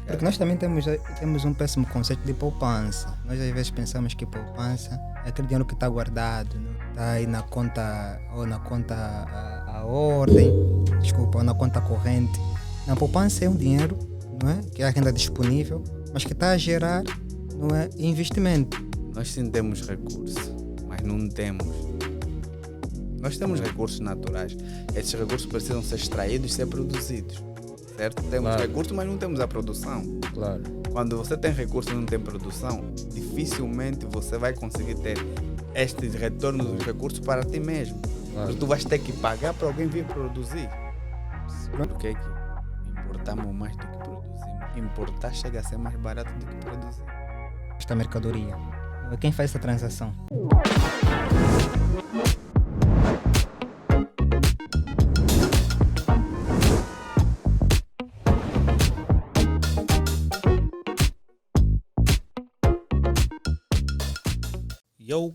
Porque nós também temos um péssimo conceito de poupança. Nós às vezes pensamos que poupança é aquele dinheiro que está guardado, está aí na conta, ou na conta a ordem, desculpa, ou na conta corrente. Na poupança é um dinheiro, não é? Que é a renda disponível, mas que está a gerar, não é, investimento. Nós sim temos recursos, mas não temos. Nós temos recursos naturais. Esses recursos precisam ser extraídos e ser produzidos. Certo? Temos recursos, mas não temos a produção. Claro. Quando você tem recursos e não tem produção, dificilmente você vai conseguir ter este retorno dos recursos para ti mesmo. Porque tu vais ter que pagar para alguém vir produzir. Porque é que importamos mais do que produzimos. Importar chega a ser mais barato do que produzir. Esta mercadoria. Quem faz essa transação?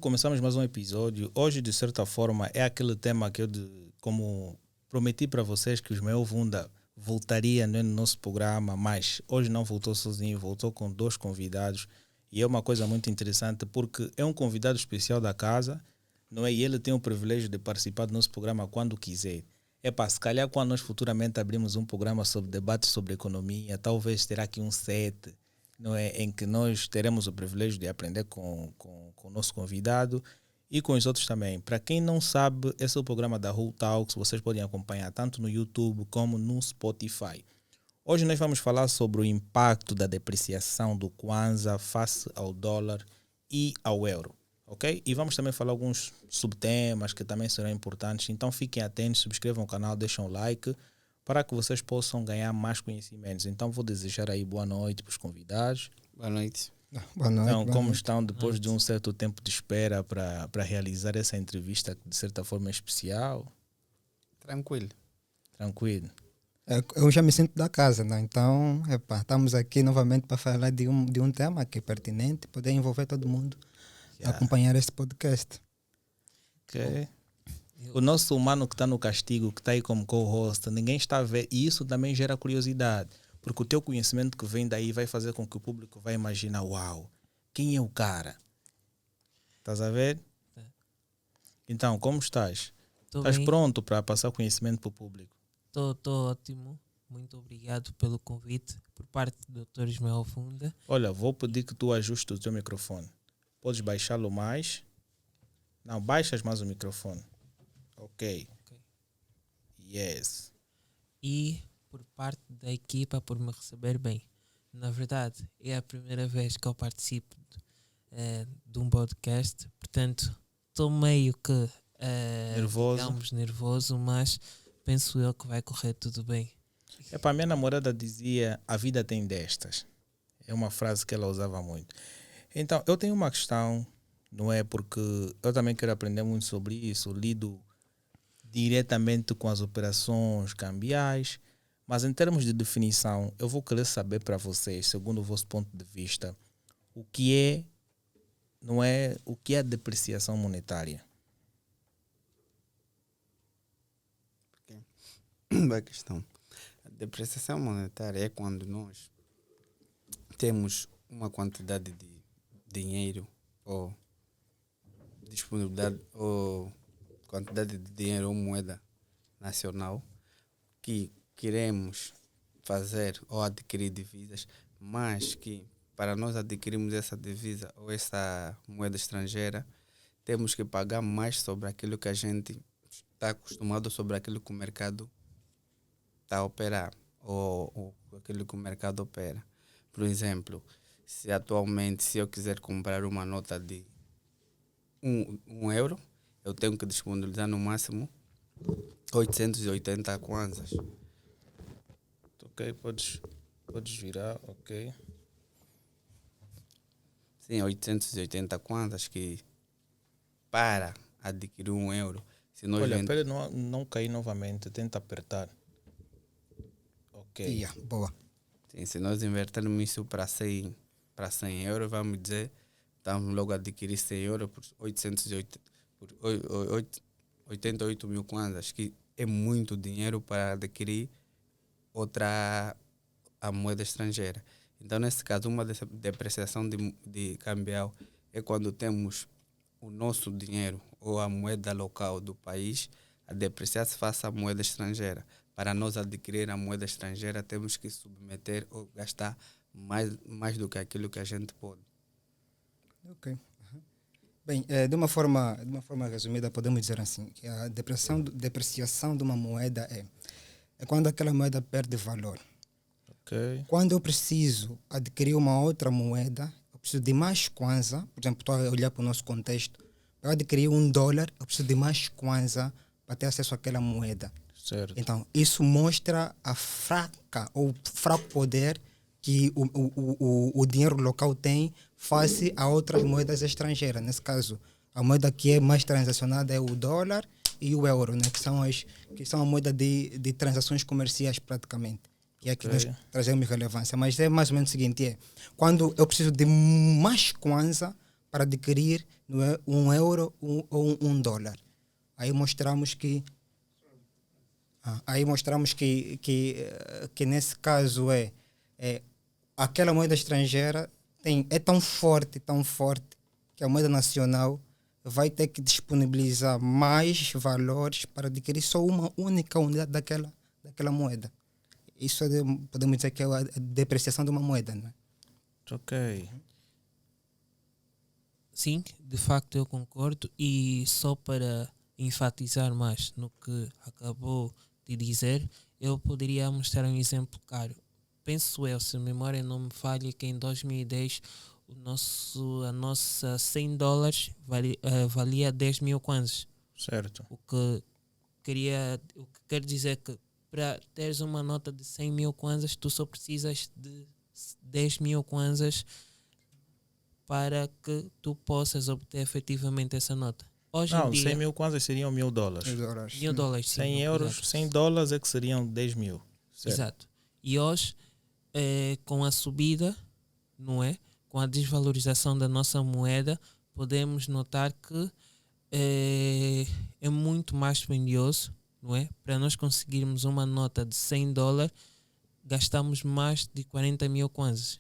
Começamos mais um episódio. Hoje, de certa forma, é aquele tema que como prometi para vocês que o Ismael Vunda voltaria, né, no nosso programa, mas hoje não voltou sozinho, voltou com 2 convidados. E é uma coisa muito interessante porque é um convidado especial da casa, não é? E ele tem o privilégio de participar do nosso programa quando quiser. Se calhar quando nós futuramente abrimos um programa sobre debates sobre economia, talvez terá aqui um set, não é, em que nós teremos o privilégio de aprender com o nosso convidado e com os outros também. Para quem não sabe, esse é o programa da Who Talks, vocês podem acompanhar tanto no YouTube como no Spotify. Hoje nós vamos falar sobre o impacto da depreciação do Kwanza face ao dólar e ao euro, ok? E vamos também falar alguns subtemas que também serão importantes, então fiquem atentos, subscrevam o canal, deixem um like, para que vocês possam ganhar mais conhecimentos. Então vou desejar aí boa noite para os convidados. Boa noite. Boa noite. Então, boa como noite. estão depois de um certo tempo de espera para realizar essa entrevista de certa forma especial? Tranquilo. Tranquilo. Eu já me sinto da casa, né? Então, estamos aqui novamente para falar de um tema que é pertinente, poder envolver todo mundo a acompanhar este podcast. Ok. O nosso humano que está no castigo, que está aí como co-host, ninguém está a ver. E isso também gera curiosidade. Porque o teu conhecimento que vem daí vai fazer com que o público vai imaginar, uau, quem é o cara? Estás a ver? Então, como estás? Estás pronto para passar conhecimento para o público? Estou ótimo. Muito obrigado pelo convite por parte do Dr. Ismael Vunda. Olha, vou pedir que tu ajustes o teu microfone. Podes baixá-lo mais? Não, baixas mais o microfone. Ok. Yes. E por parte da equipa por me receber bem. Na verdade, é a primeira vez que eu participo de um podcast, portanto, estou meio que nervoso, mas penso eu que vai correr tudo bem. Para minha namorada dizia, a vida tem destas. É uma frase que ela usava muito. Então, eu tenho uma questão, não é? Porque eu também quero aprender muito sobre isso, lido diretamente com as operações cambiais, mas em termos de definição, eu vou querer saber para vocês, segundo o vosso ponto de vista, o que é, não é, o que é a depreciação monetária? Boa questão. A depreciação monetária é quando nós temos uma quantidade de dinheiro ou disponibilidade ou quantidade de dinheiro ou moeda nacional que queremos fazer ou adquirir divisas, mas que para nós adquirirmos essa divisa ou essa moeda estrangeira temos que pagar mais sobre aquilo que a gente está acostumado, sobre aquilo que o mercado está a operar ou aquilo que o mercado opera. Por exemplo, se atualmente se eu quiser comprar uma nota de um euro, eu tenho que disponibilizar no máximo 880 kwanzas. Ok, podes virar, ok. Sim, 880 kwanzas que para adquirir um euro. Se nós Olha, para ele não cair novamente, tenta apertar. Ok. Boa. Sim, se nós invertermos isso para 100 euros, vamos dizer, estamos logo a adquirir 100 euros por 88 mil kwanzas, que é muito dinheiro para adquirir outra a moeda estrangeira. Então, nesse caso, uma depreciação de cambial é quando temos o nosso dinheiro ou a moeda local do país a depreciar-se face à moeda estrangeira. Para nós adquirir a moeda estrangeira, temos que submeter ou gastar mais do que aquilo que a gente pode. Ok. Bem, de uma forma resumida, podemos dizer assim, que a depreciação de uma moeda é quando aquela moeda perde valor. Ok. Quando eu preciso adquirir uma outra moeda, eu preciso de mais kwanza, por exemplo, estou a olhar para o nosso contexto, para eu adquirir $1, eu preciso de mais kwanza para ter acesso àquela moeda. Certo. Então, isso mostra a fraco poder que o dinheiro local tem face a outras moedas estrangeiras. Nesse caso, a moeda que é mais transacionada é o dólar e o euro, né? que são a moeda de transações comerciais praticamente. Que é que nós trazemos relevância. Mas é mais ou menos o seguinte, quando eu preciso de mais kwanza para adquirir €1 ou $1. Aí mostramos que nesse caso aquela moeda estrangeira é tão forte que a moeda nacional vai ter que disponibilizar mais valores para adquirir só uma única unidade daquela moeda. Isso podemos dizer que é a depreciação de uma moeda, não é? Ok. Sim, de facto eu concordo, e só para enfatizar mais no que acabou de dizer, eu poderia mostrar um exemplo claro. Penso eu, se a memória não me falha, que em 2010 a nossa $100 valia 10 mil kwanzas. Certo. O que quer dizer que para teres uma nota de 100 mil kwanzas, tu só precisas de 10 mil kwanzas para que tu possas obter efetivamente essa nota. Hoje em dia, 100 mil kwanzas seriam $1.000. $1.000, sim, 100 euros, $100 é que seriam 10 mil. Certo. Exato. E hoje, com a subida, não é? Com a desvalorização da nossa moeda, podemos notar que é muito mais dispendioso, não é? Para nós conseguirmos uma nota de $100, gastamos mais de 40 mil kwanzas.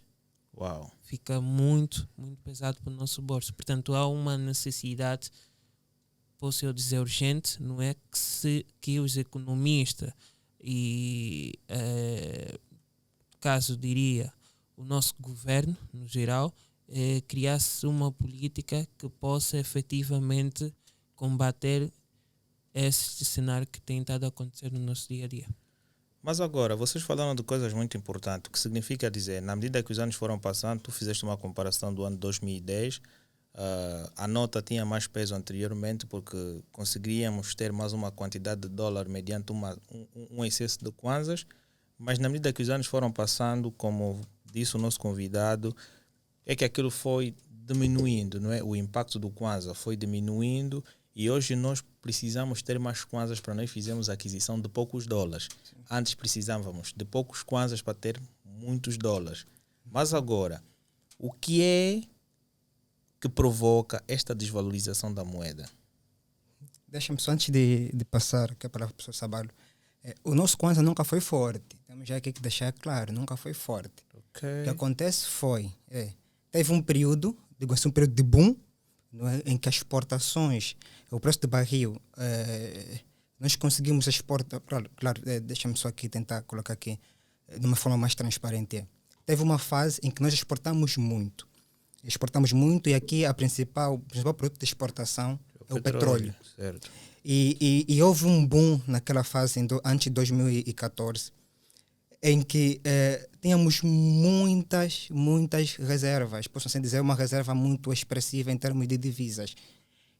Uau. Fica muito, muito pesado para o nosso bolso. Portanto, há uma necessidade, posso eu dizer urgente, não é? Que os economistas e, caso diria, o nosso governo, no geral, criasse uma política que possa efetivamente combater esse cenário que tem estado a acontecer no nosso dia a dia. Mas agora, vocês falaram de coisas muito importantes, o que significa dizer, na medida que os anos foram passando, tu fizeste uma comparação do ano 2010, a nota tinha mais peso anteriormente porque conseguiríamos ter mais uma quantidade de dólar mediante um excesso de kwanzas, mas na medida que os anos foram passando, como disse o nosso convidado, é que aquilo foi diminuindo, não é? O impacto do kwanza foi diminuindo e hoje nós precisamos ter mais kwanzas para nós fizermos a aquisição de poucos dólares. Sim. Antes precisávamos de poucos kwanzas para ter muitos dólares. Mas agora, o que é que provoca esta desvalorização da moeda? Deixa-me só, antes de passar aqui para a professor Sabalo, o nosso kwanza nunca foi forte. Temos já aqui que deixar claro, nunca foi forte. Okay. O que acontece foi, teve um período, digo assim, um período de boom, não é, em que as exportações, o preço de barril, nós conseguimos exportar, claro, deixa-me só aqui tentar colocar aqui de uma forma mais transparente. Teve uma fase em que nós exportamos muito e aqui o principal produto de exportação é o petróleo. Certo. E houve um boom naquela fase, antes de 2014, em que tínhamos muitas reservas. Posso assim dizer, uma reserva muito expressiva em termos de divisas.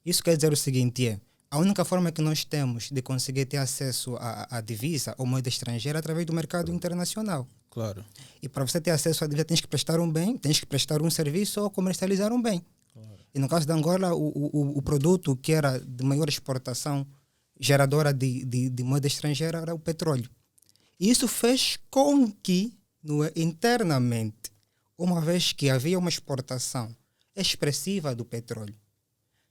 Isso quer dizer o seguinte, a única forma que nós temos de conseguir ter acesso à divisa ou moeda estrangeira é através do mercado internacional. Claro. E para você ter acesso à divisa, tens que prestar um bem, tens que prestar um serviço ou comercializar um bem. Claro. E no caso da Angola, o produto que era de maior exportação, geradora de moeda estrangeira, era o petróleo. E isso fez com que, internamente, uma vez que havia uma exportação expressiva do petróleo,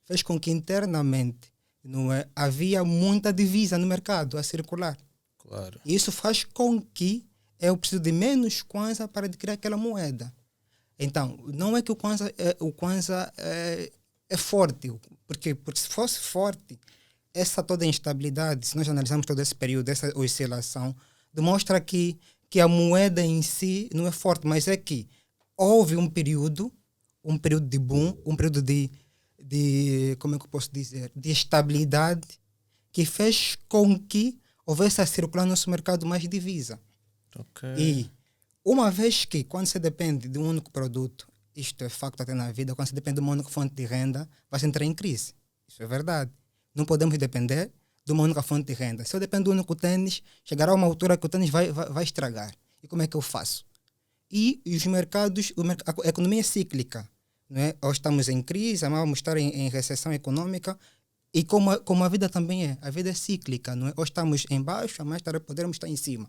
fez com que internamente havia muita divisa no mercado a circular. Claro. E isso faz com que eu preciso de menos Kwanza para adquirir aquela moeda. Então, não é que o Kwanza é forte, porque se fosse forte, essa toda instabilidade, se nós analisarmos todo esse período, essa oscilação, demonstra que a moeda em si não é forte, mas é que houve um período de boom, um período de como é que eu posso dizer, de estabilidade que fez com que houvesse a circular no nosso mercado mais divisa. Okay. E uma vez que, quando você depende de um único produto, isto é facto até na vida, quando você depende de uma única fonte de renda, vai entrar em crise. Isso é verdade. Não podemos depender de uma única fonte de renda. Se eu dependo do único tênis, chegará uma altura que o tênis vai estragar. E como é que eu faço? E os mercados, a economia é cíclica. Não é? Ou estamos em crise, vamos estar em recessão econômica, e como a vida também é. A vida é cíclica. Não é? Ou estamos em baixo, mais tarde poderemos estar em cima.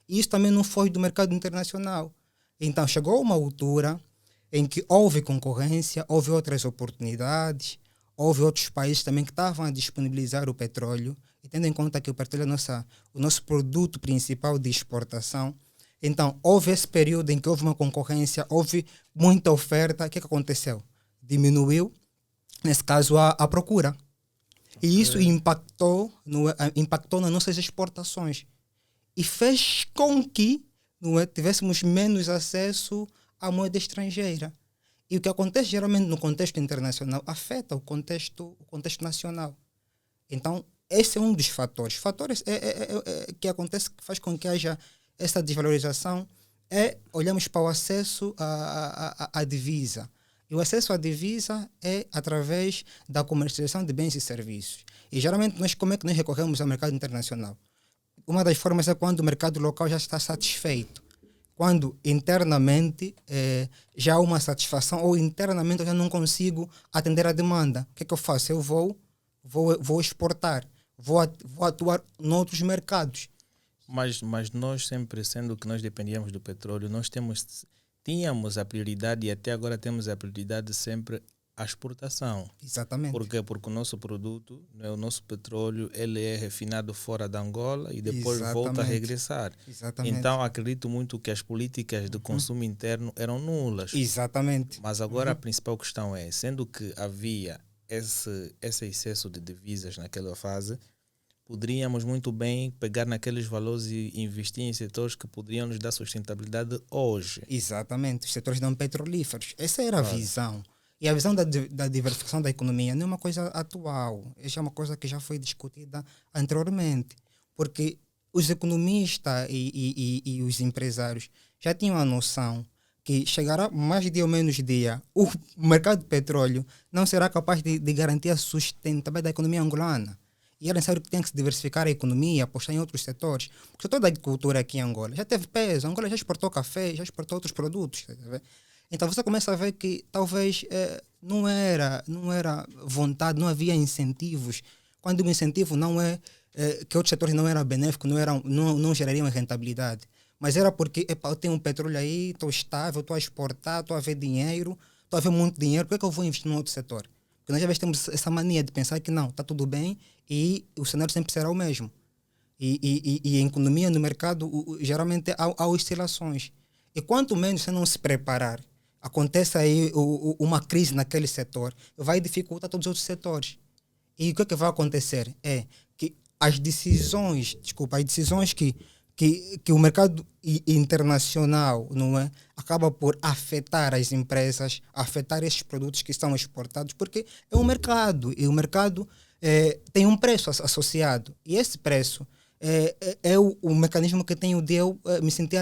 E isso também não foi do mercado internacional. Então, chegou uma altura em que houve concorrência, houve outras oportunidades, houve outros países também que estavam a disponibilizar o petróleo, e tendo em conta que o petróleo é o nosso produto principal de exportação. Então, houve esse período em que houve uma concorrência, houve muita oferta. O que aconteceu? Diminuiu, nesse caso, a procura. E isso impactou nas nossas exportações. E fez com que tivéssemos menos acesso à moeda estrangeira. E o que acontece geralmente no contexto internacional afeta o contexto nacional. Então, esse é um dos fatores. Fatores que acontece, que faz com que haja essa desvalorização, olhamos para o acesso à divisa. E o acesso à divisa é através da comercialização de bens e serviços. E geralmente, como é que nós recorremos ao mercado internacional? Uma das formas é quando o mercado local já está satisfeito. Quando internamente já há uma satisfação, ou internamente eu já não consigo atender a demanda. O que é que eu faço? Eu vou exportar, vou atuar noutros mercados. Mas nós sempre, sendo que nós dependíamos do petróleo, nós tínhamos a prioridade, e até agora temos a prioridade sempre a exportação. Exatamente. Por quê? Porque o nosso produto, né, o nosso petróleo, ele é refinado fora da Angola e depois volta a regressar. Exatamente. Então, acredito muito que as políticas de consumo interno eram nulas. Exatamente. Mas agora a principal questão é, sendo que havia esse excesso de divisas naquela fase, poderíamos muito bem pegar naqueles valores e investir em setores que poderiam nos dar sustentabilidade hoje. Exatamente. Os setores não petrolíferos. Essa era a visão. E a visão da diversificação da economia não é uma coisa atual. Essa é uma coisa que já foi discutida anteriormente. Porque os economistas e os empresários já tinham a noção que chegará mais dia ou menos dia, o mercado de petróleo não será capaz de garantir a sustentabilidade da economia angolana. E era necessário que tenha que se diversificar a economia, apostar em outros setores. Porque o setor da agricultura aqui em Angola já teve peso. A Angola já exportou café, já exportou outros produtos. Tá vendo? Então você começa a ver que talvez não era vontade, não havia incentivos. Quando o incentivo não é que outros setores não eram benéficos, não gerariam rentabilidade. Mas era porque eu tenho um petróleo aí, estou estável, estou a exportar, estou a ver dinheiro, estou a ver muito dinheiro, por que eu vou investir num outro setor? Porque nós já temos essa mania de pensar que não, está tudo bem e o cenário sempre será o mesmo. E a economia no mercado, geralmente há oscilações. E quanto menos você não se preparar, acontece aí uma crise naquele setor, vai dificultar todos os outros setores. E o que vai acontecer é que as decisões que o mercado internacional, não é, acaba por afetar as empresas, afetar esses produtos que são exportados, porque é um mercado, e o mercado tem um preço associado. E esse preço é o mecanismo que tenho de eu me sentir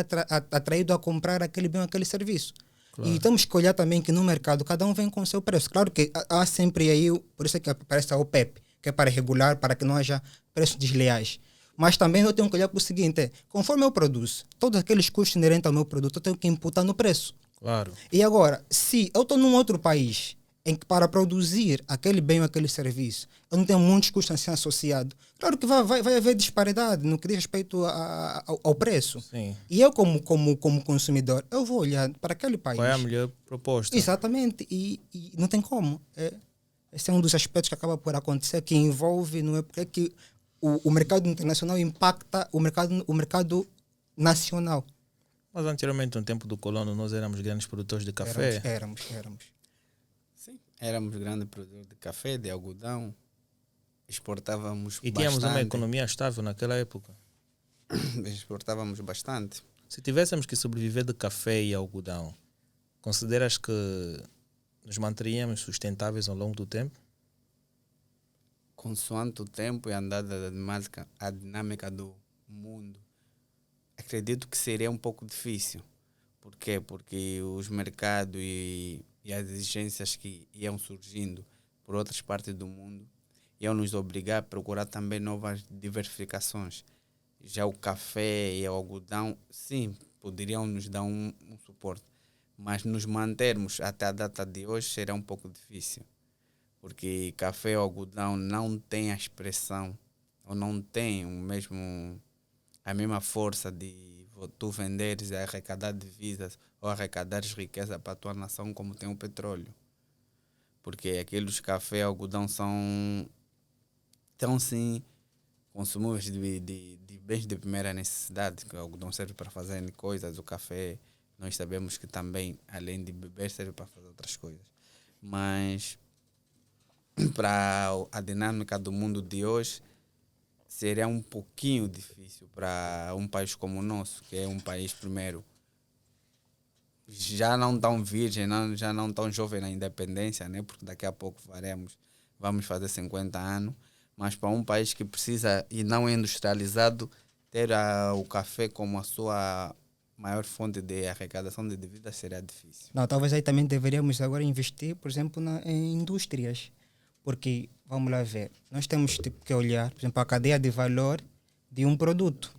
atraído a comprar aquele bem, aquele serviço. Claro. E temos que olhar também que no mercado cada um vem com o seu preço. Claro que há sempre aí, por isso é que aparece a OPEP, que é para regular, para que não haja preços desleais. Mas também eu tenho que olhar para o seguinte, conforme eu produzo, todos aqueles custos inerentes ao meu produto, eu tenho que imputar no preço. Claro. E agora, se eu estou num outro país em que para produzir aquele bem ou aquele serviço, eu não tenho muitos custos assim associados, claro que vai haver disparidade no que diz respeito ao preço. Sim. E eu, como consumidor, eu vou olhar para aquele país. Qual é a melhor proposta? Exatamente. E não tem como. Esse é um dos aspectos que acaba por acontecer, que envolve, não é? Porque é que o mercado internacional impacta o mercado nacional. Mas anteriormente, no tempo do colono, nós éramos grandes produtores de café. Éramos. Sim, éramos grande produtor de café, de algodão, exportávamos E tínhamos uma bastante. economia estável naquela época. Exportávamos bastante. Se tivéssemos que sobreviver de café e algodão, consideras que nos manteríamos sustentáveis ao longo do tempo? Consoante o tempo e a andada da dinâmica do mundo, acredito que seria um pouco difícil. Por quê? Porque os mercados e as exigências que iam surgindo por outras partes do mundo iam nos obrigar a procurar também novas diversificações. Já o café e o algodão, sim, poderiam nos dar um suporte, mas nos mantermos até a data de hoje será um pouco difícil, porque café e algodão não têm a expressão ou não têm a mesma força de tu venderes e arrecadar divisas ou arrecadar riqueza para a tua nação como tem o petróleo. Porque aqueles café e algodão são sim consumíveis de bens de primeira necessidade, que o algodão serve para fazer coisas, o café nós sabemos que também, além de beber, serve para fazer outras coisas. Mas para a dinâmica do mundo de hoje, seria um pouquinho difícil para um país como o nosso, que é um país, primeiro, já não tão virgem, já não tão jovem na independência, né? Porque daqui a pouco vamos fazer 50 anos, mas para um país que precisa e não é industrializado, ter o café como a sua maior fonte de arrecadação de dívidas seria difícil. Não, talvez aí também deveríamos agora investir, por exemplo, em indústrias. Porque, vamos lá ver, nós temos que olhar, por exemplo, a cadeia de valor de um produto.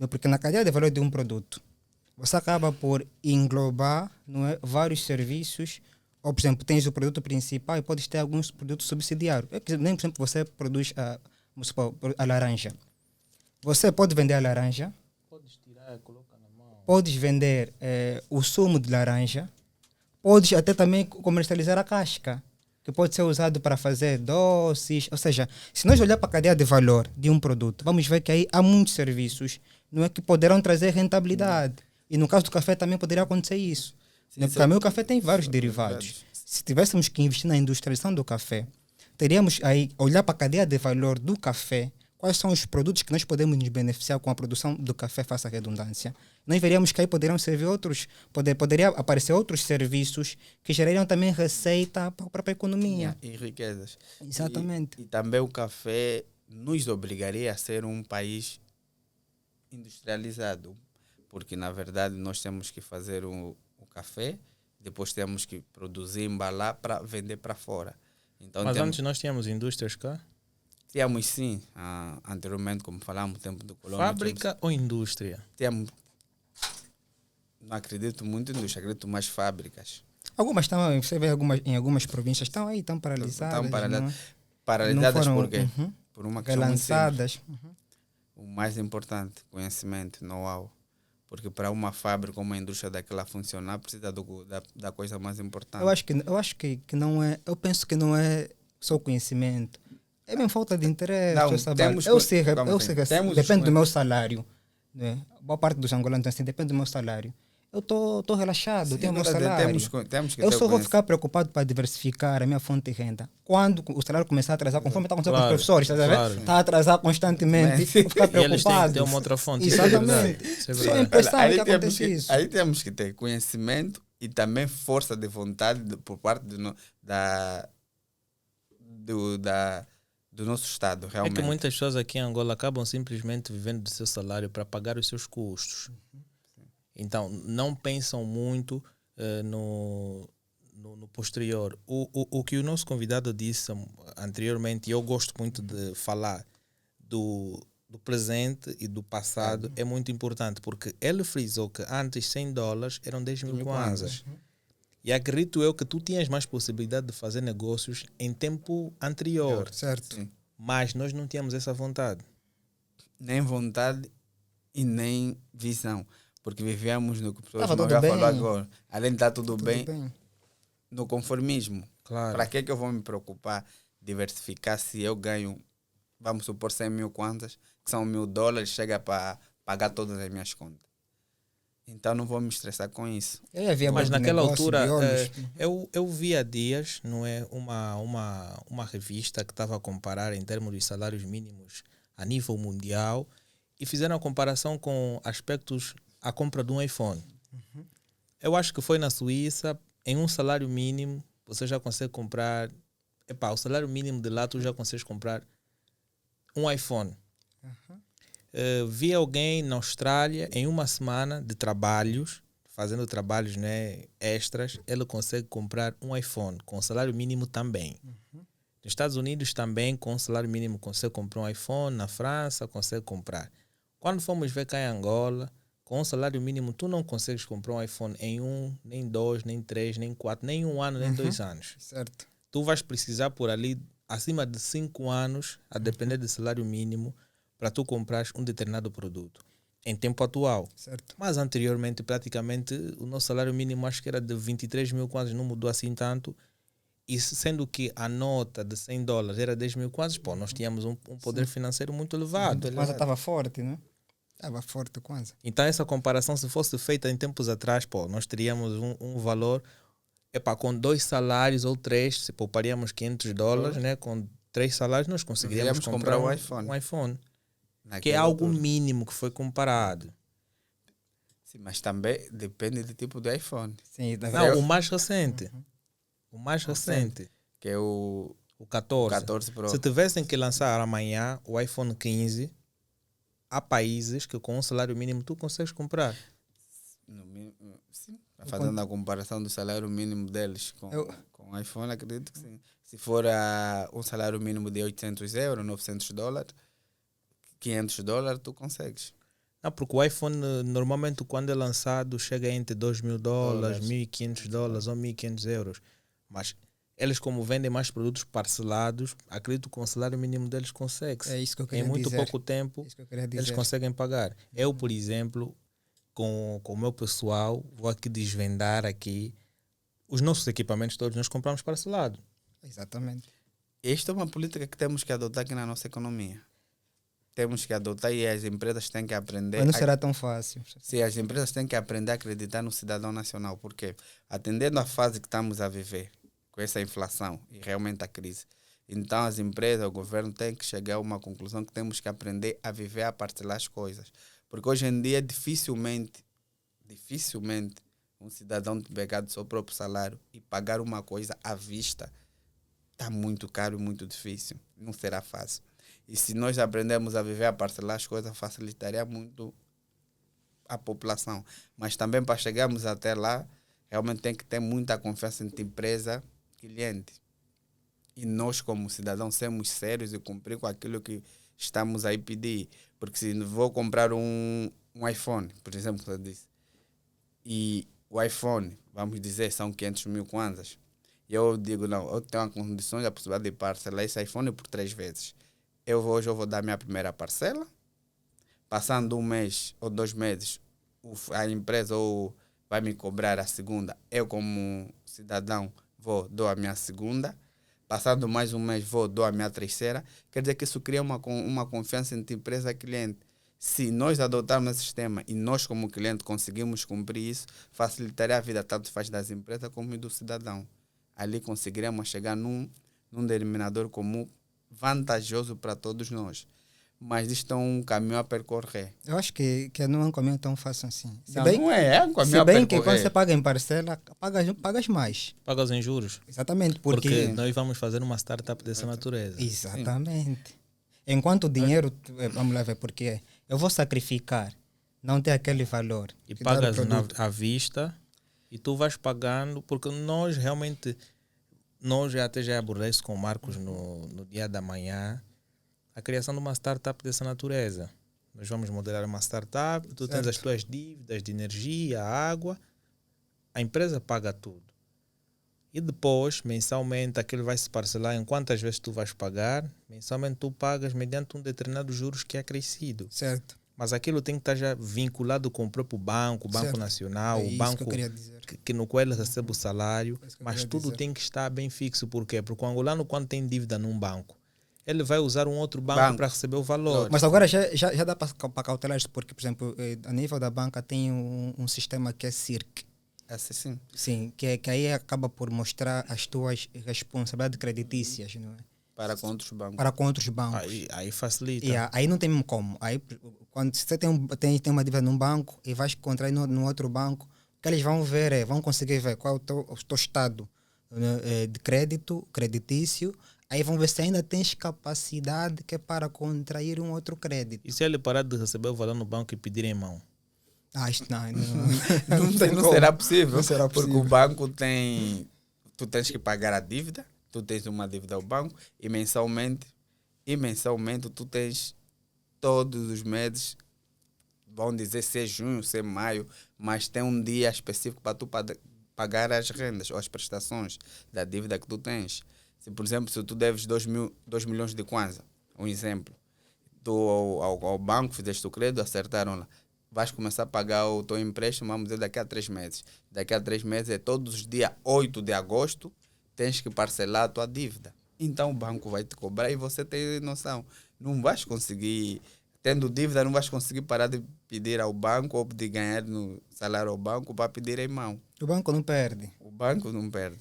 Porque na cadeia de valor de um produto, você acaba por englobar, não é, vários serviços. Ou, por exemplo, tens o produto principal e podes ter alguns produtos subsidiários. Nem, por exemplo, você produz a laranja. Você pode vender a laranja. Podes tirar e colocar na mão. Podes vender o sumo de laranja. Podes até também comercializar a casca, que pode ser usado para fazer doces. Ou seja, se nós olhar para a cadeia de valor de um produto, vamos ver que aí há muitos serviços, não é, que poderão trazer rentabilidade. E no caso do café também poderia acontecer isso. Sim, Também o café tem vários derivados. Se tivéssemos que investir na industrialização do café, teríamos aí olhar para a cadeia de valor do café, quais são os produtos que nós podemos nos beneficiar com a produção do café, face à redundância. Nós veríamos que aí poderiam servir poderia aparecer outros serviços que gerariam também receita para a própria economia. E riquezas. Exatamente. E também o café nos obrigaria a ser um país industrializado, porque na verdade nós temos que fazer o café, depois temos que produzir, embalar para vender para fora. Então, mas antes nós tínhamos indústrias cá? Tínhamos sim, anteriormente, como falámos, no tempo do colônia. Fábrica ou indústria? Tínhamos, não acredito muito em indústria, acredito mais fábricas. Algumas estão, você vê em algumas províncias, estão aí, estão paralisadas. Estão não é? paralisadas Não foram, por quê? Por uma questão muito simples. relançadas. O mais importante, conhecimento, know-how. Porque para uma fábrica ou uma indústria daquela funcionar, precisa da coisa mais importante. Eu acho que não é, eu penso que não é só conhecimento. É mesmo falta de interesse. Não, Depende do meu salário. Né? Boa parte dos angolanos assim, depende do meu salário. Eu estou relaxado, Sim, tenho o meu salário. Temos que eu só vou ficar preocupado para diversificar a minha fonte de renda quando o salário começar a atrasar, conforme está acontecendo com os professores, está a atrasar constantemente, vou ficar E eles têm que preocupado. ter uma outra fonte. Exatamente. Isso é Só verdade. empresário que acontece isso. Aí temos que ter conhecimento e também força de vontade por parte do nosso Estado, É realmente. que muitas pessoas aqui em Angola acabam simplesmente vivendo do seu salário para pagar os seus custos. Então, não pensam muito no posterior. O que o nosso convidado disse anteriormente, e eu gosto muito de falar do presente e do passado, é muito importante, porque ele frisou que antes $100 eram 10 mil kwanzas. E acredito eu que tu tinhas mais possibilidade de fazer negócios em tempo anterior. Certo. Sim. Mas nós não tínhamos essa vontade. Nem vontade e nem visão. Porque vivíamos no que o professor Tava já tudo falou bem. agora. Além de estar tudo bem, bem. no conformismo. Claro. Para que eu vou me preocupar, diversificar, se eu ganho, vamos supor, 100 mil kwanzas, que são $1.000, chega para pagar todas as minhas contas. Então não vou me estressar com isso. Havia Mas muito naquela negócio altura, de olhos. eu vi há dias, não é, uma revista que estava a comparar em termos de salários mínimos a nível mundial e fizeram a comparação com aspectos a compra de um iPhone. Eu acho que foi na Suíça, em um salário mínimo, você já consegue comprar... o salário mínimo de lá, tu já consegues comprar um iPhone. Vi alguém na Austrália, em uma semana de trabalhos, fazendo trabalhos, né, extras, ele consegue comprar um iPhone com salário mínimo também. Nos Estados Unidos também, com salário mínimo, consegue comprar um iPhone. Na França, consegue comprar. Quando fomos ver cá em Angola, com um salário mínimo, tu não consegues comprar um iPhone em 1, nem 2, nem 3, nem 4, nem 1 ano, nem 2 anos. Certo. Tu vais precisar por ali, acima de 5 anos, a depender do salário mínimo, para tu comprares um determinado produto. Em tempo atual. Certo. Mas anteriormente, praticamente, o nosso salário mínimo acho que era de 23 mil kwanzas, não mudou assim tanto. E sendo que a nota de $100 era 10 mil kwanzas, nós tínhamos um poder financeiro muito elevado. A Kwanza estava forte, né? Estava forte a Kwanza. Então essa comparação, se fosse feita em tempos atrás, nós teríamos um valor, com 2 salários ou 3, se pouparíamos $500, né? Com 3 salários nós conseguiríamos comprar um iPhone. Que é algo mínimo que foi comparado. Sim, mas também depende do tipo de iPhone. Sim, Não, o mais recente. O mais recente. Que é o 14. 14 Pro. Se tivessem que lançar amanhã o iPhone 15, há países que com um salário mínimo tu consegues comprar. Sim. Fazendo a comparação do salário mínimo deles com o iPhone, acredito que sim. Se for um salário mínimo de €800, $900, $500, tu consegues. Não, porque o iPhone normalmente quando é lançado chega entre $2.000, $1.500 ou €1.500. Mas eles, como vendem mais produtos parcelados, acredito que com o salário mínimo deles consegue. É isso que eu queria em muito dizer. pouco tempo eles conseguem pagar. Eu, por exemplo, com o meu pessoal, vou aqui desvendar aqui os nossos equipamentos todos nós compramos parcelado. Exatamente. Esta é uma política que temos que adotar aqui na nossa economia. Temos que adotar e as empresas têm que aprender. Mas não será tão fácil. Sim, as empresas têm que aprender a acreditar no cidadão nacional. Porque atendendo à fase que estamos a viver, com essa inflação e realmente a crise, então as empresas, o governo tem que chegar a uma conclusão que temos que aprender a viver, a parcelar as coisas. Porque hoje em dia dificilmente um cidadão te pegar do seu próprio salário e pagar uma coisa à vista. Está muito caro e muito difícil. Não será fácil. E se nós aprendermos a viver, a parcelar as coisas, facilitaria muito a população. Mas também para chegarmos até lá, realmente tem que ter muita confiança entre empresa e cliente. E nós, como cidadãos, sermos sérios e cumprir com aquilo que estamos aí pedir. Porque se vou comprar um iPhone, por exemplo, eu disse, e o iPhone, vamos dizer, são 500 mil kwanzas, e eu digo, não, eu tenho condições, a possibilidade de parcelar esse iPhone por 3 vezes. Hoje eu vou dar minha primeira parcela, passando 1 mês ou 2 meses, a empresa vai me cobrar a segunda, eu como cidadão dou a minha segunda, passando mais 1 mês dou a minha terceira. Quer dizer que isso cria uma confiança entre empresa e cliente. Se nós adotarmos esse sistema e nós como cliente conseguimos cumprir isso, facilitaria a vida tanto faz das empresas como do cidadão. Ali conseguiremos chegar num denominador comum vantajoso para todos nós. Mas isto é um caminho a percorrer. Eu acho que não é um caminho tão fácil assim. Não é um caminho a percorrer. Se bem que quando você paga em parcela, pagas mais. Pagas em juros. Exatamente. Porque nós vamos fazer uma startup dessa natureza. Exatamente. Sim. Enquanto o dinheiro, vamos lá ver porquê. Eu vou sacrificar, não ter aquele valor. E pagas à vista e tu vais pagando, porque nós realmente, até já abordei isso com o Marcos no dia da manhã, a criação de uma startup dessa natureza. Nós vamos modelar uma startup, tu tens as tuas dívidas de energia, água, a empresa paga tudo. E depois, mensalmente, aquilo vai se parcelar em quantas vezes tu vais pagar. Mensalmente tu pagas mediante um determinado juros que é acrescido. Certo. Mas aquilo tem que estar já vinculado com o próprio banco, o Banco Nacional, o banco que no qual ele recebe o salário. Mas tudo tem que estar bem fixo. Por quê? Porque o angolano, quando tem dívida num banco, ele vai usar um outro banco para receber o valor. Mas agora já dá para cautelar isso, porque, por exemplo, a nível da banca tem um sistema que é CIRC. Assim, Sim, que aí acaba por mostrar as tuas responsabilidades creditícias, não é? para com outros bancos. Para com outros bancos. Aí facilita. Aí não tem mesmo como. Aí, quando você tem uma dívida num banco e vais contrair no outro banco, o que eles vão ver vão conseguir ver qual é o teu estado, né, de crédito, creditício. Aí vão ver se ainda tens capacidade que é para contrair um outro crédito. E se ele parar de receber o valor no banco e pedir em mão? Isto não Não será possível. Não será Porque possível. o banco tem... Tu tens que pagar a dívida. Tu tens uma dívida ao banco. E mensalmente tu tens todos os meses. Vão dizer se é junho, se é maio. Mas tem um dia específico para tu pagar as rendas ou as prestações da dívida que tu tens. Se, por exemplo, se tu deves 2 milhões de kwanza, um exemplo. Tu ao banco fizeste o crédito, acertaram lá. Vais começar a pagar o teu empréstimo, vamos dizer, daqui a 3 meses. Daqui a 3 meses é todos os dias 8 de agosto, tens que parcelar a tua dívida. Então o banco vai te cobrar e você tem noção. Não vais conseguir, tendo dívida, não vais conseguir parar de pedir ao banco ou de ganhar no salário ao banco para pedir em mão. O banco não perde. O banco não perde.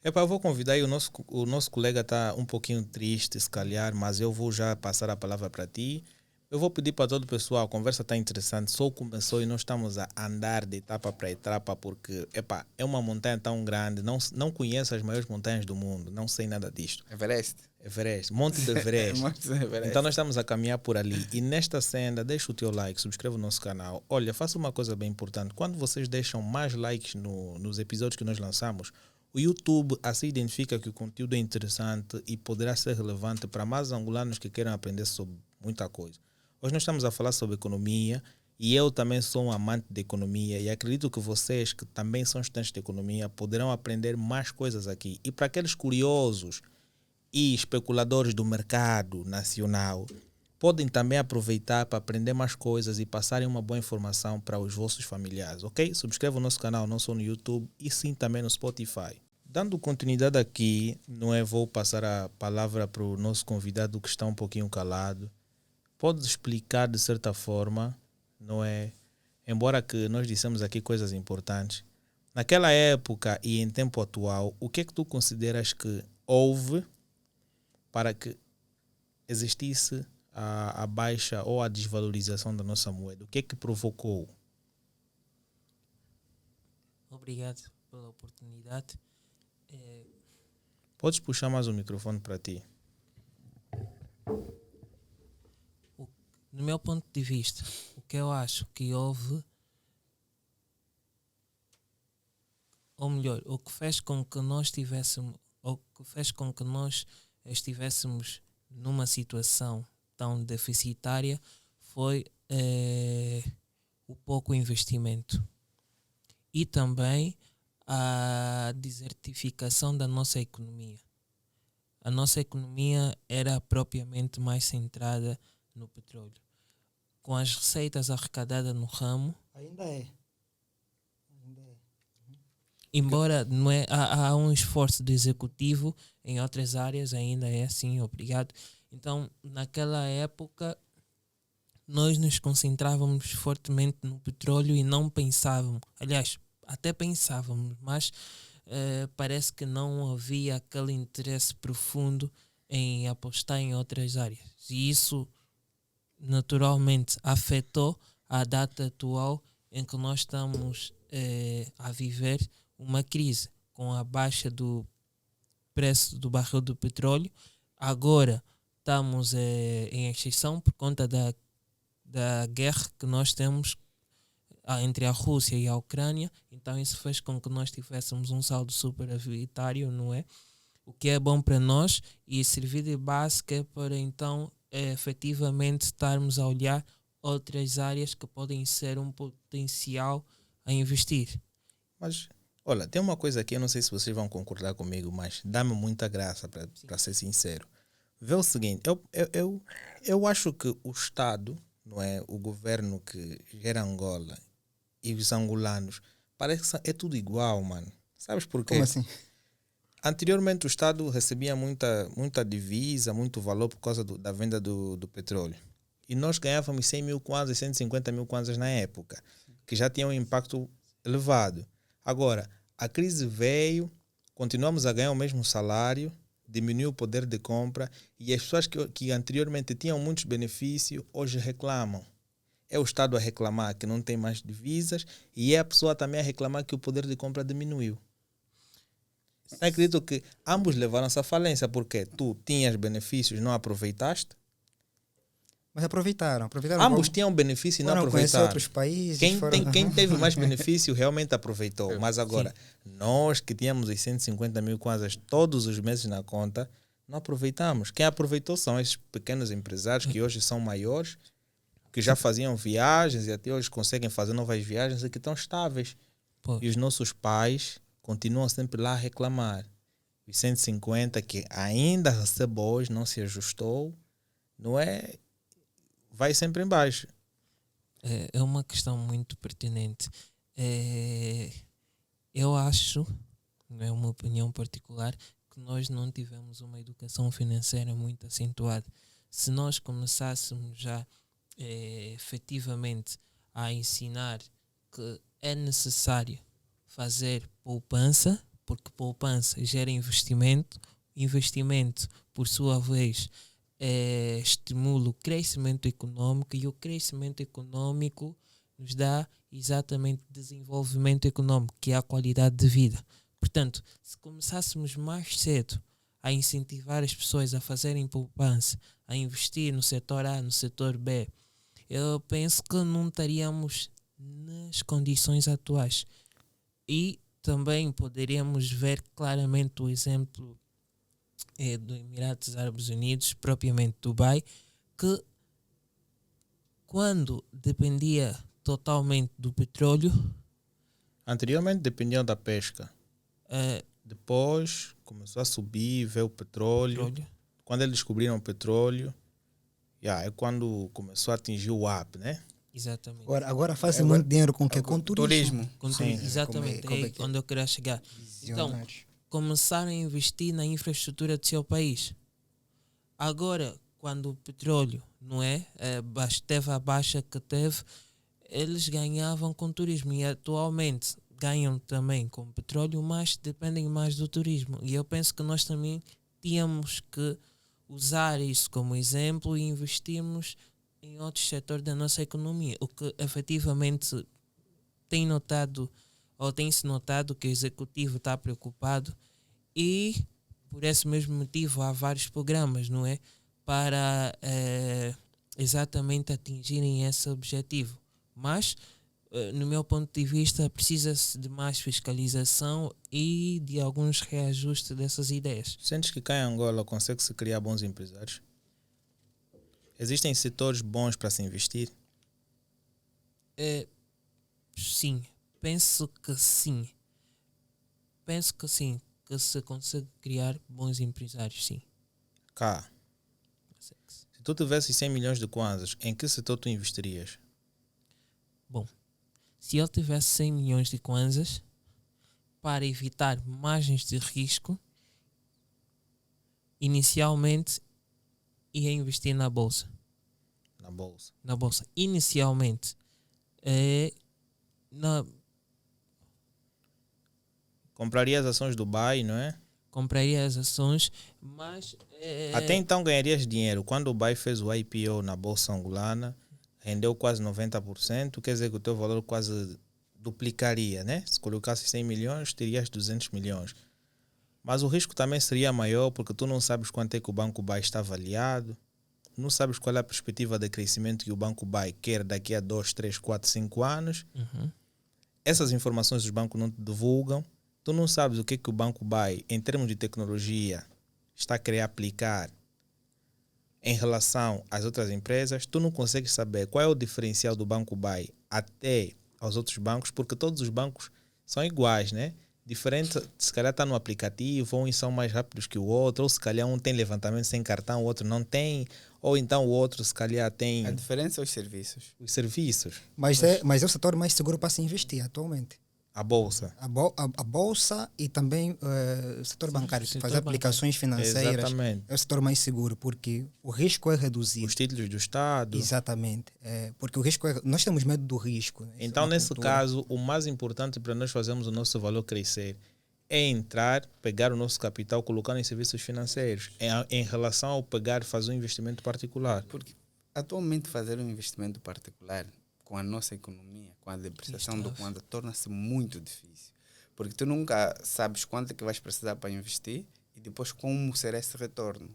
Eu vou convidar aí, o nosso colega está um pouquinho triste, se calhar, mas eu vou já passar a palavra para ti. Eu vou pedir para todo o pessoal, a conversa está interessante, só começou e nós estamos a andar de etapa para etapa porque é uma montanha tão grande, não conheço as maiores montanhas do mundo, não sei nada disto. Everest, Monte de Everest. Então nós estamos a caminhar por ali e nesta senda deixa o teu like, subscreva o nosso canal. Olha, faça uma coisa bem importante, quando vocês deixam mais likes nos episódios que nós lançamos, o YouTube assim identifica que o conteúdo é interessante e poderá ser relevante para mais angolanos que queiram aprender sobre muita coisa. Hoje nós estamos a falar sobre economia e eu também sou um amante de economia e acredito que vocês que também são estudantes de economia poderão aprender mais coisas aqui. E para aqueles curiosos e especuladores do mercado nacional, podem também aproveitar para aprender mais coisas e passarem uma boa informação para os vossos familiares, ok? Subscreva o nosso canal, não só no YouTube e sim também no Spotify. Dando continuidade aqui, vou passar a palavra para o nosso convidado que está um pouquinho calado. Pode explicar de certa forma, embora que nós dissemos aqui coisas importantes, naquela época e em tempo atual, o que é que tu consideras que houve para que existisse a baixa ou a desvalorização da nossa moeda? O que é que provocou? Obrigado pela oportunidade. Podes puxar mais o microfone para ti. No meu ponto de vista, o que eu acho que houve, ou melhor, o que fez com que nós estivéssemos numa situação tão deficitária foi o pouco investimento e também a desertificação da nossa economia. A nossa economia era propriamente mais centrada no petróleo. Com as receitas arrecadadas no ramo, Ainda é. embora há um esforço do executivo em outras áreas, ainda é assim, obrigado. Então, naquela época, nós nos concentrávamos fortemente no petróleo e não pensávamos, aliás, até pensávamos, mas parece que não havia aquele interesse profundo em apostar em outras áreas. E isso, naturalmente, afetou a data atual em que nós estamos a viver uma crise com a baixa do preço do barril do petróleo. Agora estamos em exceção por conta da guerra que nós temos entre a Rússia e a Ucrânia. Então isso fez com que nós tivéssemos um saldo superavitário, não é? O que é bom para nós e servir de base que é para então efetivamente estarmos a olhar outras áreas que podem ser um potencial a investir. Mas, olha, tem uma coisa aqui, eu não sei se vocês vão concordar comigo, mas dá-me muita graça, para ser sincero. Vê o seguinte, eu acho que o Estado, não é, o governo que gera Angola e os angolanos, parece que é tudo igual, mano. Sabes por quê? Como assim? Anteriormente o Estado recebia muita divisa, muito valor por causa da venda do petróleo. E nós ganhávamos 100 mil kwanzas, 150 mil kwanzas na época, que já tinha um impacto elevado. Agora, a crise veio, continuamos a ganhar o mesmo salário, diminuiu o poder de compra e as pessoas que anteriormente tinham muitos benefícios, hoje reclamam. É o Estado a reclamar que não tem mais divisas e é a pessoa também a reclamar que o poder de compra diminuiu. Eu acredito que ambos levaram-se à falência porque tu tinhas benefícios, não aproveitaste. Mas aproveitaram Ambos tinham benefício e não foram conhecer aproveitaram. outros países. Quem teve mais benefício realmente aproveitou. Mas agora, nós que tínhamos os 150 mil kwanzas todos os meses na conta, não aproveitamos. Quem aproveitou são esses pequenos empresários que hoje são maiores, que já faziam viagens e até hoje conseguem fazer novas viagens e que estão estáveis. Pô. E os nossos pais continuam sempre lá a reclamar. Os 150 que ainda recebo hoje não se ajustou, não é? Vai sempre em baixo. É uma questão muito pertinente. Eu acho, não é uma opinião particular, que nós não tivemos uma educação financeira muito acentuada. Se nós começássemos já efetivamente a ensinar que é necessário fazer poupança, porque poupança gera investimento, investimento, por sua vez, estimula o crescimento econômico e o crescimento econômico nos dá exatamente desenvolvimento econômico, que é a qualidade de vida. Portanto, se começássemos mais cedo a incentivar as pessoas a fazerem poupança, a investir no setor A, no setor B, eu penso que não estaríamos nas condições atuais. E também poderíamos ver claramente o exemplo do Emirados Árabes Unidos, propriamente Dubai, que quando dependia totalmente do petróleo... Anteriormente dependiam da pesca. Depois começou a subir, veio o petróleo. Quando eles descobriram o petróleo, é quando começou a atingir o up, né? Exatamente. Agora fazem muito dinheiro com o quê? Com turismo. Exatamente, é onde eu queria chegar. Então, começaram a investir na infraestrutura do seu país. Agora, quando o petróleo, não é, teve a baixa que teve, eles ganhavam com turismo e atualmente ganham também com petróleo, mas dependem mais do turismo. E eu penso que nós também tínhamos que usar isso como exemplo e investirmos em outros setores da nossa economia, o que efetivamente tem-se notado que o executivo está preocupado e por esse mesmo motivo há vários programas, não é? Para exatamente atingirem esse objetivo. Mas, no meu ponto de vista, precisa-se de mais fiscalização e de alguns reajustes dessas ideias. Sentes que cá em Angola consegue-se criar bons empresários? Existem setores bons para se investir? Sim, penso que sim. Penso que sim, que se consegue criar bons empresários, sim. Cá, se tu tivesses 100 milhões de kwanzas, em que setor tu investerias? Bom, se eu tivesse 100 milhões de kwanzas, para evitar margens de risco, inicialmente ia investir na bolsa. Na bolsa. Inicialmente. Compraria as ações do Dubai, não é? Compraria as ações, mas... Até então ganharias dinheiro. Quando o Dubai fez o IPO na Bolsa Angolana, rendeu quase 90%, quer dizer que o teu valor quase duplicaria, né? Se colocasses 100 milhões, terias 200 milhões. Mas o risco também seria maior porque tu não sabes quanto é que o Banco Dubai está avaliado, não sabes qual é a perspectiva de crescimento que o Banco Dubai quer daqui a 2, 3, 4, 5 anos. Uhum. Essas informações os bancos não te divulgam. Tu não sabes o que o Banco Dubai, em termos de tecnologia, está a querer aplicar em relação às outras empresas. Tu não consegues saber qual é o diferencial do Banco Dubai até aos outros bancos, porque todos os bancos são iguais, né? Diferente, se calhar está no aplicativo, ou uns são mais rápidos que o outro, ou se calhar um tem levantamento sem cartão, o outro não tem, ou então o outro se calhar tem... A diferença é os serviços. Os serviços. Mas é o setor mais seguro para se investir atualmente. A bolsa. A bolsa e também o setor bancário, setor fazer bancário. aplicações financeiras Exatamente. é o setor mais seguro, porque o risco é reduzido. Os títulos do Estado. Exatamente. Porque o risco nós temos medo do risco. Né? Isso é Então, uma nesse cultura. caso, o mais importante para nós fazermos o nosso valor crescer é entrar, pegar o nosso capital, colocar em serviços financeiros, em relação ao pegar, fazer um investimento particular. Porque atualmente fazer um investimento particular com a nossa economia, com a depreciação do Kwanza, torna-se muito difícil. Porque tu nunca sabes quanto é que vais precisar para investir e depois como será esse retorno.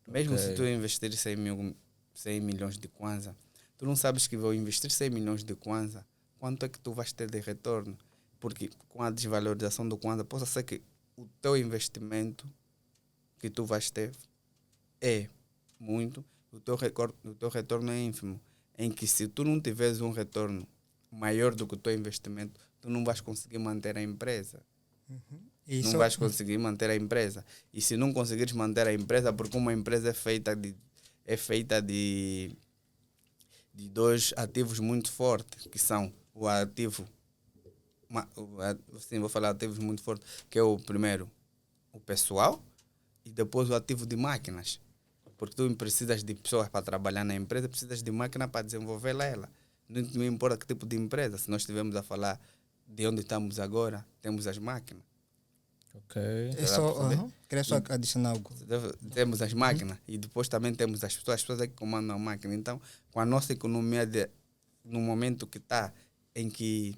Mesmo se tu investir 100 milhões de Kwanza, tu não sabes que vou investir 100 milhões de Kwanza, quanto é que tu vais ter de retorno. Porque com a desvalorização do Kwanza, possa ser que o teu investimento que tu vais ter é muito, o teu retorno é ínfimo. Em que se tu não tiveres um retorno maior do que o teu investimento, tu não vais conseguir manter a empresa. Não vais conseguir manter a empresa. E se não conseguires manter a empresa, porque uma empresa é feita de dois ativos muito fortes, que são o ativo, sim, vou falar ativos muito fortes, que é o primeiro, o pessoal, e depois o ativo de máquinas. Porque tu precisas de pessoas para trabalhar na empresa, precisas de máquina para desenvolver ela. Não importa que tipo de empresa. Se nós estivermos a falar de onde estamos agora, temos as máquinas. Ok. Queria só adicionar algo. Temos as máquinas e depois também temos as pessoas é que comandam a máquina. Então, com a nossa economia, no momento que está, em que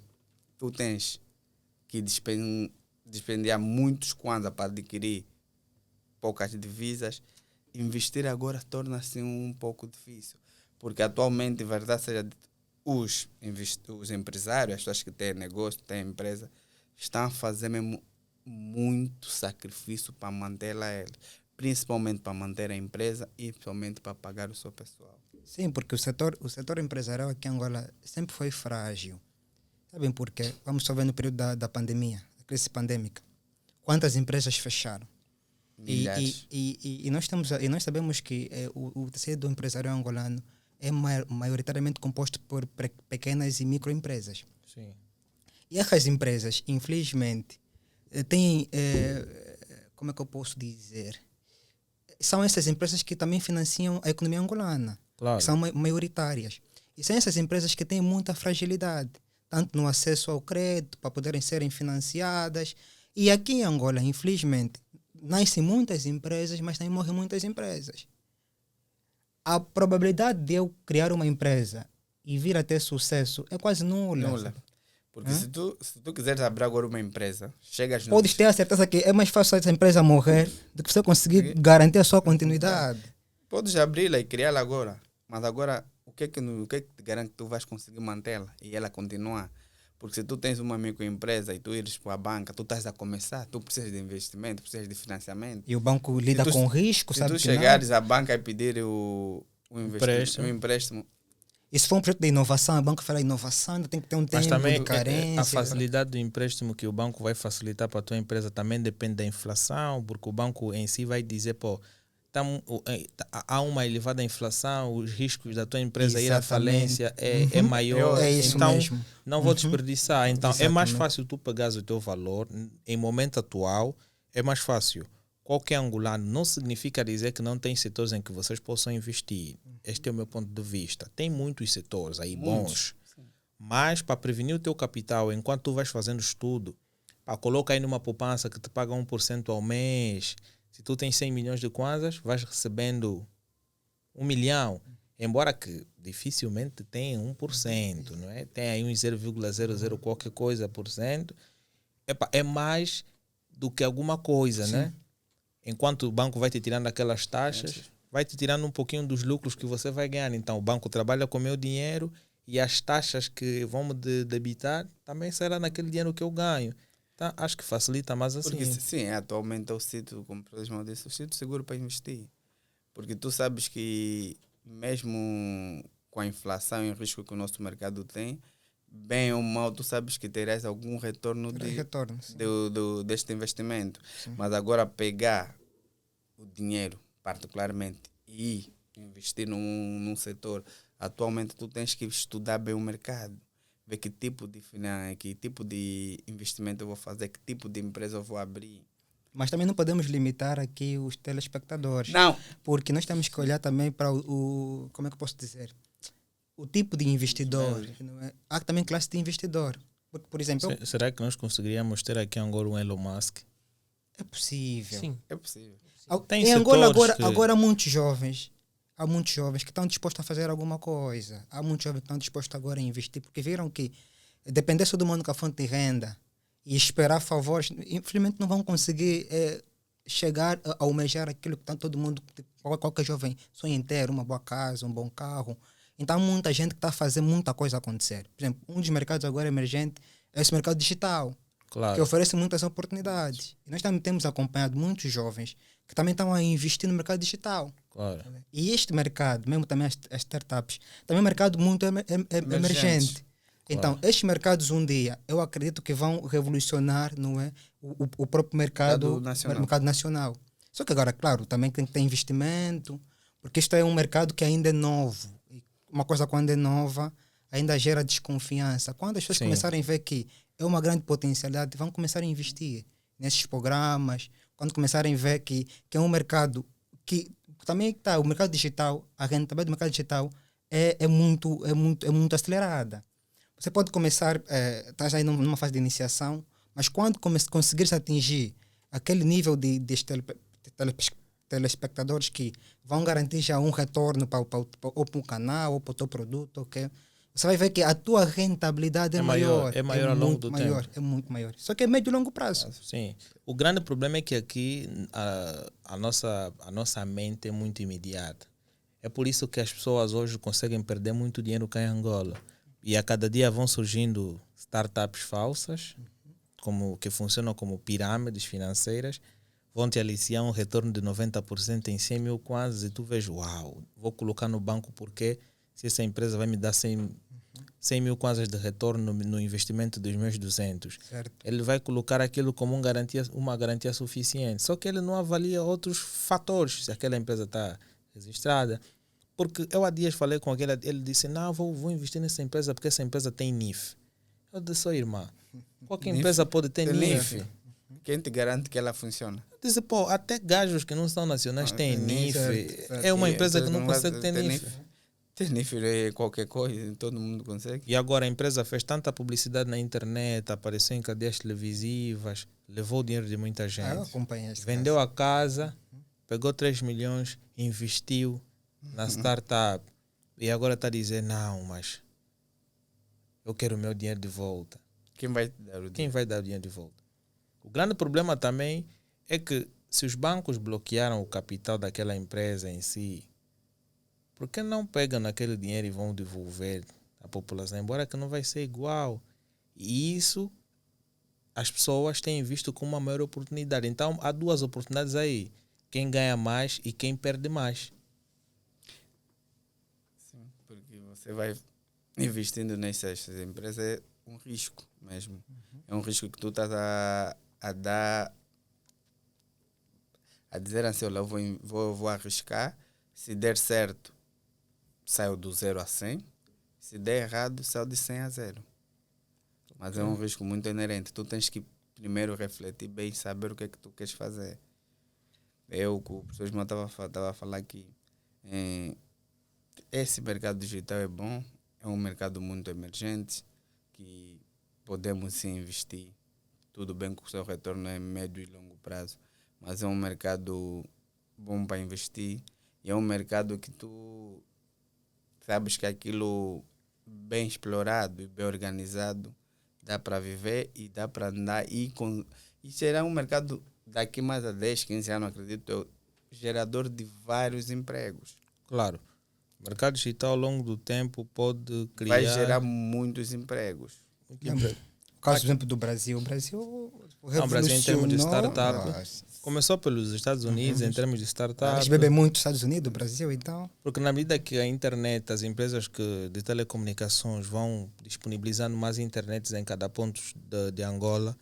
tu tens que despender muitos Kwanza para adquirir poucas divisas, investir agora torna-se um pouco difícil. Porque atualmente, verdade seja dita, os empresários, as pessoas que têm negócio, têm empresa, estão a fazer mesmo muito sacrifício para mantê-la, principalmente para manter a empresa e principalmente para pagar o seu pessoal. Sim, porque o setor empresarial aqui em Angola sempre foi frágil. Sabem por quê? Vamos só ver no período da pandemia, da crise pandêmica. Quantas empresas fecharam? E nós sabemos que o tecido empresarial angolano é maioritariamente composto por pequenas e microempresas. Sim. E essas empresas, infelizmente, têm, como é que eu posso dizer? São essas empresas que também financiam a economia angolana. Claro. Que são maioritárias. E são essas empresas que têm muita fragilidade, tanto no acesso ao crédito, para poderem serem financiadas. E aqui em Angola, infelizmente, nascem muitas empresas, mas também morrem muitas empresas. A probabilidade de eu criar uma empresa e vir a ter sucesso é quase nula. Porque se tu quiseres abrir agora uma empresa, chegas no... Podes ter a certeza que é mais fácil essa empresa morrer do que você conseguir garantir a sua continuidade. Podes abri-la e criá-la agora. Mas agora, o que é que te garante que tu vais conseguir mantê-la e ela continuar? Porque se tu tens uma microempresa e tu ires para a banca, tu estás a começar, tu precisas de investimento, precisas de financiamento. E o banco lida com risco, sabe? Se tu chegares à banca e pedir o empréstimo. E se for um projeto de inovação, o banco fala inovação, ainda tem que ter um tempo de carência. A facilidade do empréstimo que o banco vai facilitar para a tua empresa também depende da inflação, porque o banco em si vai dizer, há uma elevada inflação, os riscos da tua empresa ir à falência é maior. É isso então, mesmo. Não vou desperdiçar. Então, é mais fácil tu pegares o teu valor. Em momento atual, é mais fácil. Qualquer angolano não significa dizer que não tem setores em que vocês possam investir. Este é o meu ponto de vista. Tem muitos setores aí bons. Mas, para prevenir o teu capital, enquanto tu vais fazendo estudo, coloca aí numa poupança que te paga 1% ao mês. Se tu tens 100 milhões de kwanzas, vais recebendo 1 milhão. Embora que dificilmente tenha 1%, não é? Tem aí uns 0,00 qualquer coisa por cento. É mais do que alguma coisa, né? Enquanto o banco vai te tirando aquelas taxas, vai te tirando um pouquinho dos lucros que você vai ganhar. Então, o banco trabalha com o meu dinheiro e as taxas que vão me debitar também será naquele dinheiro que eu ganho. Então, acho que facilita mais assim. Porque sim, atualmente é o sítio, como o Ismael disse, o sítio seguro para investir. Porque tu sabes que mesmo com a inflação e o risco que o nosso mercado tem, bem ou mal, tu sabes que terás algum retorno deste investimento. Sim. Mas agora pegar o dinheiro, particularmente, e investir num setor, atualmente tu tens que estudar bem o mercado. ver que tipo que tipo de investimento eu vou fazer, que tipo de empresa eu vou abrir. Mas também não podemos limitar aqui os telespectadores. Não, Porque nós temos que olhar também para como é que eu posso dizer? O tipo de investidor. Não é? Há também classe de investidor. Porque, por exemplo, Será que nós conseguiríamos ter aqui agora um Elon Musk? é possível. Sim. é possível. Tem Em Angola setores agora que- há muitos jovens que estão dispostos a fazer alguma coisa. Há muitos jovens que estão dispostos agora a investir, porque viram que depender só de uma única fonte de renda e esperar favores, infelizmente não vão conseguir chegar a almejar aquilo que está todo mundo, qualquer jovem sonha em ter, uma boa casa, um bom carro. Então há muita gente que está a fazer muita coisa acontecer. Por exemplo, um dos mercados agora emergentes é esse mercado digital, que Claro, oferece muitas oportunidades. E nós também temos acompanhado muitos jovens que também estão a investir no mercado digital. claro. E este mercado, mesmo também as startups, também é um mercado muito emergente. Então, estes mercados um dia, eu acredito que vão revolucionar, não é, o próprio mercado nacional. Só que agora, claro, também tem que ter investimento, porque isto é um mercado que ainda é novo. E uma coisa quando é nova, ainda gera desconfiança. Quando as pessoas Sim. começarem a ver que é uma grande potencialidade, vão começar a investir nesses programas. Quando começarem a ver que é um mercado que também está, o mercado digital, a rentabilidade do mercado digital é muito acelerada. Você pode começar, estás aí numa fase de iniciação, mas quando conseguires atingir aquele nível de telespectadores que vão garantir já um retorno para o canal ou para o teu produto, okay? Você vai ver que a tua rentabilidade é maior. É maior ao longo do tempo. É muito maior. Só que é médio e longo prazo. Sim. O grande problema é que aqui a nossa mente é muito imediata. É por isso que as pessoas hoje conseguem perder muito dinheiro cá em Angola. E a cada dia vão surgindo startups falsas, que funcionam como pirâmides financeiras, vão te aliciar um retorno de 90% em 100 mil kwanzas e tu vês, uau, vou colocar no banco porque se essa empresa vai me dar 100 mil kwanzas de retorno no investimento dos meus 200. Certo. Ele vai colocar aquilo como uma garantia suficiente. Só que ele não avalia outros fatores, se aquela empresa está registrada. Porque eu há dias falei com aquele, ele disse, não, vou investir nessa empresa porque essa empresa tem NIF. Eu disse, irmã, qualquer empresa pode ter NIF. Quem te garante que ela funciona? Eu disse, pô, até gajos que não são nacionais têm NIF. certo. É uma E empresa que então não vai consegue ter ter NIF. Ter NIF é qualquer coisa, todo mundo consegue. E agora a empresa fez tanta publicidade na internet, apareceu em cadeias televisivas, levou o dinheiro de muita Eu gente. acompanhei este Vendeu a casa, pegou 3 milhões, investiu na startup e agora está a dizer, não, mas eu quero o meu dinheiro de volta. Quem vai te dar o Quem dinheiro? vai dar o dinheiro de volta? O grande problema também é que se os bancos bloquearam o capital daquela empresa em si, por que não pegam naquele dinheiro e vão devolver à população? Embora que não vai ser igual. E isso as pessoas têm visto como uma maior oportunidade. Então há duas oportunidades aí. Quem ganha mais e quem perde mais. Sim, porque você vai investindo nessas empresas, é um risco mesmo. É um risco que tu estás a dar, a dizer assim, olha, eu vou arriscar, se der certo, saio do 0 a 100, se der errado, saio de 100 a 0. Mas é um risco muito inerente. Tu tens que primeiro refletir bem, saber o que é que tu queres fazer. O professor Ismael estava a falar que esse mercado digital é bom, é um mercado muito emergente, que podemos sim investir. Tudo bem que o seu retorno é médio e longo prazo, mas é um mercado bom para investir e é um mercado que tu sabes que aquilo bem explorado e bem organizado dá para viver e dá para andar e será um mercado daqui mais a 10, 15 anos, acredito eu, gerador de vários empregos. Claro, o mercado digital ao longo do tempo pode criar... Vai gerar muitos empregos. O caso, por exemplo, do Brasil. O Brasil O Brasil em termos de startup Nossa. começou pelos Estados Unidos em termos de startup. Eles bebem muito nos Estados Unidos, o Brasil, então. Porque na medida que a internet, as empresas de telecomunicações vão disponibilizando mais internets em cada ponto de Angola,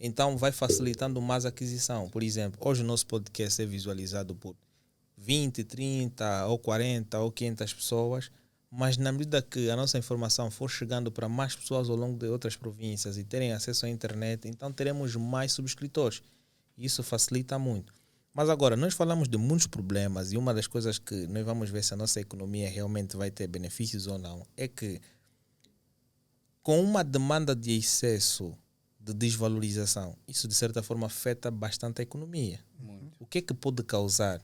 então vai facilitando mais a aquisição. Por exemplo, hoje o nosso podcast é visualizado por 20, 30 ou 40 ou 500 pessoas, mas na medida que a nossa informação for chegando para mais pessoas ao longo de outras províncias e terem acesso à internet, então teremos mais subscritores. Isso facilita muito. Mas agora, nós falamos de muitos problemas e uma das coisas que nós vamos ver se a nossa economia realmente vai ter benefícios ou não é que com uma demanda de excesso de desvalorização, isso de certa forma afeta bastante a economia. Muito. O que é que pode causar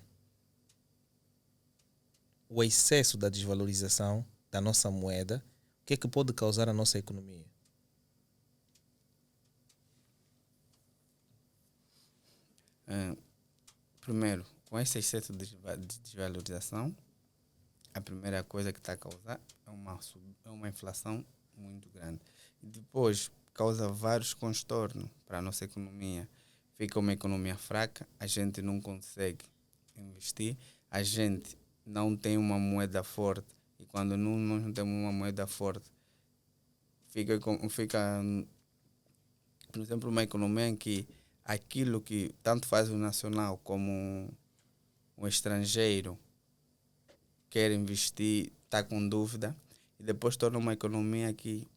o excesso da desvalorização da nossa moeda? O que é que pode causar a nossa economia? Primeiro, com esse excesso de desvalorização, a primeira coisa que está a causar é uma inflação muito grande. E depois causa vários transtornos para a nossa economia. Fica uma economia fraca, a gente não consegue investir, a gente não tem uma moeda forte. E quando nós não temos uma moeda forte, fica, por exemplo, uma economia em que aquilo que tanto faz o nacional como o estrangeiro quer investir, está com dúvida, e depois torna uma economia que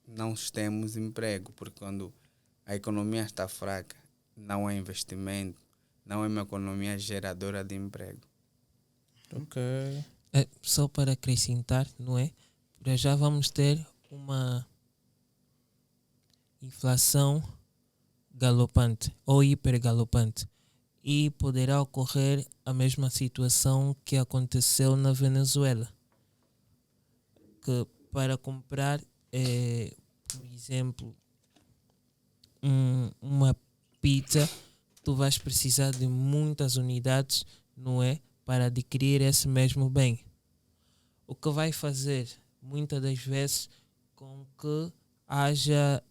não temos emprego, porque quando a economia está fraca, não há investimento, não é uma economia geradora de emprego. Ok. Só para acrescentar, não é? Para já vamos ter uma inflação galopante ou hipergalopante e poderá ocorrer a mesma situação que aconteceu na Venezuela, que para comprar, por exemplo, uma pizza, tu vais precisar de muitas unidades, não é? Para adquirir esse mesmo bem. O que vai fazer, muitas das vezes, com que haja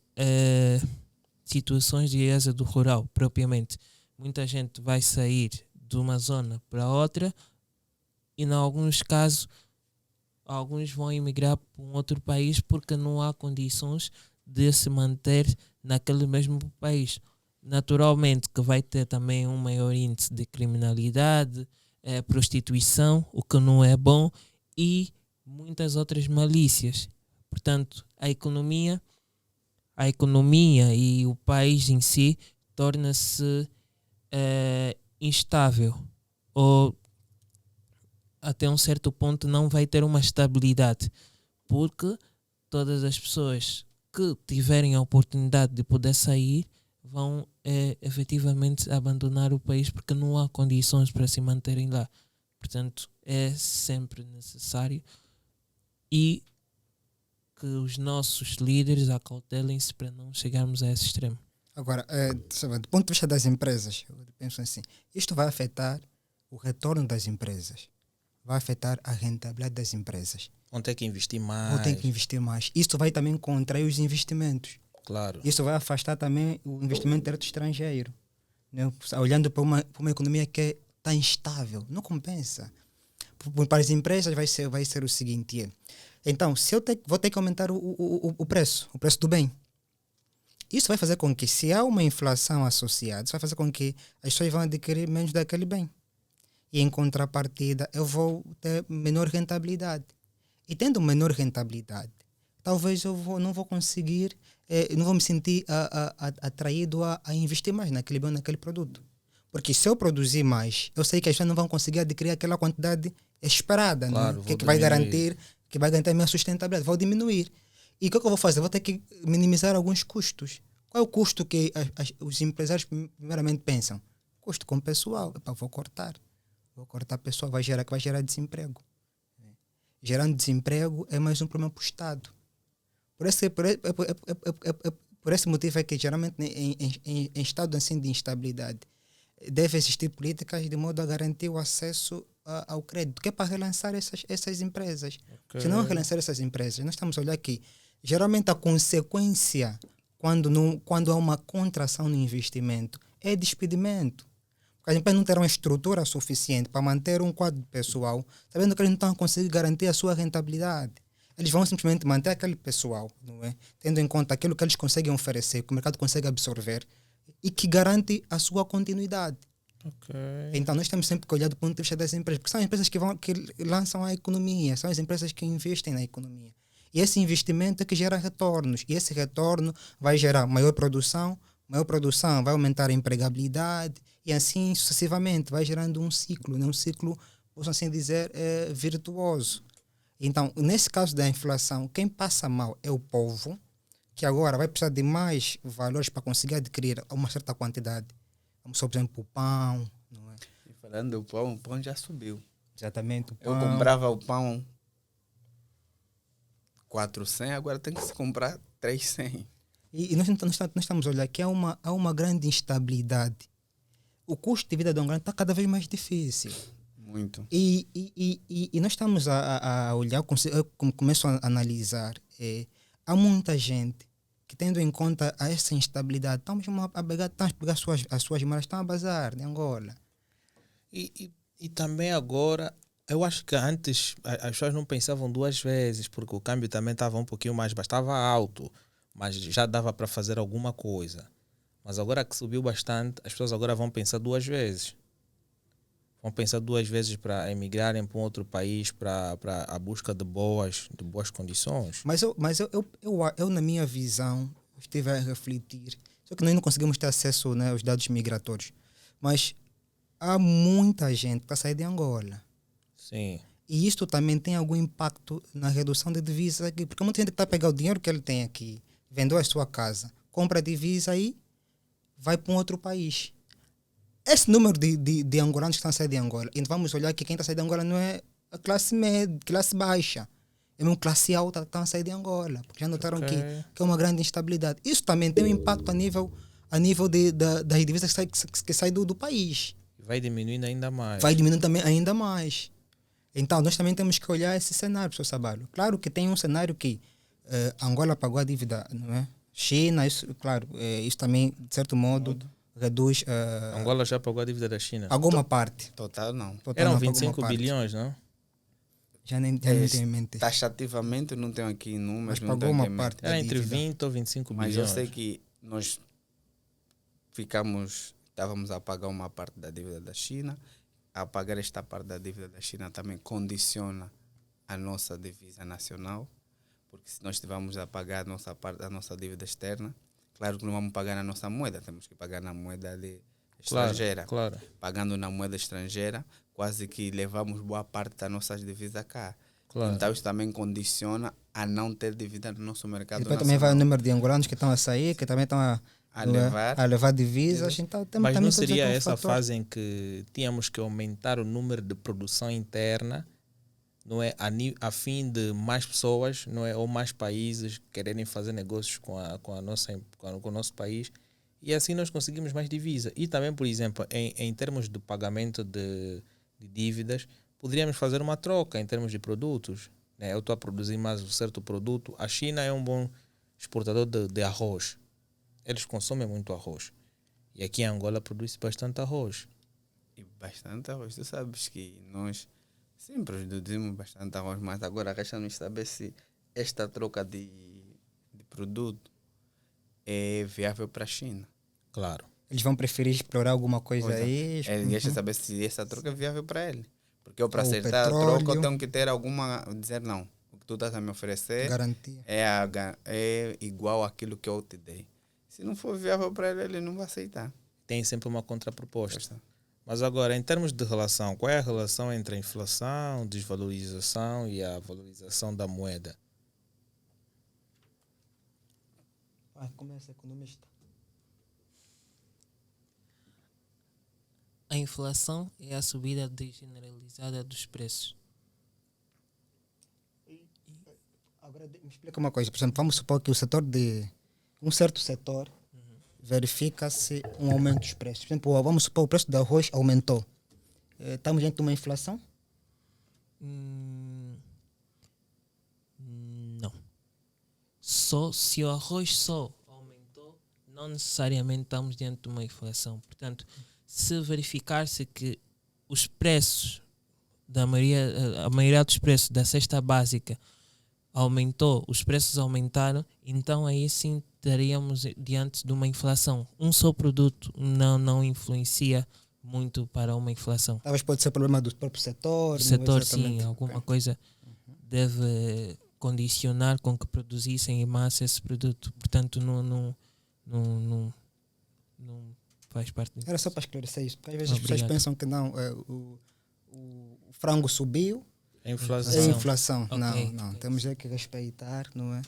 situações de êxodo rural, propriamente. Muita gente vai sair de uma zona para outra e, em alguns casos, alguns vão emigrar para um outro país porque não há condições de se manter naquele mesmo país. Naturalmente que vai ter também um maior índice de criminalidade, prostituição, o que não é bom, e muitas outras malícias. Portanto, a economia e o país em si torna-se instável, ou até um certo ponto não vai ter uma estabilidade, porque todas as pessoas que tiverem a oportunidade de poder sair vão efetivamente abandonar o país porque não há condições para se manterem lá. Portanto, é sempre necessário e que os nossos líderes acautelem-se para não chegarmos a esse extremo. Agora, do ponto de vista das empresas, eu penso assim, isto vai afetar o retorno das empresas, vai afetar a rentabilidade das empresas. Vão ter que investir mais. Vão ter que investir mais. Isto vai também contrair os investimentos. Claro. Isso vai afastar também o investimento direto estrangeiro, né? Olhando para uma economia que está instável, não compensa. Para as empresas vai ser o seguinte, então, se eu vou ter que aumentar o preço do bem, isso vai fazer com que, se há uma inflação associada, isso vai fazer com que as pessoas vão adquirir menos daquele bem. E em contrapartida, eu vou ter menor rentabilidade. E tendo menor rentabilidade, talvez não vou conseguir, não vou me sentir atraído a investir mais naquele bem, naquele produto. Porque se eu produzir mais, eu sei que as pessoas não vão conseguir adquirir aquela quantidade esperada, claro, né? que vai garantir a minha sustentabilidade. Vou diminuir. E o que eu vou fazer? Vou ter que minimizar alguns custos. Qual é o custo que os empresários primeiramente pensam? Custo com pessoal. Vou cortar pessoal, vai gerar desemprego. Gerando desemprego é mais um problema para o Estado. Por esse motivo é que geralmente em estado assim de instabilidade deve existir políticas de modo a garantir o acesso ao crédito, que é para relançar essas empresas. Okay. Se não relançar essas empresas, nós estamos a olhar aqui, geralmente a consequência quando há uma contração no investimento é despedimento. Porque as empresas não terão estrutura suficiente para manter um quadro pessoal, sabendo que eles não estão a conseguir garantir a sua rentabilidade. Eles vão simplesmente manter aquele pessoal, não é? Tendo em conta aquilo que eles conseguem oferecer, que o mercado consegue absorver e que garante a sua continuidade. Ok. Então nós temos sempre que olhar do ponto de vista das empresas, porque são as empresas que lançam a economia, são as empresas que investem na economia. E esse investimento é que gera retornos, e esse retorno vai gerar maior produção vai aumentar a empregabilidade, e assim sucessivamente, vai gerando um ciclo, né? Um ciclo, posso assim dizer, virtuoso. Então, nesse caso da inflação, quem passa mal é o povo, que agora vai precisar de mais valores para conseguir adquirir uma certa quantidade. Vamos só, por exemplo, o pão, não é? E falando do pão, o pão já subiu. Exatamente, o Eu pão. comprava o pão 400, agora tem que se comprar 300. E nós estamos a olhar que há uma grande instabilidade. O custo de vida de um grande está cada vez mais difícil. Muito. E nós estamos a olhar, eu começo a analisar, há muita gente que, tendo em conta essa instabilidade, estamos a pegar as suas malas, estão a bazar de Angola. E também agora, eu acho que antes as pessoas não pensavam duas vezes, porque o câmbio também estava um pouquinho mais, estava alto, mas já dava para fazer alguma coisa. Mas agora que subiu bastante, as pessoas agora vão pensar duas vezes. Vão pensar duas vezes para emigrarem para um outro país, para a busca de boas condições. Mas eu, na minha visão, estive a refletir. Só que nós não conseguimos ter acesso, né, aos dados migratórios. Mas há muita gente que está saindo de Angola. Sim. E isto também tem algum impacto na redução de divisas aqui. Porque muita gente está a pegar o dinheiro que ele tem aqui, vendeu a sua casa, compra a divisa e vai para um outro país. Esse número de angolanos que estão a sair de Angola, então vamos olhar que quem está a sair de Angola não é a classe média, classe baixa. É mesmo classe alta que estão a sair de Angola. Porque já notaram que é uma grande instabilidade. Isso também tem um impacto a nível das divisas que saem do país. Vai diminuindo ainda mais. Vai diminuindo também ainda mais. Então, nós também temos que olhar esse cenário, professor Sabalho. Claro que tem um cenário que Angola pagou a dívida, não é? China, isso, claro, isso também, de certo modo, reduz... Angola já pagou a dívida da China? Alguma parte. Total não. Eram não, 25 bilhões, não? Já nem tenho em mente. Taxativamente não tenho aqui números, Mas não pagou tenho uma aqui em mente. parte da Era entre dívida. 20 ou 25 Mas bilhões. eu sei que nós estávamos a pagar uma parte da dívida da China. A pagar esta parte da dívida da China também condiciona a nossa divisa nacional, porque se nós estivermos a pagar a nossa parte da nossa dívida externa, claro que não vamos pagar na nossa moeda, temos que pagar na moeda estrangeira. Claro. Pagando na moeda estrangeira, quase que levamos boa parte das nossas divisas cá. Claro. Então isso também condiciona a não ter dívida no nosso mercado Depois nacional. também vai o número de angolanos que estão a sair, que também estão a levar divisas. Então, Mas também não pode ser seria um essa fator. fase em que tínhamos que aumentar o número de produção interna, não é, a fim de mais pessoas, não é, ou mais países quererem fazer negócios com o nosso país, e assim nós conseguimos mais divisa. E também, por exemplo, em termos de pagamento de dívidas, poderíamos fazer uma troca em termos de produtos. Né? Eu estou a produzir mais um certo produto. A China é um bom exportador de arroz. Eles consomem muito arroz. E aqui em Angola produz bastante arroz. E bastante arroz. Tu sabes que nós sempre produzimos bastante arroz, mas agora resta-nos saber se esta troca de produto é viável para a China. Claro. Eles vão preferir explorar alguma coisa aí. Deixa saber se essa troca é viável para ele. Porque eu, para Ou acertar a petróleo. troca, eu tenho que ter alguma... Dizer não. O que tu estás a me oferecer Garantia. é igual àquilo que eu te dei. Se não for viável para ele, ele não vai aceitar. Tem sempre uma contraproposta. Pois é. Mas agora, em termos de relação, qual é a relação entre a inflação, desvalorização e a valorização da moeda? Começa economista. A inflação é a subida generalizada dos preços. Agora me explica uma coisa. Por exemplo, vamos supor que o setor de... Um certo setor verifica-se um aumento dos preços. Por exemplo, vamos supor que o preço do arroz aumentou. Estamos diante de uma inflação? Não. Se o arroz só aumentou, não necessariamente estamos diante de uma inflação. Portanto, se verificar-se que os preços a maioria dos preços da cesta básica aumentou, os preços aumentaram, então aí sim estaríamos diante de uma inflação. Um só produto não influencia muito para uma inflação. Talvez pode ser problema do próprio setor. O não setor, exatamente. sim, alguma Ok. coisa deve condicionar com que produzissem em massa esse produto. Portanto, não faz parte disso. Era só para esclarecer isso, porque às vezes as pessoas Obrigado. pensam que não, o frango subiu, A é inflação. inflação. Ok, Não, ok. temos que respeitar, não é?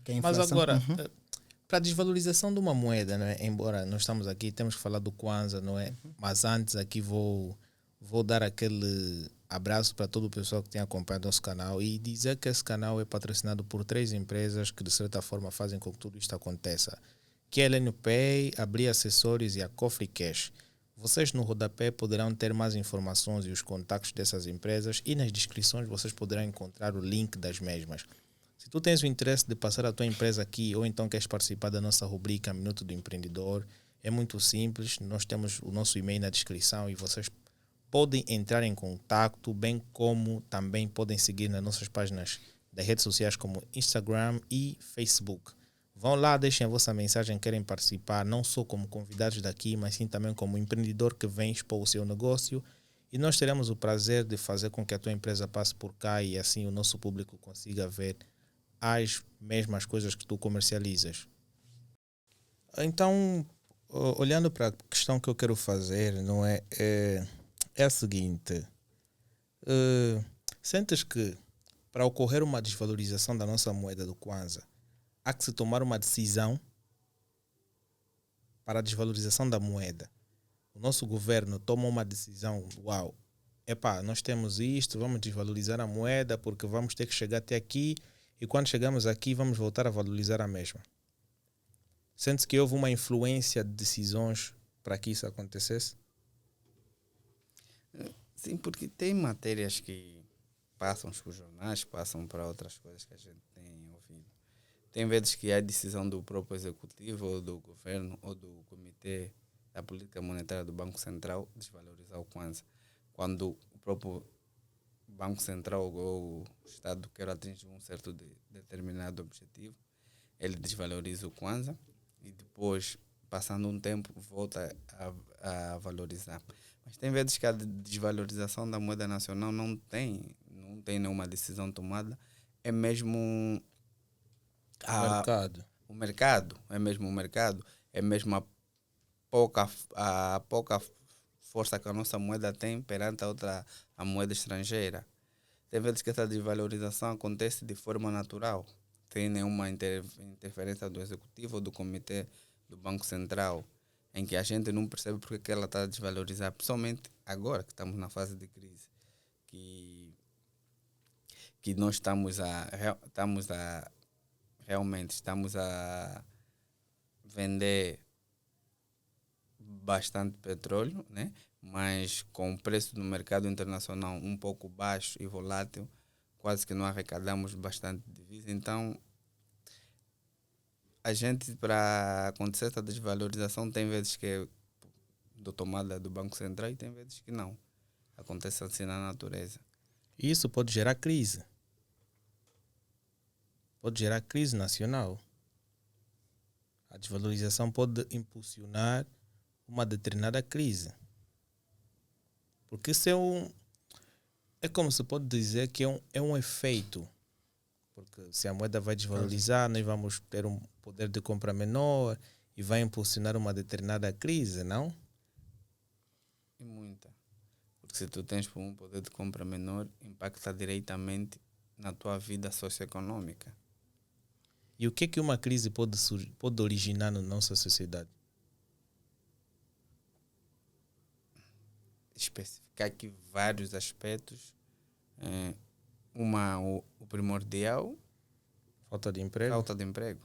Que a Mas inflação, agora, para a desvalorização de uma moeda, não é? Embora nós estamos aqui, temos que falar do Kwanza, não é? Mas antes aqui vou dar aquele abraço para todo o pessoal que tem acompanhado nosso canal e dizer que esse canal é patrocinado por 3 empresas que de certa forma fazem com que tudo isto aconteça, que é a LNPay, a Bri Acessórios e a Cofre Cash. Vocês no rodapé poderão ter mais informações e os contactos dessas empresas e nas descrições vocês poderão encontrar o link das mesmas. Se tu tens o interesse de passar a tua empresa aqui ou então queres participar da nossa rubrica Minuto do Empreendedor, é muito simples, nós temos o nosso e-mail na descrição e vocês podem entrar em contato, bem como também podem seguir nas nossas páginas das redes sociais como Instagram e Facebook. Vão lá, deixem a vossa mensagem, querem participar, não só como convidados daqui, mas sim também como empreendedor que vem expor o seu negócio. E nós teremos o prazer de fazer com que a tua empresa passe por cá e assim o nosso público consiga ver as mesmas coisas que tu comercializas. Então, olhando para a questão que eu quero fazer, não é a seguinte. Sentes que para ocorrer uma desvalorização da nossa moeda do Kwanza, há que se tomar uma decisão para a desvalorização da moeda. O nosso governo toma uma decisão, nós temos isto, vamos desvalorizar a moeda porque vamos ter que chegar até aqui e quando chegamos aqui vamos voltar a valorizar a mesma. Sente-se que houve uma influência de decisões para que isso acontecesse? Sim, porque tem matérias que passam os jornais, passam para outras coisas que a gente tem ouvido. Tem vezes que há decisão do próprio executivo, ou do governo, ou do comitê da política monetária do Banco Central desvalorizar o Kwanza. Quando o próprio Banco Central ou o Estado quer atingir um certo determinado objetivo, ele desvaloriza o Kwanza e depois, passando um tempo, volta a valorizar. Mas tem vezes que a desvalorização da moeda nacional não tem nenhuma decisão tomada, é mesmo o mercado, é mesmo a pouca força que a nossa moeda tem perante a moeda estrangeira. Tem vezes que essa desvalorização acontece de forma natural, sem nenhuma interferência do executivo ou do comitê do Banco Central, em que a gente não percebe porque que ela está a desvalorizar, principalmente agora que estamos na fase de crise, que nós estamos a vender bastante petróleo, né? Mas com o preço no mercado internacional um pouco baixo e volátil, quase que não arrecadamos bastante divisa. Então, a gente, para acontecer essa desvalorização, tem vezes que é do tomada do Banco Central e tem vezes que não. Acontece assim na natureza. Isso pode gerar crise. Pode gerar crise nacional. A desvalorização pode impulsionar uma determinada crise. Porque isso é como se pode dizer que é um efeito. Porque se a moeda vai desvalorizar, nós vamos ter um poder de compra menor e vai impulsionar uma determinada crise, não? E muita. Porque se tu tens um poder de compra menor, impacta diretamente na tua vida socioeconômica. E o que é que uma crise pode originar na nossa sociedade? Especificar aqui vários aspectos. O primordial, Falta de emprego? falta de emprego,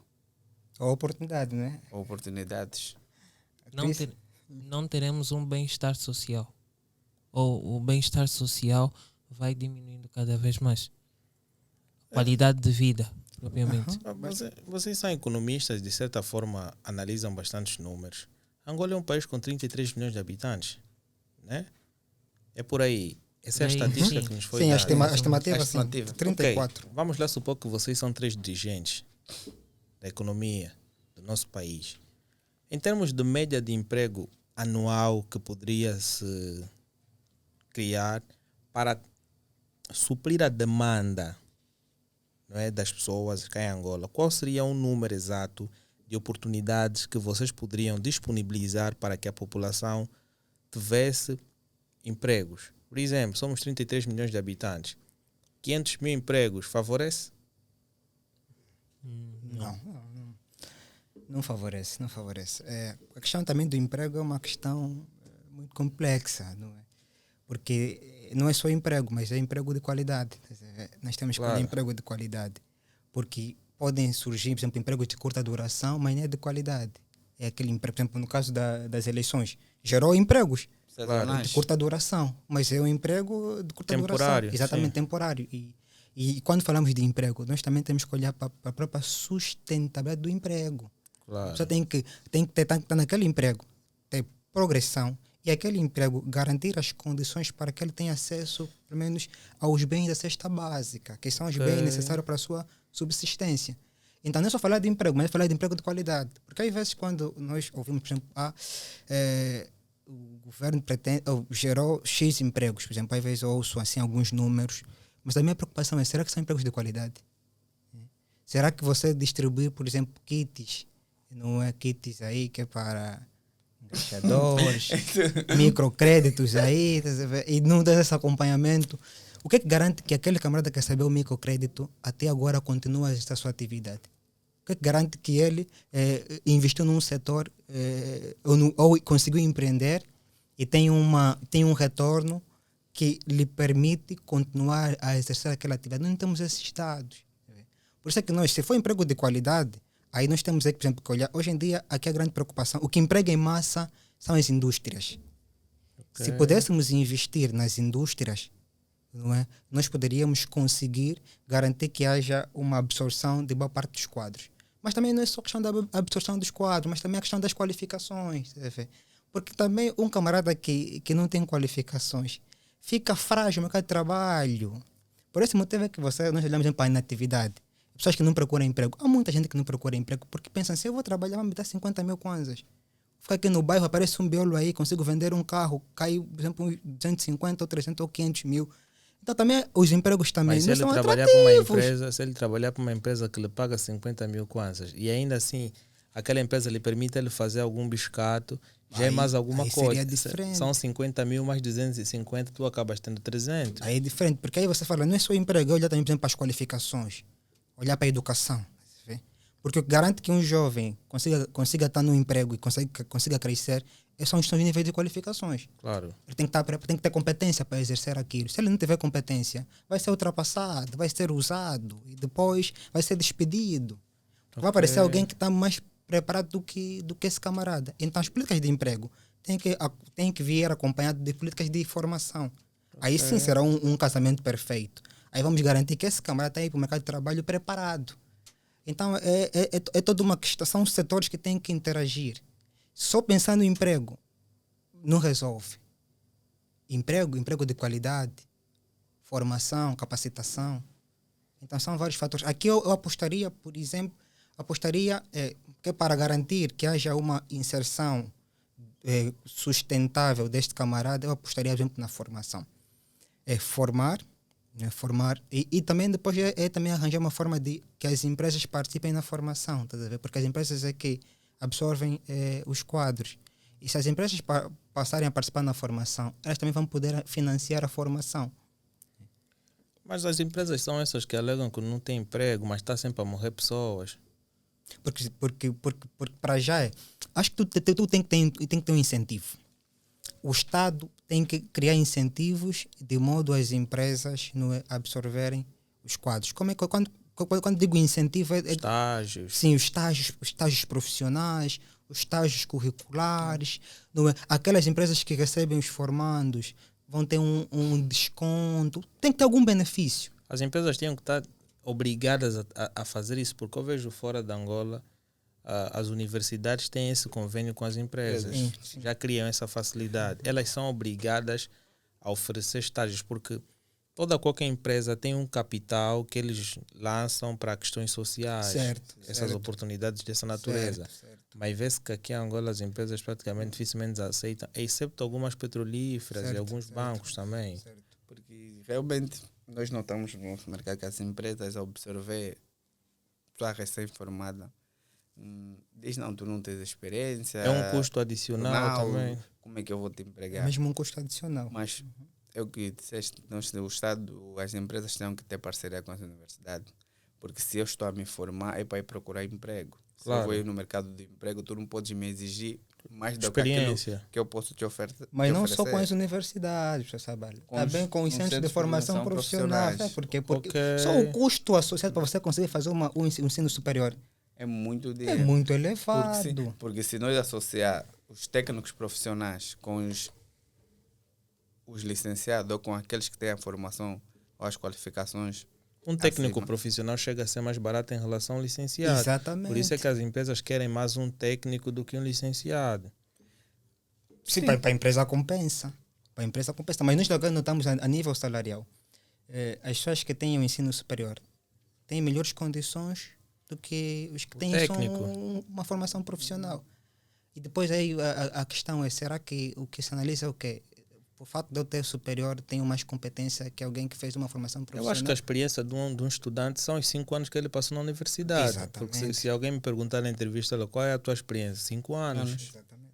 Ou oportunidade, né? oportunidades. Não teremos um bem-estar social. Ou o bem-estar social vai diminuindo cada vez mais. Qualidade de vida, propriamente. Vocês são economistas, de certa forma analisam bastantes números. Angola é um país com 33 milhões de habitantes, né? É por aí. Essa é a Sim. estatística que nos foi Sim, a dada. estimativa, A sim. estimativa. 34. Ok, vamos lá supor que vocês são 3 dirigentes da economia do nosso país. Em termos de média de emprego, anual que poderia se criar para suprir a demanda, não é, das pessoas cá em Angola? Qual seria um número exato de oportunidades que vocês poderiam disponibilizar para que a população tivesse empregos? Por exemplo, somos 33 milhões de habitantes. 500 mil empregos favorece? Não favorece, não favorece. A questão também do emprego é uma questão muito complexa, não é? Porque não é só emprego, mas é emprego de qualidade. Nós temos que escolher emprego de qualidade. Porque podem surgir, por exemplo, empregos de curta duração, mas não é de qualidade. É aquele emprego, por exemplo, no caso das eleições, gerou empregos de curta duração, mas é um emprego de curta temporário, duração. Exatamente, sim. Temporário. E quando falamos de emprego, nós também temos que olhar para a própria sustentabilidade do emprego. Claro. A pessoa tem que estar naquele emprego, ter progressão, e aquele emprego garantir as condições para que ele tenha acesso, pelo menos, aos bens da cesta básica, que são os bens necessários para a sua subsistência. Então, não é só falar de emprego, mas é falar de emprego de qualidade. Porque às vezes, quando nós ouvimos, por exemplo, o governo gerou X empregos, por exemplo, às vezes eu ouço assim, alguns números, mas a minha preocupação é, será que são empregos de qualidade? Será que você distribui, por exemplo, kits, não é kits aí que é para embaixadores, microcréditos aí, e não dá esse acompanhamento? O que é que garante que aquele camarada que recebeu o microcrédito até agora continua a exercer a sua atividade? O que é que garante que ele investiu num setor ou conseguiu empreender e tem um retorno que lhe permite continuar a exercer aquela atividade? Não temos esses dados. Por isso é que nós, se for emprego de qualidade, aí nós temos, por exemplo, que olhar. Hoje em dia, aqui a grande preocupação, o que emprega em massa são as indústrias. Okay. Se pudéssemos investir nas indústrias, não é? Nós poderíamos conseguir garantir que haja uma absorção de boa parte dos quadros. Mas também não é só a questão da absorção dos quadros, mas também a questão das qualificações. Porque também um camarada que não tem qualificações fica frágil no mercado de trabalho. Por esse motivo é que nós olhamos para a inatividade. Pessoas que não procuram emprego. Há muita gente que não procura emprego porque pensam assim, eu vou trabalhar, vai me dar 50 mil kwanzas. Ficar aqui no bairro, aparece um biolo aí, consigo vender um carro, cai, por exemplo, uns 250 ou 300 ou 500 mil. Então também os empregos também não são atrativos. Se ele trabalhar para uma empresa que lhe paga 50 mil kwanzas e ainda assim aquela empresa lhe permite ele fazer algum biscato, já é mais alguma coisa. São 50 mil mais 250, tu acabas tendo 300. Aí é diferente, porque aí você fala, não é só emprego, olha também, por exemplo, para as qualificações. Olhar para a educação. Porque o que garante que um jovem consiga estar no emprego e consiga crescer são os níveis de qualificações. Claro. Ele tem que ter competência para exercer aquilo. Se ele não tiver competência, vai ser ultrapassado, vai ser usado e depois vai ser despedido. Okay. Vai aparecer alguém que está mais preparado do que esse camarada. Então as políticas de emprego têm que vir acompanhado de políticas de formação. Okay. Aí sim será um casamento perfeito. Aí vamos garantir que esse camarada está aí para o mercado de trabalho preparado. Então, é toda uma questão. São setores que têm que interagir. Só pensar no emprego não resolve. Emprego de qualidade, formação, capacitação. Então, são vários fatores. Aqui eu apostaria, por exemplo, que para garantir que haja uma inserção sustentável deste camarada, eu apostaria, por exemplo, na formação. Formar e também depois também arranjar uma forma de que as empresas participem na formação, tá a ver? Porque as empresas é que absorvem os quadros, e se as empresas passarem a participar na formação, elas também vão poder financiar a formação. Mas as empresas são essas que alegam que não tem emprego, mas está sempre a morrer pessoas. Porque para já acho que tu tem que ter um incentivo. O Estado tem que criar incentivos de modo as empresas absorverem os quadros. Como é que quando digo incentivo estágios. Sim, os estágios profissionais, os estágios curriculares, não é? Aquelas empresas que recebem os formandos vão ter um desconto, tem que ter algum benefício. As empresas tinham que estar obrigadas a fazer isso, porque eu vejo fora de Angola as universidades têm esse convênio com as empresas. Já criam essa facilidade. Elas são obrigadas a oferecer estágios, porque qualquer empresa tem um capital que eles lançam para questões sociais, essas oportunidades dessa natureza. Certo. Mas vê-se que aqui em Angola as empresas praticamente dificilmente aceitam, exceto algumas petrolíferas e alguns bancos também. Certo. Porque realmente nós notamos no nosso mercado que as empresas, ao absorver pessoa recém-formada, diz não, tu não tens experiência. É um custo adicional também. Como é que eu vou te empregar? É mesmo um custo adicional. Mas é o que disseste, o Estado, as empresas têm que ter parceria com as universidades. Porque se eu estou a me formar, é para ir procurar emprego. Claro. Se eu vou ir no mercado de emprego, tu não podes me exigir mais do experiência que eu posso te oferecer. Mas não só com as universidades, você sabe. Também com os centros de formação profissional. Sabe por quê? Porque só o custo associado para você conseguir fazer um ensino superior é muito dinheiro. É muito elevado. Porque se nós associar os técnicos profissionais com os licenciados ou com aqueles que têm a formação ou as qualificações, um técnico profissional chega a ser mais barato em relação ao licenciado. Exatamente. Por isso é que as empresas querem mais um técnico do que um licenciado. Sim, para a empresa compensa. Para a empresa compensa. Mas nós agora notamos a nível salarial. As pessoas que têm o ensino superior têm melhores condições do que os que têm só uma formação profissional. E depois aí a questão é, será que o que se analisa é o quê? Por fato de eu ter superior, tenho mais competência que alguém que fez uma formação profissional? Eu acho que a experiência de um estudante são os 5 anos que ele passou na universidade. Exatamente. Porque se alguém me perguntar na entrevista qual é a tua experiência, 5 anos. Exatamente.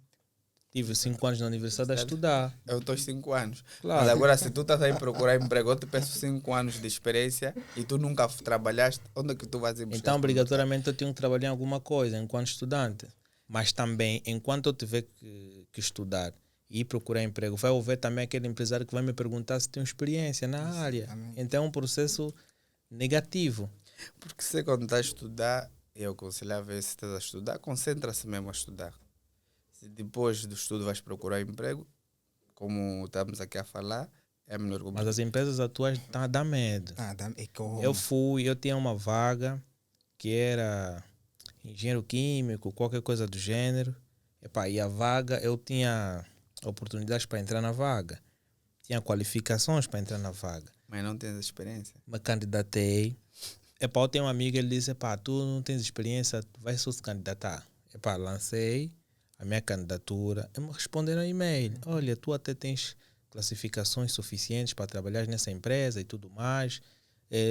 Tive 5 anos na universidade a estudar. Eu estou 5 anos. Claro. Mas agora, se tu estás aí procurar emprego, eu te peço 5 anos de experiência e tu nunca trabalhaste, onde é que tu vais ir buscar? Então, obrigatoriamente, eu tenho que trabalhar em alguma coisa enquanto estudante. Mas também, enquanto eu tiver que estudar e procurar emprego, vai haver também aquele empresário que vai me perguntar se tenho experiência na área. Então é um processo negativo. Porque se quando estás a estudar, eu aconselhava, se estás a estudar, concentra-se mesmo a estudar. Se depois do estudo vais procurar emprego, como estamos aqui a falar, é melhor. Mas as empresas atuais dá medo. Eu tinha uma vaga que era engenheiro químico, qualquer coisa do gênero. E a vaga, eu tinha oportunidades para entrar na vaga. Tinha qualificações para entrar na vaga. Mas não tens experiência? Me candidatei. Eu tenho um amigo, ele disse, tu não tens experiência, tu vai só se candidatar. Lancei a minha candidatura. E me responderam no e-mail, olha, tu até tens classificações suficientes para trabalhar nessa empresa e tudo mais.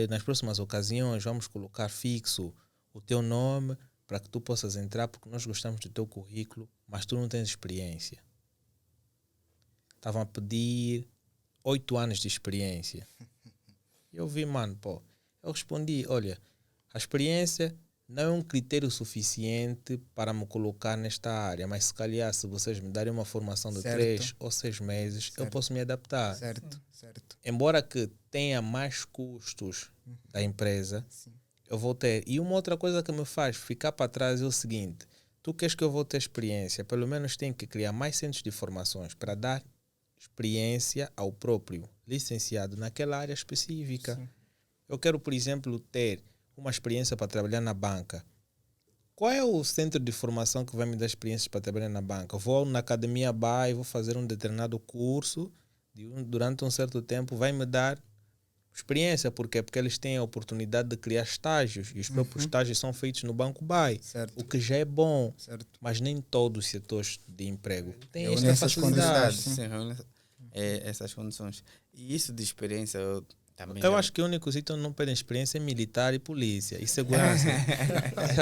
Nas próximas ocasiões vamos colocar fixo o teu nome para que tu possas entrar, porque nós gostamos do teu currículo, mas tu não tens experiência. Estavam a pedir 8 anos de experiência. Eu vi, eu respondi, olha, a experiência não é um critério suficiente para me colocar nesta área, mas se calhar se vocês me darem uma formação de 3 ou 6 meses, eu posso me adaptar. Certo. Embora que tenha mais custos da empresa, eu vou ter. E uma outra coisa que me faz ficar para trás é o seguinte, tu queres que eu vou ter experiência, pelo menos tem que criar mais centros de formações para dar experiência ao próprio licenciado naquela área específica. Sim. Eu quero, por exemplo, ter uma experiência para trabalhar na banca. Qual é o centro de formação que vai me dar experiência para trabalhar na banca? Vou na Academia BA e vou fazer um determinado curso, durante um certo tempo vai me dar experiência. Por quê? Porque eles têm a oportunidade de criar estágios e os próprios estágios são feitos no Banco BAE, o que já é bom, mas nem todos os setores de emprego têm esta facilidade. Sim, essas condições. E isso de experiência, eu acho que o único sítio onde não pedem experiência é militar e polícia e segurança.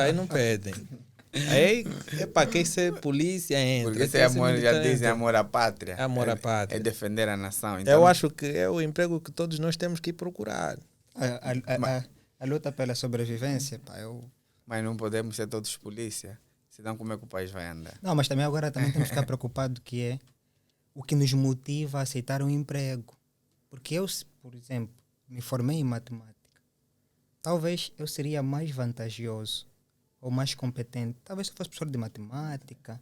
Aí não pedem. Aí é para quem ser polícia entra. Porque se amor, já dizem amor à pátria. Amor à pátria. É defender a nação. Então, eu acho que é o emprego que todos nós temos que ir procurar. A luta pela sobrevivência, Mas não podemos ser todos polícia. Senão como é que o país vai andar? Não, mas também agora temos que ficar preocupados que é o que nos motiva a aceitar um emprego. Porque eu, por exemplo, me formei em matemática. Talvez eu seria mais vantajoso ou mais competente. Talvez se eu fosse professor de matemática.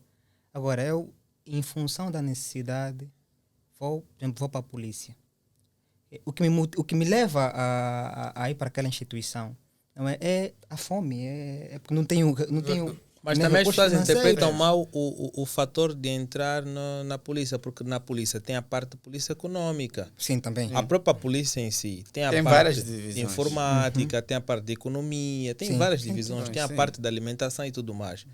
Agora, eu, em função da necessidade, vou para a polícia. O que me leva a ir para aquela instituição não é a fome. É porque não tenho Mas Nem também as recursos pessoas interpretam financeiros. mal o fator de entrar na polícia, porque na polícia tem a parte de polícia econômica. Sim, também. A própria polícia em si tem a Tem parte várias de divisões. informática, tem a parte de economia, tem Sim, várias sim, divisões, sim. tem a Sim. parte da alimentação e tudo mais.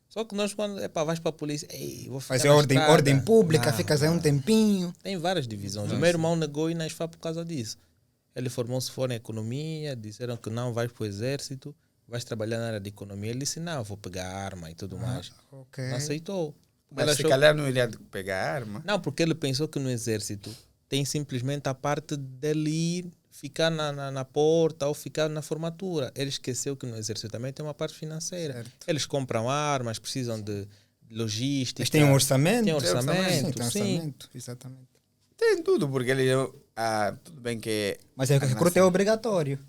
Só que nós, quando vais para a polícia, ei, vou ficar Fazer na ordem, estrada. ordem pública, Não, ficas aí um tempinho. tem várias divisões. O meu irmão negou ir na ISFA por causa disso. Ele formou-se fora em economia, disseram que não vais para o exército, vais trabalhar na área de economia. Ele disse, não, vou pegar arma e tudo mais. Ok. Não aceitou. Mas Ele se achou- calhar não iria pegar arma. Não, porque ele pensou que no exército tem simplesmente a parte dele ir, ficar na porta ou ficar na formatura. Ele esqueceu que no exército também tem uma parte financeira. Certo. Eles compram armas, precisam de logística. Mas tem um orçamento. Tem Sim, orçamento, tem sim. orçamento. Exatamente. Tem tudo, porque ele... tudo bem que... Mas é que a recruta é obrigatório.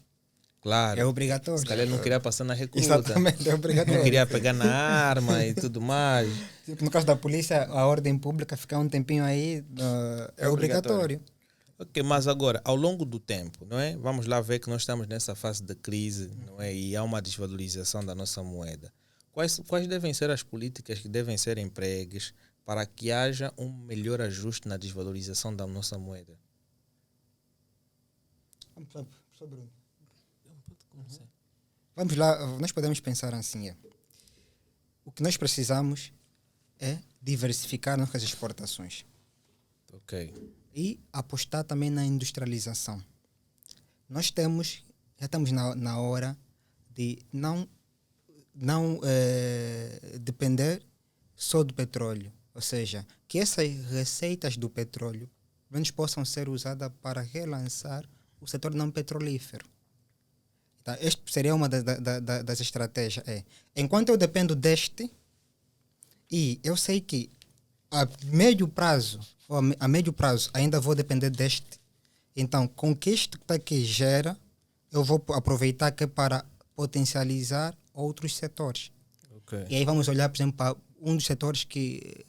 Claro. É obrigatório. Se calhar ele não queria passar na recruta. Exatamente, é Não obrigatório. queria pegar na arma e tudo mais. Tipo, no caso da polícia, a ordem pública ficar um tempinho aí é obrigatório. Ok, mas agora, ao longo do tempo, não é? Vamos lá ver que nós estamos nessa fase de crise, não é? E há uma desvalorização da nossa moeda. Quais devem ser as políticas que devem ser empregues para que haja um melhor ajuste na desvalorização da nossa moeda? Não pode começar. Vamos lá, nós podemos pensar assim. O que nós precisamos é diversificar nossas exportações Ok. e apostar também na industrialização. Nós já estamos na hora de não depender só do petróleo. Ou seja, que essas receitas do petróleo menos possam ser usadas para relançar o setor não petrolífero. Tá? Esta seria uma das estratégias. Enquanto eu dependo deste, e eu sei que a médio prazo ainda vou depender deste, então com que isto aqui gera, eu vou aproveitar que é para potencializar outros setores. Ok. E aí vamos olhar, por exemplo, para um dos setores que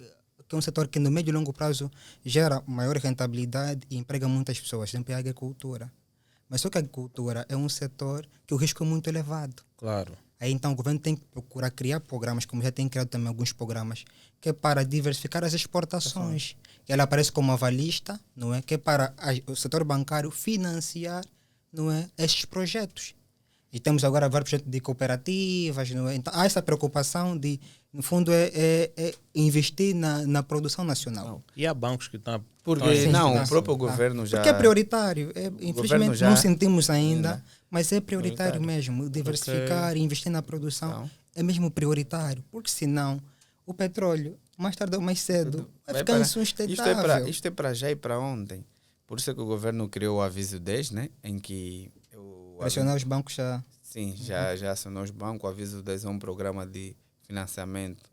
é um setor que no médio e longo prazo gera maior rentabilidade e emprega muitas pessoas, por exemplo, é a agricultura. Mas só que a agricultura é um setor que o risco é muito elevado. Claro. Aí então o governo tem que procurar criar programas, como já tem criado também alguns programas, que é para diversificar as exportações. Que ela aparece como avalista, não é? Que é para o setor bancário financiar, não é? Estes projetos. E temos agora vários projetos de cooperativas, não é? Então há essa preocupação de, no fundo, investir na produção nacional. E há bancos que estão... Porque Sim, não, tá. o próprio Tá. governo já... Porque é prioritário. Infelizmente já- não sentimos ainda, mas é prioritário Prioritário. mesmo. Diversificar e investir na produção Então. é mesmo prioritário. Porque senão o petróleo, mais tarde ou mais cedo, vai ficar para- insustentável. Isto é para já e para ontem. Por isso é que o governo criou o aviso 10, né? Em que... Pressionar os bancos já. Sim, já acionou os bancos. O aviso 10 é um programa de financiamento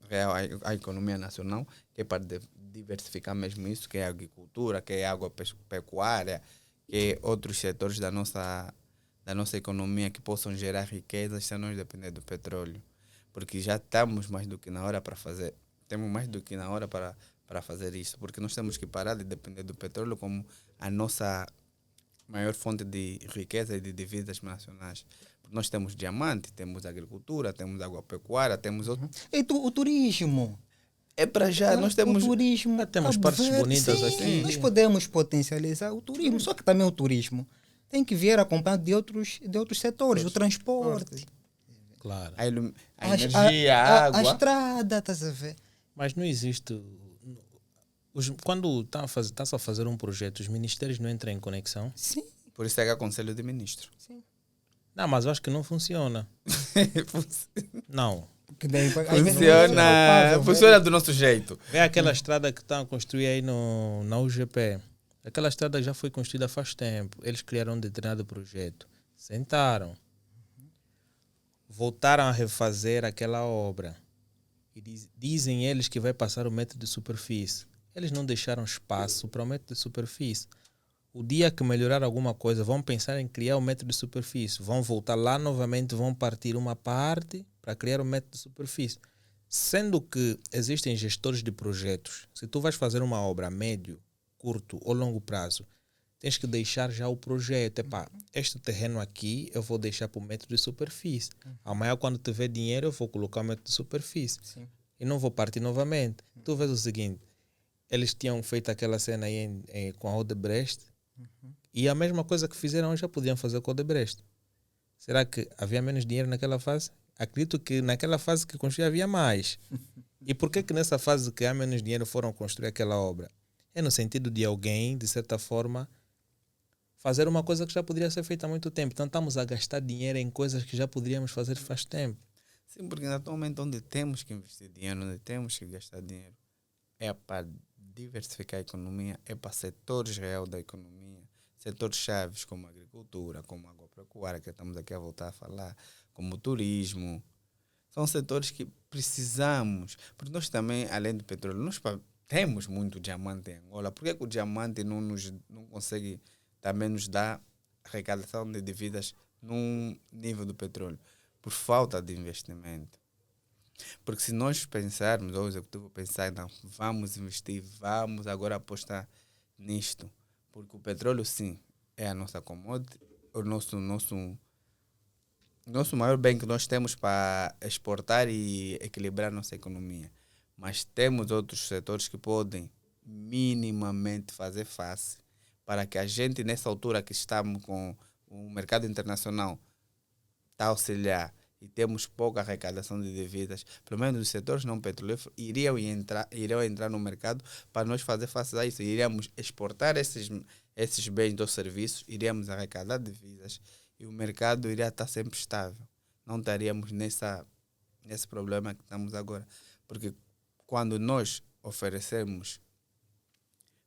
real à economia nacional, que é para diversificar mesmo isso, que é a agricultura, que é a agropecuária, que é outros setores da nossa economia que possam gerar riquezas sem nós depender do petróleo. Porque já estamos mais do que na hora para fazer. Temos mais do que na hora para fazer isso. Porque nós temos que parar de depender do petróleo como a nossa maior fonte de riqueza e de divisas nacionais. Porque nós temos diamante, temos agricultura, temos agropecuária, temos outro... E o turismo. É para já, nós temos... O turismo. Já temos Cabo partes Verde, bonitas sim, aqui. Nós podemos potencializar o turismo, só que também o turismo tem que vir acompanhado de outros setores, o transporte, Claro. A energia, a água. a estrada, estás a ver? Mas não existe... Quando está-se a fazer um projeto, os ministérios não entram em conexão? Sim, Por isso é que há Conselho de Ministros. sim. Não, mas eu acho que não funciona. Não. Porque daí, às vezes, Funciona, funciona do nosso jeito. Vê aquela estrada que estão a construir aí na UGP. Aquela estrada já foi construída faz tempo. Eles criaram um determinado projeto. Sentaram. Voltaram a refazer aquela obra. E dizem eles que vai passar o metro de superfície. Eles não deixaram espaço para o metro de superfície. O dia que melhorar alguma coisa, vão pensar em criar o metro de superfície. Vão voltar lá novamente, vão partir uma parte para criar o metro de superfície. Sendo que existem gestores de projetos. Se tu vais fazer uma obra a médio, curto ou longo prazo, tens que deixar já o projeto. Epá, este terreno aqui eu vou deixar para o metro de superfície. Amanhã, quando tiver dinheiro, eu vou colocar o metro de superfície. Sim. E não vou partir novamente. Tu vês o seguinte, eles tinham feito aquela cena aí com a Odebrecht, e a mesma coisa que fizeram já podiam fazer com a Odebrecht. Será que havia menos dinheiro naquela fase? Acredito que naquela fase que construía havia mais. E por que nessa fase que há menos dinheiro foram construir aquela obra? É no sentido de alguém, de certa forma, fazer uma coisa que já poderia ser feita há muito tempo. Então estamos a gastar dinheiro em coisas que já poderíamos fazer faz tempo. Sim, porque atualmente onde temos que investir dinheiro, onde temos que gastar dinheiro, é para diversificar a economia, é para setores reais da economia, setores chaves como a agricultura, como a agropecuária, que estamos aqui a voltar a falar, como o turismo. São setores que precisamos, porque nós também, além do petróleo, nós temos muito diamante em Angola. Por que o diamante não consegue também nos dar arrecadação de dívidas num nível do petróleo? Por falta de investimento. Porque se nós pensarmos, ou o executivo pensar, não, vamos investir, vamos agora apostar nisto, porque o petróleo sim é a nossa commodity, o nosso maior bem que nós temos para exportar e equilibrar a nossa economia. Mas temos outros setores que podem minimamente fazer face para que a gente, nessa altura que estamos com o mercado internacional, está a auxiliar e temos pouca arrecadação de dívidas, pelo menos os setores não petrolíferos iriam entrar no mercado para nós fazer face a isso. Iríamos exportar esses bens ou serviços, iríamos arrecadar dívidas e o mercado iria estar sempre estável. Não estaríamos nesse problema que estamos agora. Porque quando nós oferecemos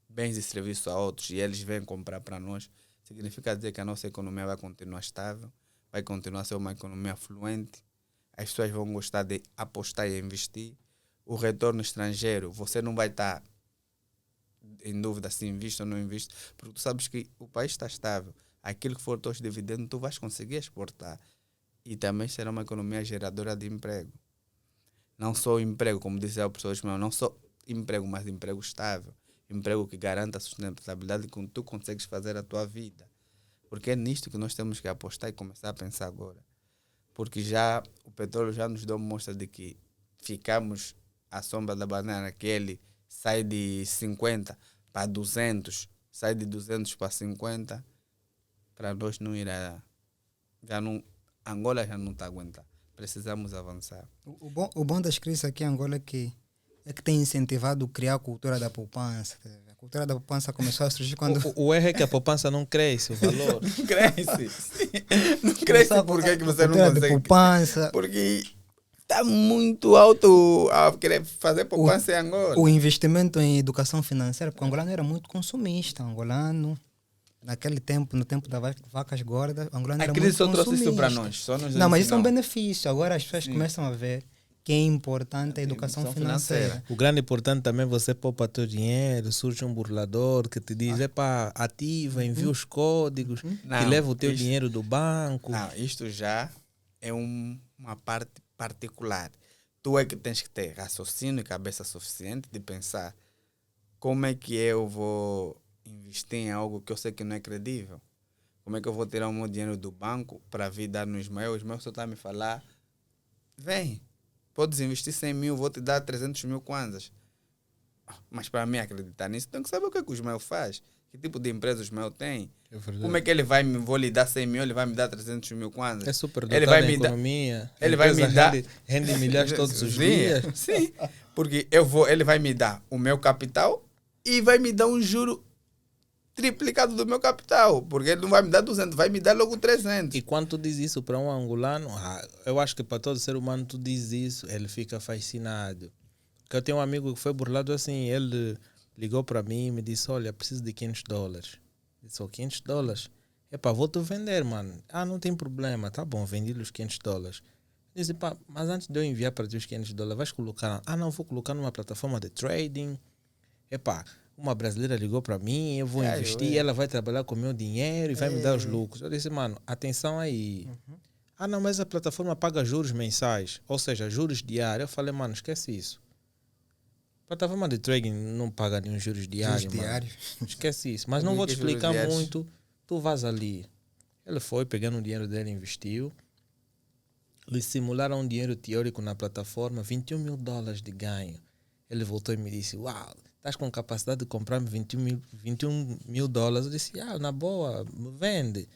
bens e serviços a outros e eles vêm comprar para nós, significa dizer que a nossa economia vai continuar estável, vai continuar a ser uma economia fluente, as pessoas vão gostar de apostar e investir. O retorno estrangeiro, você não vai estar em dúvida se investe ou não investe, porque tu sabes que o país está estável. Aquilo que for teus dividendos, tu vais conseguir exportar. E também será uma economia geradora de emprego. Não só emprego, como disse o professor Ismael, não só emprego, mas emprego estável. Emprego que garanta a sustentabilidade que tu consegues fazer a tua vida. Porque é nisto que nós temos que apostar e começar a pensar agora. Porque já o petróleo já nos deu mostra de que ficamos à sombra da banana, que ele sai de 50 para 200, sai de 200 para 50, para nós não irá. Angola já não está a aguentar. Precisamos avançar. O bom das crises aqui em Angola é que tem incentivado criar a cultura da poupança. A cultura da poupança começou a surgir quando... O erro é que a poupança não cresce, o valor. Não cresce. Não cresce porque que você não cultura de consegue. poupança. Porque está muito alto a querer fazer poupança em Angola. O investimento em educação financeira, porque o angolano era muito consumista. O angolano, naquele tempo, no tempo das vacas gordas, o angolano era muito consumista. A crise só trouxe isso para nós. Só nos não, mas isso é um ensinou. benefício. Agora as pessoas começam a ver que é importante a educação financeira. O grande importante também é você poupa teu dinheiro, surge um burlador que te diz, epá, ativa, envia os códigos, Não, e leva o teu dinheiro do banco. Não, isto já é uma parte particular. Tu é que tens que ter raciocínio e cabeça suficiente de pensar como é que eu vou investir em algo que eu sei que não é credível. Como é que eu vou tirar o meu dinheiro do banco para vir dar nos meus? Os meus só estão a me falar, vem, podes investir 100 mil, vou te dar 300 mil kwanzas. Mas para mim acreditar nisso, tenho que saber o que é que os meus faz. Que tipo de empresa os meus têm. É verdade. Como é que ele vou lhe dar 100 mil, ele vai me dar 300 mil kwanzas. É super Ele dotado vai em me dar- economia. ele A vai me empresa dar- rende milhares todos os Sim, dias. Sim, porque ele vai me dar o meu capital e vai me dar um juro triplicado do meu capital. Porque ele não vai me dar 200, vai me dar logo 300. E quando tu diz isso para um angolano, eu acho que para todo ser humano tu diz isso, ele fica fascinado. Porque eu tenho um amigo que foi burlado assim, ele ligou para mim e me disse, olha, preciso de $500. Eu disse, $500? Epá, vou-te vender, mano. Ah, não tem problema, tá bom, vendi-lhe os $500. Eu disse, pá, mas antes de eu enviar para ti os $500, vais colocar... Ah, não, vou colocar numa plataforma de trading. Epá, uma brasileira ligou para mim, eu vou investir, ela vai trabalhar com o meu dinheiro e vai me dar os lucros. Eu disse, mano, atenção aí. Ah, não, mas a plataforma paga juros mensais, ou seja, juros diários. Eu falei, mano, esquece isso. A Plataforma de trading não paga nenhum juros diários. Juros diários. Esquece isso. Mas não vou te Juros explicar diários. muito. Tu vas ali. Ele foi, pegando o dinheiro dele, investiu. Eles simularam um dinheiro teórico na plataforma, $21 mil de ganho. Ele voltou e me disse, uau, estás com capacidade de comprar-me $21 mil? Eu disse, na boa, me vende.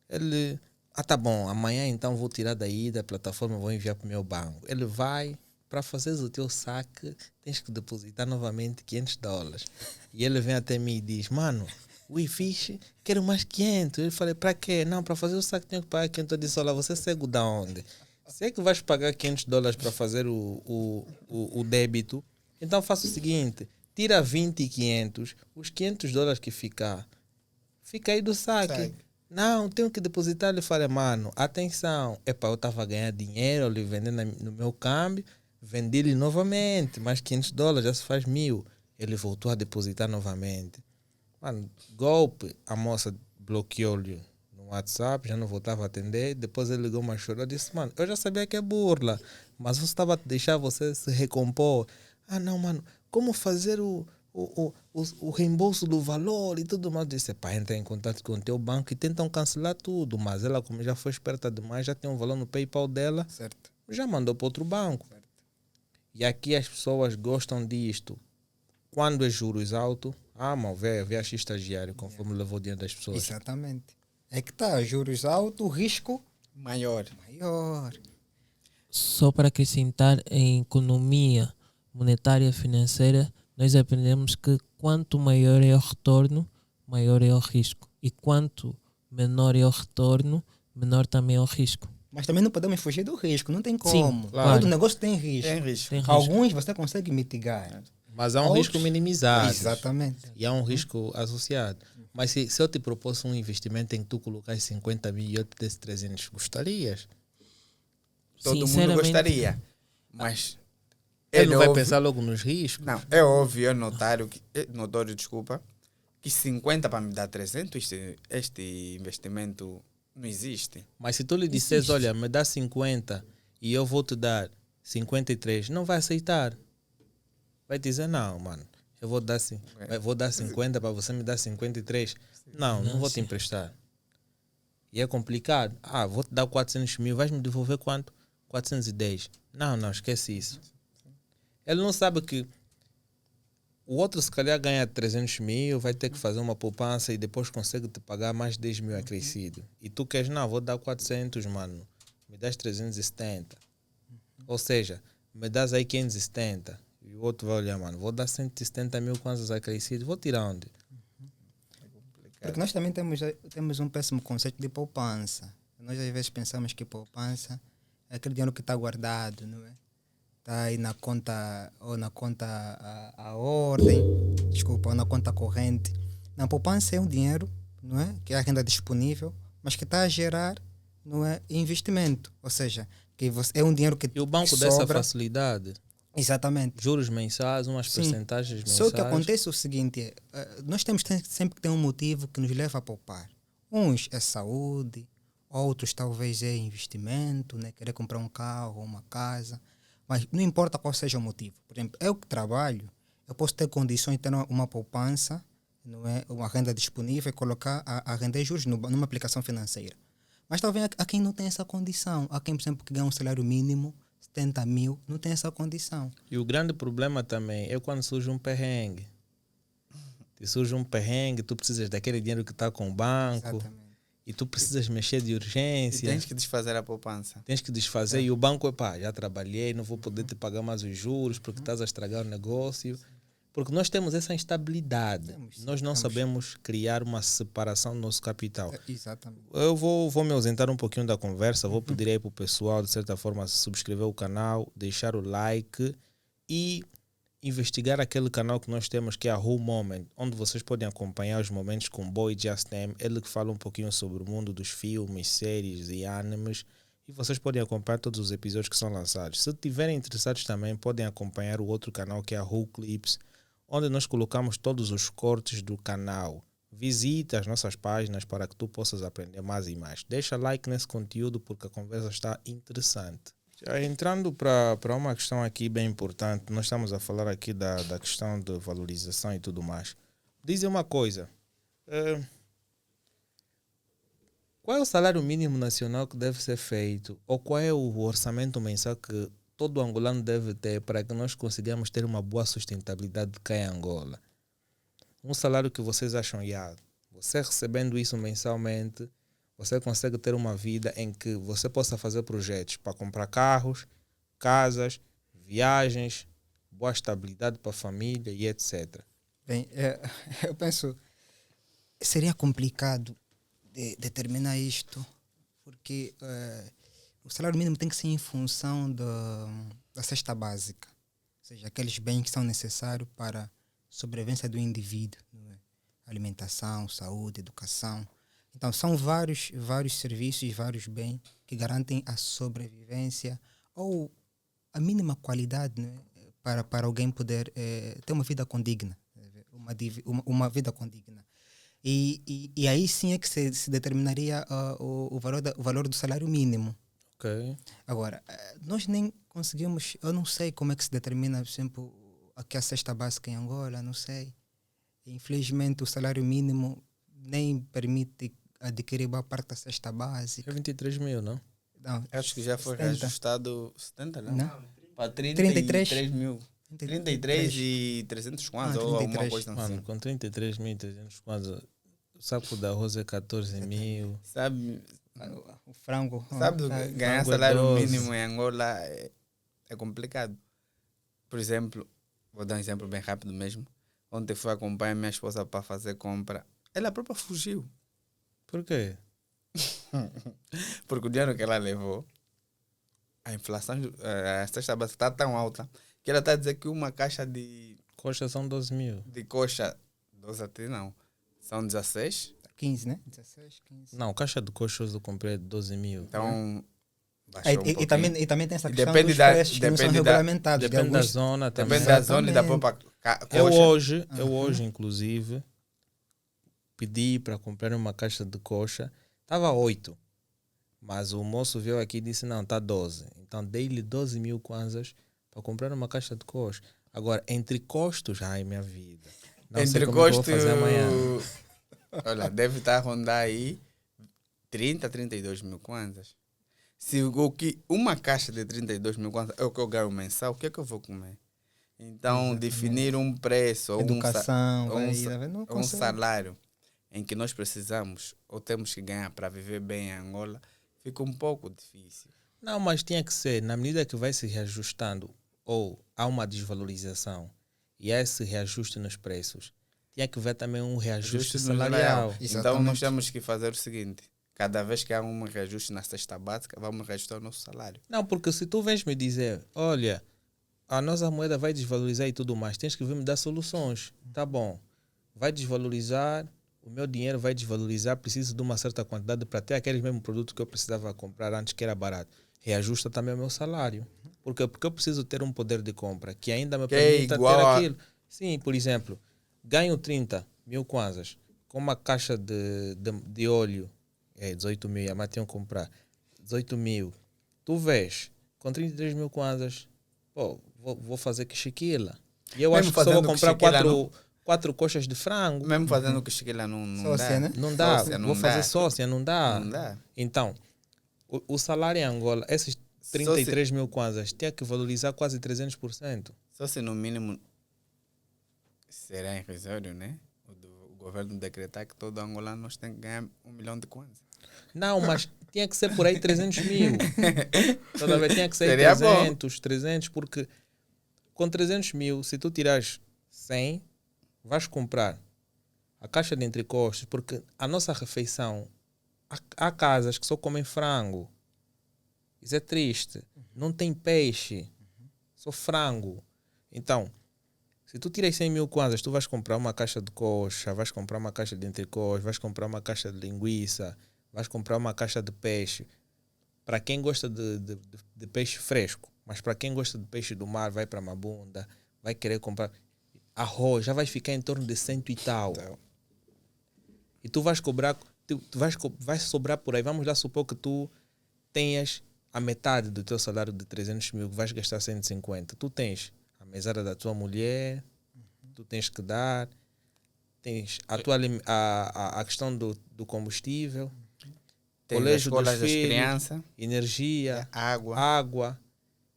Ele, tá bom, amanhã então vou tirar daí da plataforma, vou enviar para o meu banco. Ele vai, para fazeres o teu saque, tens que depositar novamente $500. E ele vem até mim e diz, mano, fixe, quero mais 500. Eu falei, para quê? Não, para fazer o saque tenho que pagar 500. Eu disse, olha, você é cego da onde? Se é que vais pagar $500 para fazer o débito, então faça o seguinte, tira 20 e 500, os $500 que ficar, fica aí do saque. Não, tenho que depositar. Ele falei, mano, atenção, eu estava a ganhar dinheiro, ele vendendo no meu câmbio, vendi-lhe novamente, mais $500, já se faz 1.000. Ele voltou a depositar novamente. Mano, golpe, a moça bloqueou-lhe no WhatsApp, já não voltava a atender. Depois ele ligou uma chorou, disse, mano, eu já sabia que é burla, mas eu estava a deixar você se recompor. Não, mano, como fazer o reembolso do valor e tudo mais? Eu disse, entra em contato com o teu banco e tentam cancelar tudo. Mas ela, como já foi esperta demais, já tem um valor no PayPal dela, Certo. já mandou para outro banco. Certo. E aqui as pessoas gostam disto. Quando é juros altos, vê a X estagiário, conforme levou o dinheiro das pessoas. Exatamente. É que está, juros altos, risco Maior. maior. Só para acrescentar, em economia monetária financeira, nós aprendemos que quanto maior é o retorno, maior é o risco. E quanto menor é o retorno, menor também é o risco. Mas também não podemos fugir do risco, não tem Sim, como. claro. Todo negócio tem risco. Tem risco. Tem risco. Alguns você consegue mitigar. Mas há um Outros- risco minimizado. Exatamente. E há um risco associado. Mas se eu te propôs um investimento em que tu colocas 50 mil e eu te desse 300, gostarias? Todo mundo Sinceramente, gostaria. Mas Ele não vai óbvio- pensar logo nos riscos? Não, é óbvio, notório, desculpa, que 50 para me dar 300, este investimento não existe. Mas se tu lhe disseres, olha, me dá 50 e eu vou te dar 53, não vai aceitar. Vai dizer, não, mano, eu vou dar 50 para você me dar 53. Não vou te emprestar. E é complicado. Vou te dar 400 mil, vais me devolver quanto? 410. Não, esquece isso. Ele não sabe que o outro, se calhar, ganha 300 mil, vai ter que fazer uma poupança e depois consegue te pagar mais 10 mil acrescido. E tu queres, não, vou dar 400, mano. Me das 370. Ou seja, me das aí 570. E o outro vai olhar, mano, vou dar 170 mil kwanzas acrescido. Vou tirar onde? Porque nós também temos um péssimo conceito de poupança. Nós às vezes pensamos que poupança é aquele dinheiro que está guardado, não é? Está aí na conta, ou na conta a ordem, ou na conta corrente. Na poupança é um dinheiro, não é? Que é a renda disponível, mas que está a gerar, não é? Investimento. Ou seja, que é um dinheiro que E o banco que dá essa sobra. facilidade. Exatamente. Juros mensais, umas Sim. percentagens mensais. Só que acontece o seguinte, nós temos sempre que ter um motivo que nos leva a poupar. Uns é saúde, outros talvez é investimento, né? Querer comprar um carro, uma casa, mas não importa qual seja o motivo. Por exemplo, eu que trabalho, eu posso ter condições de ter uma poupança, não é? Uma renda disponível e colocar a render juros numa aplicação financeira. Mas talvez há quem não tem essa condição, há quem, por exemplo, que ganha um salário mínimo, 70 mil, não tem essa condição. E o grande problema também é quando surge um perrengue. Se surge um perrengue, tu precisas daquele dinheiro que está com o banco. Exatamente. E tu precisas mexer de E urgência. tens que desfazer a poupança. Tens que desfazer. E o banco, já trabalhei, não vou poder te pagar mais os juros porque estás a estragar o negócio. Porque nós temos essa instabilidade. Nós não sabemos criar uma separação do nosso capital. Exatamente. Eu vou me ausentar um pouquinho da conversa, vou pedir aí para o pessoal, de certa forma, subscrever o canal, deixar o like e investigar aquele canal que nós temos, que é a Who Moment, onde vocês podem acompanhar os momentos com Boy Just Name, ele que fala um pouquinho sobre o mundo dos filmes, séries e animes, e vocês podem acompanhar todos os episódios que são lançados. Se estiverem interessados também, podem acompanhar o outro canal, que é a Who Clips, onde nós colocamos todos os cortes do canal. Visita as nossas páginas para que tu possas aprender mais e mais. Deixa like nesse conteúdo porque a conversa está interessante. Já entrando para uma questão aqui bem importante, nós estamos a falar aqui da questão de valorização e tudo mais. Dizem uma coisa, qual é o salário mínimo nacional que deve ser feito? Ou qual é o orçamento mensal que todo angolano deve ter para que nós consigamos ter uma boa sustentabilidade cá em Angola? Um salário que vocês acham, você recebendo isso mensalmente, você consegue ter uma vida em que você possa fazer projetos para comprar carros, casas, viagens, boa estabilidade para a família e etc. Bem, eu penso, seria complicado de determinar isto, porque o salário mínimo tem que ser em função da cesta básica, ou seja, aqueles bens que são necessários para a sobrevivência do indivíduo, não é? Alimentação, saúde, educação. Então, são vários serviços, vários bens que garantem a sobrevivência ou a mínima qualidade, né, para alguém poder ter uma vida condigna. Uma vida condigna. E aí sim é que se determinaria o valor do salário mínimo. Okay. Agora, nós nem conseguimos, eu não sei como é que se determina, por exemplo, aqui a cesta básica em Angola, não sei. Infelizmente, o salário mínimo nem permite adquirir boa parte da cesta básica. É 23 mil, não? Não, Acho que já foi 70. reajustado 70, não? Não. Para 33 33 mil. 33 e 300 kwanza ou alguma 33. coisa assim. Mano, com 33.300 kwanza, o saco de arroz é 14 mil. Sabe, O frango. ganhar frango é salário 12. mínimo em Angola é complicado. Por exemplo, vou dar um exemplo bem rápido mesmo. Ontem fui acompanhar minha esposa para fazer compra. Ela própria fugiu. Por quê? Porque o dinheiro que ela levou, a inflação, a cesta básica está tão alta que ela está a dizer que uma caixa de Coxa são 12 mil. coxa, 12 até não, são 16. 15, né? 16, 15. Não, caixa de coxas eu comprei 12 mil. Então, baixou um E pouquinho. também tem essa E questão depende dos da- preços que não são depende da- regulamentados. de Depende da alguns- zona também. Depende da zona e da Exatamente. própria Eu coxa. hoje, inclusive, pedi para comprar uma caixa de coxa. Estava 8. Mas o moço veio aqui e disse, não, está 12. Então dei-lhe 12 mil kwanzas para comprar uma caixa de coxa. Agora, entre custos, ai minha vida. Não sei Entre como é que eu gosto, vou fazer amanhã. olha, deve estar a rondar aí 30, 32 mil kwanzas. Se uma caixa de 32 mil kwanzas é o que eu ganho mensal, o que é que eu vou comer? Então, Exatamente. definir um preço ou Educação, ou um vai, sa- tá vendo? Não um consegue. salário em que nós precisamos ou temos que ganhar para viver bem em Angola, fica um pouco difícil. Não, mas tinha que ser, na medida que vai se reajustando ou há uma desvalorização e há esse reajuste nos preços, tinha que ver também um reajuste Ajuste no salarial. Exatamente. Então, nós temos que fazer o seguinte: cada vez que há um reajuste na cesta básica, vamos reajustar o nosso salário. Não, porque se tu vens me dizer, olha, a nossa moeda vai desvalorizar e tudo mais, tens que vir me dar soluções. Tá bom, vai desvalorizar, o meu dinheiro vai desvalorizar, preciso de uma certa quantidade para ter aqueles mesmos produtos que eu precisava comprar antes que era barato. Reajusta também o meu salário. Por quê? Porque eu preciso ter um poder de compra que ainda me Que é permita ter igual a- aquilo. Sim, por exemplo, ganho 30 mil kwanzas com uma caixa de óleo, 18 mil, mas tenho que comprar 18 mil. Tu vês, com 33 mil kwanzas, pô, vou fazer que chiquila. E eu Mesmo acho que só vou fazendo comprar quichiquila, quatro coxas de frango. Mesmo fazendo que chiquila não Sócia, dá. né? Não dá, Sócia, não vou fazer dá. sócia, não dá. Não dá. Então, o salário em Angola, esses 33 mil kwanzas, tinha que valorizar quase 300%. Só se no mínimo será irrisório, né? O governo decretar que todo angolano nós tem que ganhar 1 milhão de kwanza. Não, mas tinha que ser por aí 300 mil. Toda vez tinha que ser Seria 300, porque com 300 mil, se tu tirares 100, vais comprar a caixa de entrecostos, porque a nossa refeição, há casas que só comem frango. Isso é triste. Não tem peixe, só frango. Então, se tu tiras 100 mil kwanzas, tu vais comprar uma caixa de coxa, vais comprar uma caixa de entrecostos, vais comprar uma caixa de linguiça, vais comprar uma caixa de peixe. Para quem gosta de peixe fresco, mas para quem gosta de peixe do mar, vai para Mabunda, vai querer comprar arroz, já vai ficar em torno de 100 e tal. E tu vais cobrar, vai sobrar por aí. Vamos lá supor que tu tenhas a metade do teu salário de 300 mil, vais gastar 150. Tu tens a mesada da tua mulher, tu tens que dar, tens a questão do combustível, Tem as colégio dos escolas das filhos, crianças, energia, água.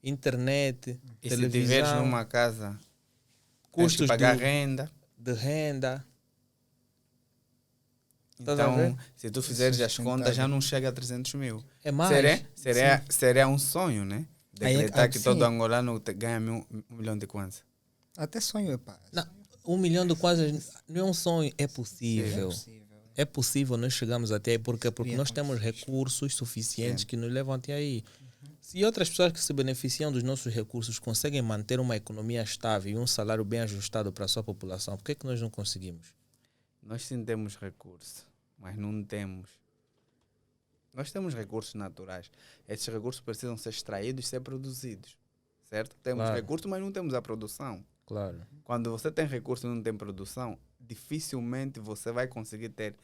internet, E se tiveres televisão, numa casa, tens que custos pagar renda. de renda. Estás a Então, ver? se tu fizeres as sustentável. contas, já não chega a 300 mil. É mais. Seria um sonho, né? Aí é- Decretar que sim. todo angolano ganha 1 milhão de kwanza. Até sonho, pá. Não, 1 milhão de kwanzas não é um sonho, é possível. É possível nós chegamos até aí. Porque nós temos recursos suficientes que nos levam até aí. Se outras pessoas que se beneficiam dos nossos recursos conseguem manter uma economia estável e um salário bem ajustado para a sua população, por que é que nós não conseguimos? Nós sim temos recursos, mas não temos. Nós temos recursos naturais. Esses recursos precisam ser extraídos e ser produzidos. Certo? Temos Claro. recursos, mas não temos a produção. Claro. Quando você tem recurso e não tem produção, dificilmente você vai conseguir ter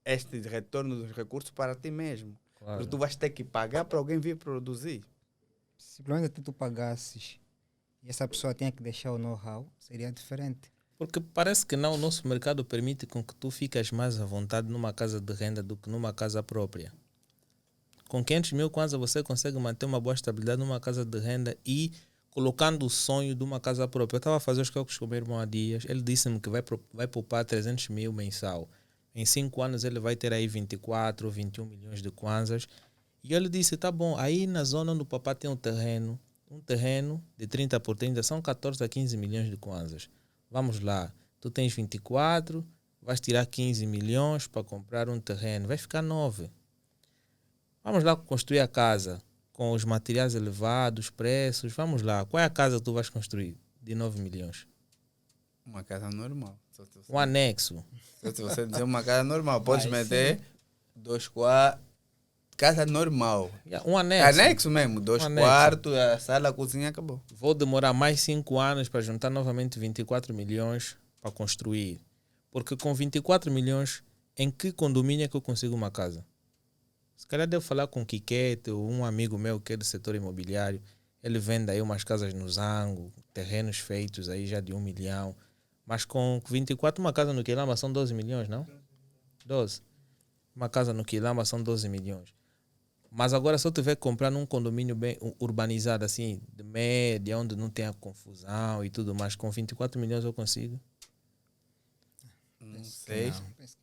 este retorno dos recursos para ti mesmo. Claro. Porque tu vais ter que pagar para alguém vir produzir. Simplesmente tu pagasses e essa pessoa tinha que deixar o know-how, seria diferente. Porque parece que não, o nosso mercado permite com que tu fiques mais à vontade numa casa de renda do que numa casa própria. Com 500 mil kwanza você consegue manter uma boa estabilidade numa casa de renda e colocando o sonho de uma casa própria. Eu estava a fazer os cálculos com o meu irmão há dias, ele disse-me que vai poupar 300 mil mensal. Em 5 anos ele vai ter aí 24 ou 21 milhões de kwanzas. E ele disse, tá bom, aí na zona onde o papá tem um terreno de 30 por 30 são 14 a 15 milhões de kwanzas. Vamos lá, tu tens 24, vais tirar 15 milhões para comprar um terreno, vai ficar 9. Vamos lá construir a casa com os materiais elevados, preços, vamos lá. Qual é a casa que tu vais construir de 9 milhões? Uma casa normal. Um anexo. Se você dizer uma casa normal, podes Vai, meter 2 quartos. Casa normal. Um anexo. Anexo mesmo, 2 anexo. quartos, a sala, a cozinha, acabou. Vou demorar mais 5 anos para juntar novamente 24 milhões para construir. Porque com 24 milhões, em que condomínio é que eu consigo uma casa? Se calhar devo falar com o Kikete ou um amigo meu que é do setor imobiliário. Ele vende aí umas casas no Zango, terrenos feitos aí já de 1 milhão. Mas com 24, uma casa no Quilamba são 12 milhões, não? 12. Uma casa no Quilamba são 12 milhões. Mas agora se eu tiver que comprar num condomínio bem urbanizado, assim, de média, onde não tenha confusão e tudo mais, com 24 milhões eu consigo? Não sei.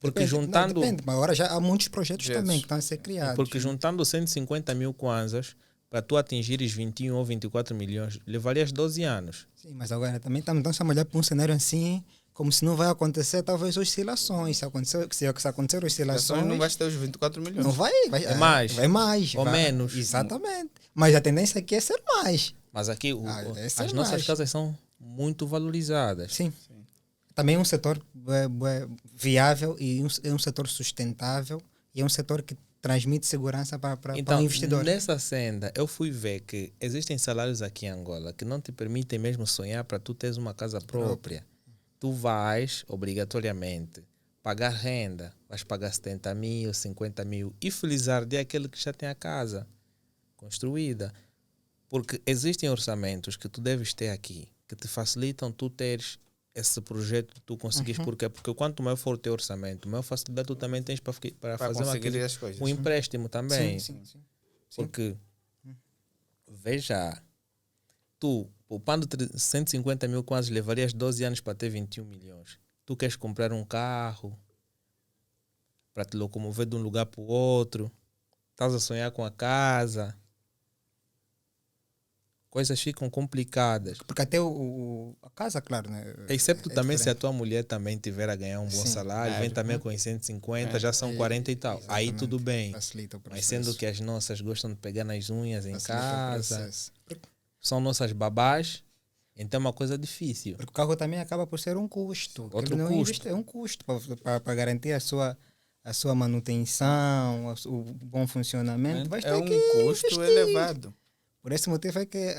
Porque Depende, juntando... depende, mas agora já há muitos projetos Projetos. também que estão a ser criados. Porque juntando 150 mil kwanzas, para tu atingires 21 ou 24 milhões, levarias 12 anos. Sim, mas agora também estamos a olhar para um cenário assim, como se não vai acontecer talvez oscilações. Se acontecer oscilações, Não vais ter os 24 milhões. não vai, É mais. Vai mais. Ou vai, menos. Exatamente. Mas a tendência aqui é ser mais. Mas aqui esse é as nossas mais. casas são muito valorizadas. Sim. Também é um setor viável e é um setor sustentável e é um setor que transmite segurança para Então, o investidor. nessa senda, eu fui ver que existem salários aqui em Angola que não te permitem mesmo sonhar para tu teres uma casa própria. Tu vais, obrigatoriamente, pagar renda. Vais pagar 70 mil, 50 mil e felizarde é aquele que já tem a casa construída. Porque existem orçamentos que tu deves ter aqui, que te facilitam tu teres esse projeto, tu conseguires. Porque quanto maior for o teu orçamento, maior facilidade tu também tens para fazer conseguir as coisas. um empréstimo também. Sim. Porque, veja, tu, poupando 150 mil quase, levarias 12 anos para ter 21 milhões. Tu queres comprar um carro para te locomover de um lugar para o outro. Estás a sonhar com a casa. Coisas ficam complicadas. Porque até a casa, claro, né? Excepto é também se a diferente. tua mulher também tiver a ganhar um bom Sim, salário, vem também com os 150, já são 40 e tal. Aí Exatamente. tudo bem. Facilita o processo. Mas sendo que as nossas gostam de pegar nas unhas em Facilita o casa, processo. são nossas babás, então é uma coisa difícil. Porque o carro também acaba por ser um custo. Outro Ele não custo. É um custo para garantir a sua manutenção, o bom funcionamento. Vais É ter um que custo investir. elevado. Por esse motivo é que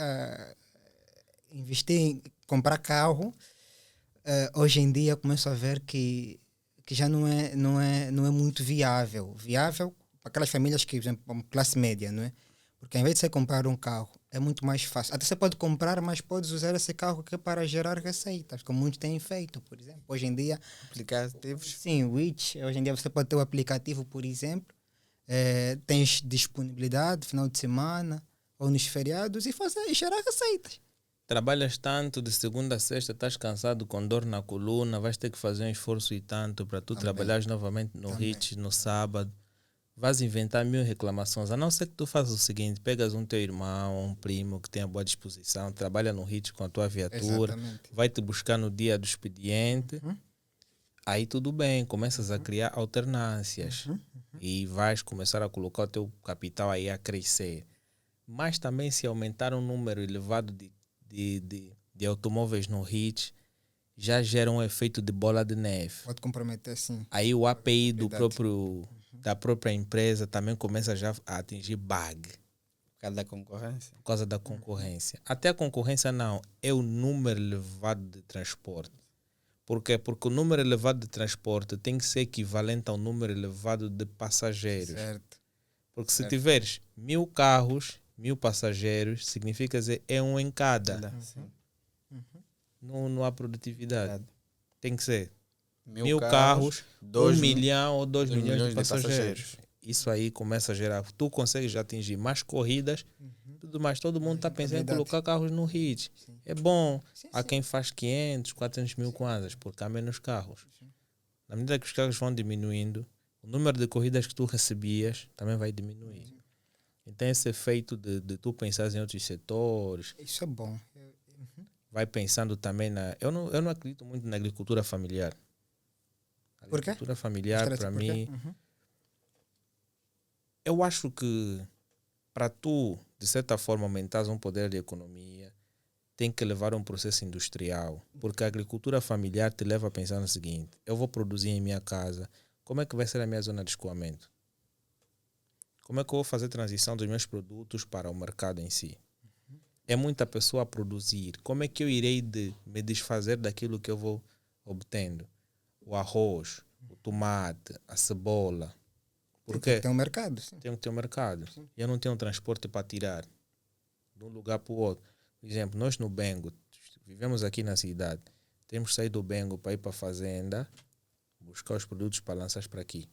investir em comprar carro, hoje em dia começo a ver que já não é muito viável. Viável para aquelas famílias que, por exemplo, como classe média, não é? Porque em vez de você comprar um carro, é muito mais fácil. Até você pode comprar, mas podes usar esse carro aqui para gerar receitas, como muitos têm feito, por exemplo. Hoje em dia, Aplicativos. sim, hoje em dia você pode ter o aplicativo, por exemplo, tens disponibilidade final de semana ou nos feriados e gerar receitas. Trabalhas tanto de segunda a sexta, estás cansado com dor na coluna, vais ter que fazer um esforço e tanto para tu trabalhares novamente no HIT no sábado. Vais inventar 1000 reclamações, a não ser que tu faças o seguinte: pegas um teu irmão, um primo que tenha boa disposição, trabalha no HIT com a tua viatura, vai te buscar no dia do expediente, aí tudo bem, começas a criar alternâncias e vais começar a colocar o teu capital aí a crescer. Mas também se aumentar um número elevado de automóveis no HIT, já gera um efeito de bola de neve. Pode comprometer, sim. Aí o API da própria empresa também começa já a atingir bug. Por causa da concorrência. Por causa da concorrência. Até a concorrência não, é o número elevado de transporte. Por quê? Porque o número elevado de transporte tem que ser equivalente ao número elevado de passageiros. Certo. Porque se tiveres 1000 carros, 1000 passageiros, significa dizer é um em cada. Não há produtividade. Tem que ser 1000 carros, 1 milhão ou 2 milhões de passageiros. Isso aí começa a gerar. Tu consegues atingir mais corridas, tudo mais. Todo mundo está pensando em colocar carros no HIT. É bom. Há quem faz 500, 400 mil kwanzas, porque há menos carros. Na medida que os carros vão diminuindo, o número de corridas que tu recebias também vai diminuir. Então esse efeito de tu pensar em outros setores. Isso é bom. Vai pensando também na... Eu não acredito muito na agricultura familiar. Por quê? Agricultura familiar, para mim... Eu acho que para tu, de certa forma, aumentares um poder de economia, tem que levar a um processo industrial. Porque a agricultura familiar te leva a pensar no seguinte: eu vou produzir em minha casa, como é que vai ser a minha zona de escoamento? Como é que eu vou fazer a transição dos meus produtos para o mercado em si? É muita pessoa a produzir. Como é que eu irei me desfazer daquilo que eu vou obtendo? O arroz, o tomate, a cebola. Por quê? Tem que ter um mercado. Sim. Tem que ter um mercado. E eu não tenho um transporte para tirar de um lugar para o outro. Por exemplo, nós no Bengo, vivemos aqui na cidade. Temos que sair do Bengo para ir para a fazenda, buscar os produtos para lançar para aqui.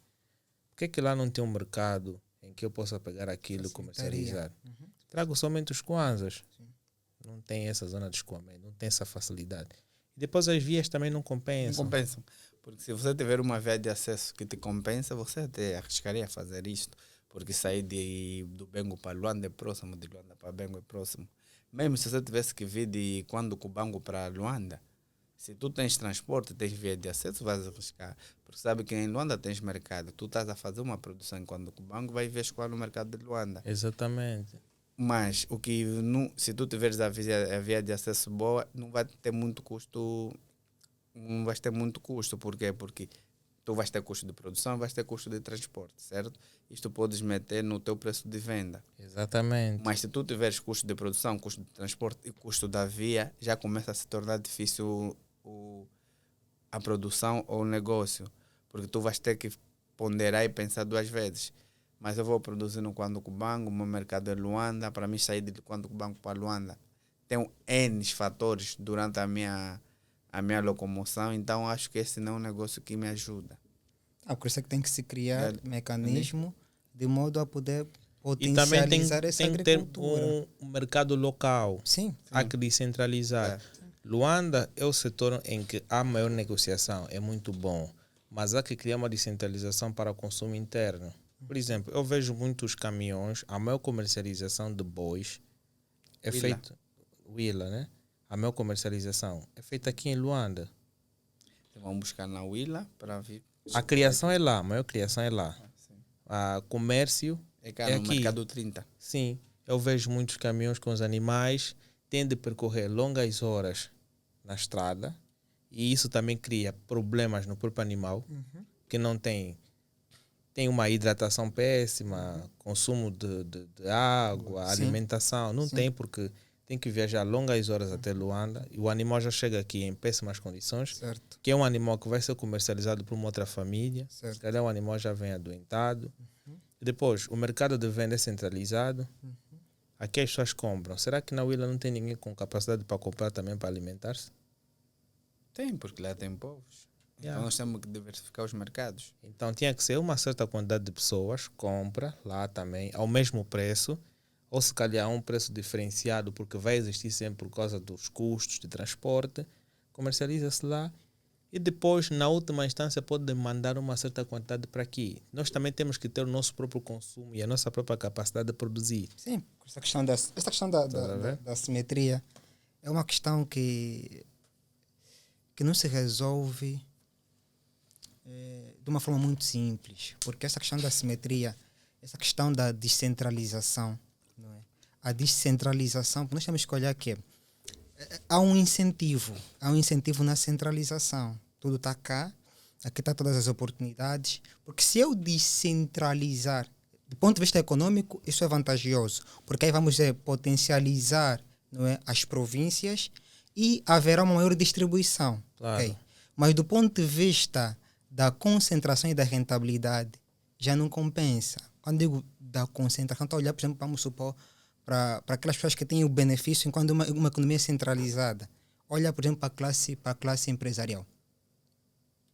Por que é que lá não tem um mercado em que eu possa pegar aquilo e comercializar? Trago somente os kwanzas. Não tem essa zona de escoamento, não tem essa facilidade. E depois as vias também não compensam. Não compensam. Porque se você tiver uma via de acesso que te compensa, você até arriscaria a fazer isto. Porque sair do Bengo para Luanda é próximo, de Luanda para Bengo é próximo. Mesmo se você tivesse que vir de quando Cubango para Luanda, se tu tens transporte, tens via de acesso, vais arriscar. Porque sabe que em Luanda tens mercado. Tu estás a fazer uma produção em quando Cubango, vai ver escoar no mercado de Luanda. Exatamente. Mas o que se tu tiveres a via de acesso boa, não vai ter muito custo. Não vais ter muito custo. Por quê? Porque tu vais ter custo de produção, vais ter custo de transporte, certo? Isto podes meter no teu preço de venda. Exatamente. Mas se tu tiveres custo de produção, custo de transporte e custo da via, já começa a se tornar difícil a produção ou o negócio. Porque tu vais ter que ponderar e pensar 2 vezes. Mas eu vou produzir no Quando Cubango, o meu mercado é Luanda. Para mim sair de Quando Cubango para Luanda, tem N fatores durante a minha locomoção. Então acho que esse não é um negócio que me ajuda. Por isso é que tem que se criar mecanismo de modo a poder E também potencializar essa tem que ter agricultura. um mercado local. Sim. Há que descentralizar. Luanda é o setor em que há maior negociação, é muito bom. Mas há que criar uma descentralização para o consumo interno. Por exemplo, eu vejo muitos caminhões, a maior comercialização de bois é feita... Willa, né? A maior comercialização é feita aqui em Luanda. Vão buscar na Willa para vir. A criação é lá, a maior criação é lá. O comércio é cá no aqui. Mercado 30. Sim, eu vejo muitos caminhões com os animais, têm de percorrer longas horas na estrada, e isso também cria problemas no próprio animal, que não tem uma hidratação péssima, consumo de água, alimentação, não tem, porque tem que viajar longas horas até Luanda e o animal já chega aqui em péssimas condições, Certo. que é um animal que vai ser comercializado por uma outra família, Certo. se calhar o animal já vem adoentado. E depois, o mercado de venda é centralizado, aqui as pessoas compram. Será que na Willa não tem ninguém com capacidade para comprar também para alimentar-se? Tem, porque lá tem povos. Yeah. Então nós temos que diversificar os mercados. Então tinha que ser uma certa quantidade de pessoas compra lá também ao mesmo preço, ou se calhar um preço diferenciado, porque vai existir sempre por causa dos custos de transporte, comercializa-se lá e depois na última instância pode mandar uma certa quantidade para aqui. Nós também temos que ter o nosso próprio consumo e a nossa própria capacidade de produzir. Sim, essa questão da simetria é uma questão que não se resolve de uma forma muito simples, porque essa questão da simetria, essa questão da descentralização, não é? A descentralização, nós temos que olhar que há um incentivo na centralização. Tudo está cá, aqui está todas as oportunidades, porque se eu descentralizar, do ponto de vista econômico, isso é vantajoso, porque aí vamos potencializar, não é, as províncias e haverá uma maior distribuição. Claro. Okay? Mas do ponto de vista da concentração e da rentabilidade, já não compensa. Quando digo da concentração, estou a olhar, por exemplo, vamos supor, para aquelas pessoas que têm o benefício enquanto uma economia centralizada. Olha, por exemplo, para a classe empresarial.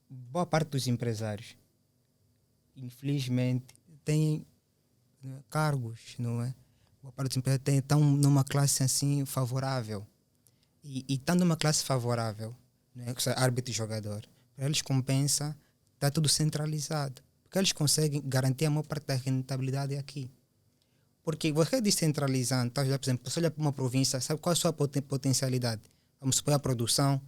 Boa parte dos empresários, infelizmente, têm cargos, não é? Boa parte dos empresários estão numa classe assim favorável. E estando numa classe favorável, né, árbitro e jogador, para eles compensa, está tudo centralizado. Porque eles conseguem garantir a maior parte da rentabilidade aqui. Porque você descentralizando, tá, por exemplo, você olha para uma província, sabe qual é a sua potencialidade? Vamos supor a produção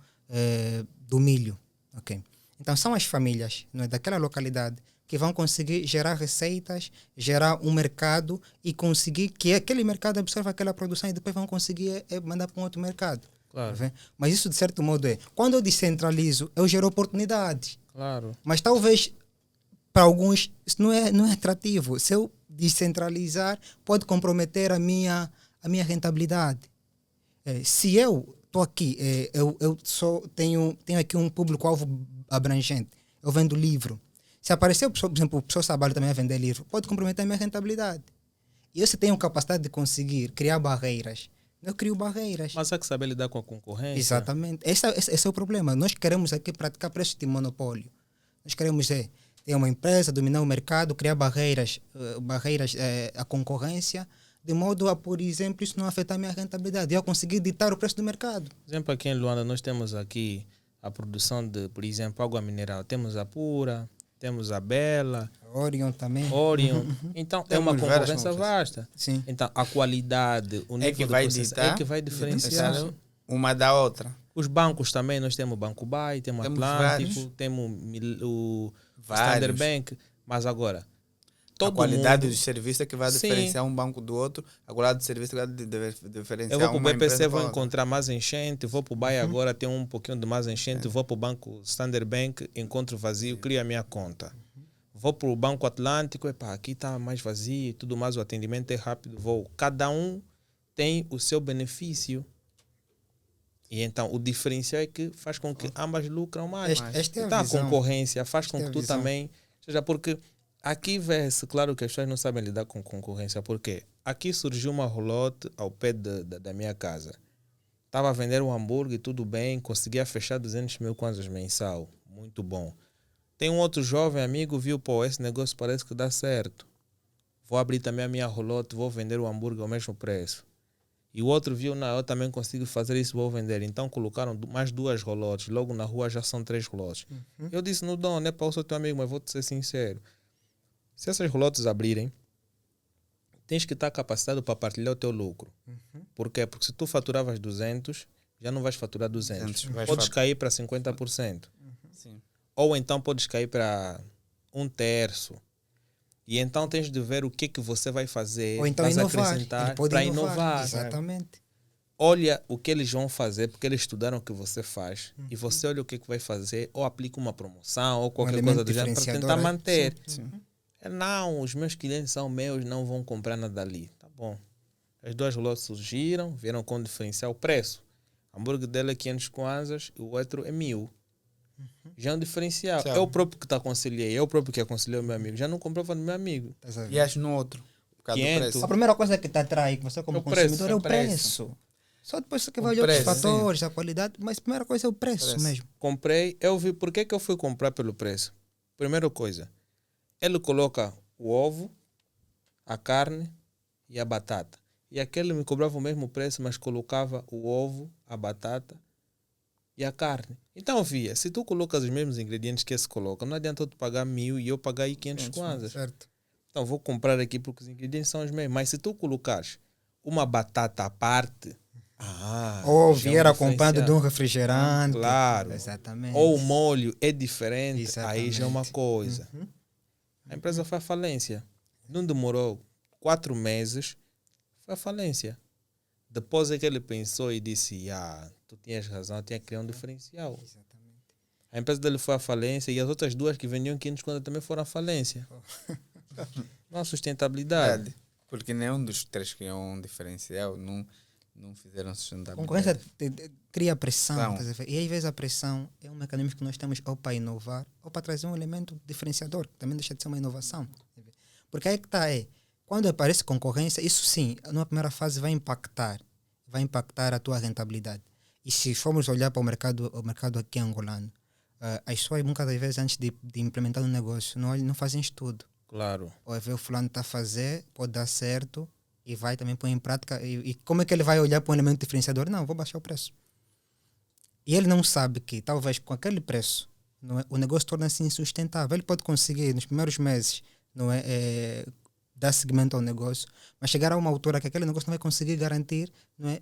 do milho. Okay? Então são as famílias, não é, daquela localidade que vão conseguir gerar receitas, gerar um mercado e conseguir que aquele mercado absorva aquela produção e depois vão conseguir mandar para um outro mercado. Claro. Tá. Mas isso de certo modo quando eu descentralizo, eu gero oportunidades. Claro. Mas talvez para alguns isso não é atrativo. Se eu descentralizar, pode comprometer a minha rentabilidade. Se eu estou aqui, eu só tenho aqui um público-alvo abrangente. Eu vendo livro. Se aparecer, por exemplo, o pessoal trabalha também a vender livro, pode comprometer a minha rentabilidade. E eu, se tenho capacidade de conseguir criar barreiras, eu crio barreiras. Mas há que saber lidar com a concorrência. Exatamente. Esse é o problema. Nós queremos aqui praticar preços de monopólio. Nós queremos ter uma empresa, dominar o mercado, criar barreiras à concorrência, de modo a, por exemplo, isso não afetar a minha rentabilidade. Eu conseguir ditar o preço do mercado. Por exemplo, aqui em Luanda nós temos aqui a produção de, por exemplo, água mineral. Temos a Pura, temos a Bela, Orion também. Orion. Então é uma Temos várias concorrência vasta. Sim. Então a qualidade, o nível que de vai processamento ditar, é que vai diferenciar. uma da outra. Os bancos também, nós temos o Banco Bay, temos o Atlântico, vários. temos o Vários. Standard Bank, mas agora A qualidade mundo, do serviço é que vai diferenciar um banco do outro, a qualidade do serviço é que vai diferenciar eu vou para o uma BPC, empresa vou da outra. encontrar mais enchente, vou para o Bay agora, tem um pouquinho de mais enchente, vou para o banco Standard Bank, encontro vazio, crio a minha conta. Vou para o Banco Atlântico, aqui está mais vazio e tudo mais, o atendimento é rápido, vou. Cada um tem o seu benefício. E então o diferencial é que faz com que ambas lucram mais. Esta é a Então a visão. concorrência faz Esta com é que a tu visão. também... Seja, porque aqui vê-se, claro que as pessoas não sabem lidar com concorrência, porque aqui surgiu uma rolote ao pé da minha casa. Estava a vender um hambúrguer, tudo bem, conseguia fechar 200 mil kwanzas mensal. Muito bom. Tem um outro jovem amigo, viu, esse negócio parece que dá certo. Vou abrir também a minha rolote, vou vender o hambúrguer ao mesmo preço. E o outro viu, não, eu também consigo fazer isso, vou vender. Então colocaram mais 2 rolotes. Logo na rua já são 3 rolotes. Eu disse, não dou, não é para o seu teu amigo, mas vou-te ser sincero. Se essas rolotes abrirem, tens que estar capacitado para partilhar o teu lucro. Por quê? Porque se tu faturavas 200, já não vais faturar 200. Podes cair para 50%. Sim. Ou então podes cair para 1/3. E então tens de ver o que você vai fazer, Ou então vais inovar. acrescentar Ele pode para inovar. Exatamente. Olha o que eles vão fazer, porque eles estudaram o que você faz. E você olha o que vai fazer, ou aplica uma promoção, ou qualquer coisa do gênero, para tentar manter. Sim. Não, os meus clientes são meus, não vão comprar nada ali. Tá bom. As 2 lojas surgiram, vieram com diferencial preço. O hambúrguer dele é 500 kwanzas e o outro é 1000. Já é um diferencial. Sabe. É o próprio que te aconselhei, é o próprio que aconselhou o meu amigo. Já não comprava do meu amigo. E acho no outro. causa do 500. preço. A primeira coisa que te atrai, que você como É o preço, consumidor, é é o o preço. preço. Só depois você que O vai olhar outros preço, fatores, a qualidade, mas a primeira coisa é o preço Preço. mesmo. Comprei, eu vi por que eu fui comprar pelo preço. Primeira coisa, ele coloca o ovo, a carne e a batata. E aquele me cobrava o mesmo preço, mas colocava o ovo, a batata e a carne. Então, via, se tu colocas os mesmos ingredientes que esse coloca, não adianta tu pagar 1.000 e eu pagar aí 500 kwanzas. Certo. Então, vou comprar aqui porque os ingredientes são os mesmos. Mas se tu colocares uma batata à parte, Ou já é vier um acompanhado de um diferencial. refrigerante. Claro. Exatamente. Ou o molho é diferente, aí já é uma Exatamente. coisa. Uhum. A empresa foi à falência. Não demorou 4 meses, foi à falência. Depois é que ele pensou e disse, tu tinhas razão, eu tinha que criar um diferencial. Exatamente. A empresa dele foi à falência e as outras duas que vendiam 500 conto também foram à falência. Não há sustentabilidade. Verdade. Porque nenhum dos três criou um diferencial, não fizeram A sustentabilidade. concorrência cria pressão. Não. Estás a ver? E às vezes a pressão é um mecanismo que nós temos ou para inovar ou para trazer um elemento diferenciador, que também deixa de ser uma inovação. Porque aí que está, quando aparece concorrência, isso sim, numa primeira fase vai impactar a tua rentabilidade. E se formos olhar para o mercado aqui angolano, as pessoas muitas das vezes antes de implementar um negócio não fazem estudo. Claro. Ou ver o fulano está a fazer, pode dar certo e vai também pôr em prática. E como é que ele vai olhar para um elemento diferenciador? Não, vou baixar o preço. E ele não sabe que talvez com aquele preço o negócio torna-se insustentável. Ele pode conseguir nos primeiros meses dar seguimento ao negócio, mas chegar a uma altura que aquele negócio não vai conseguir garantir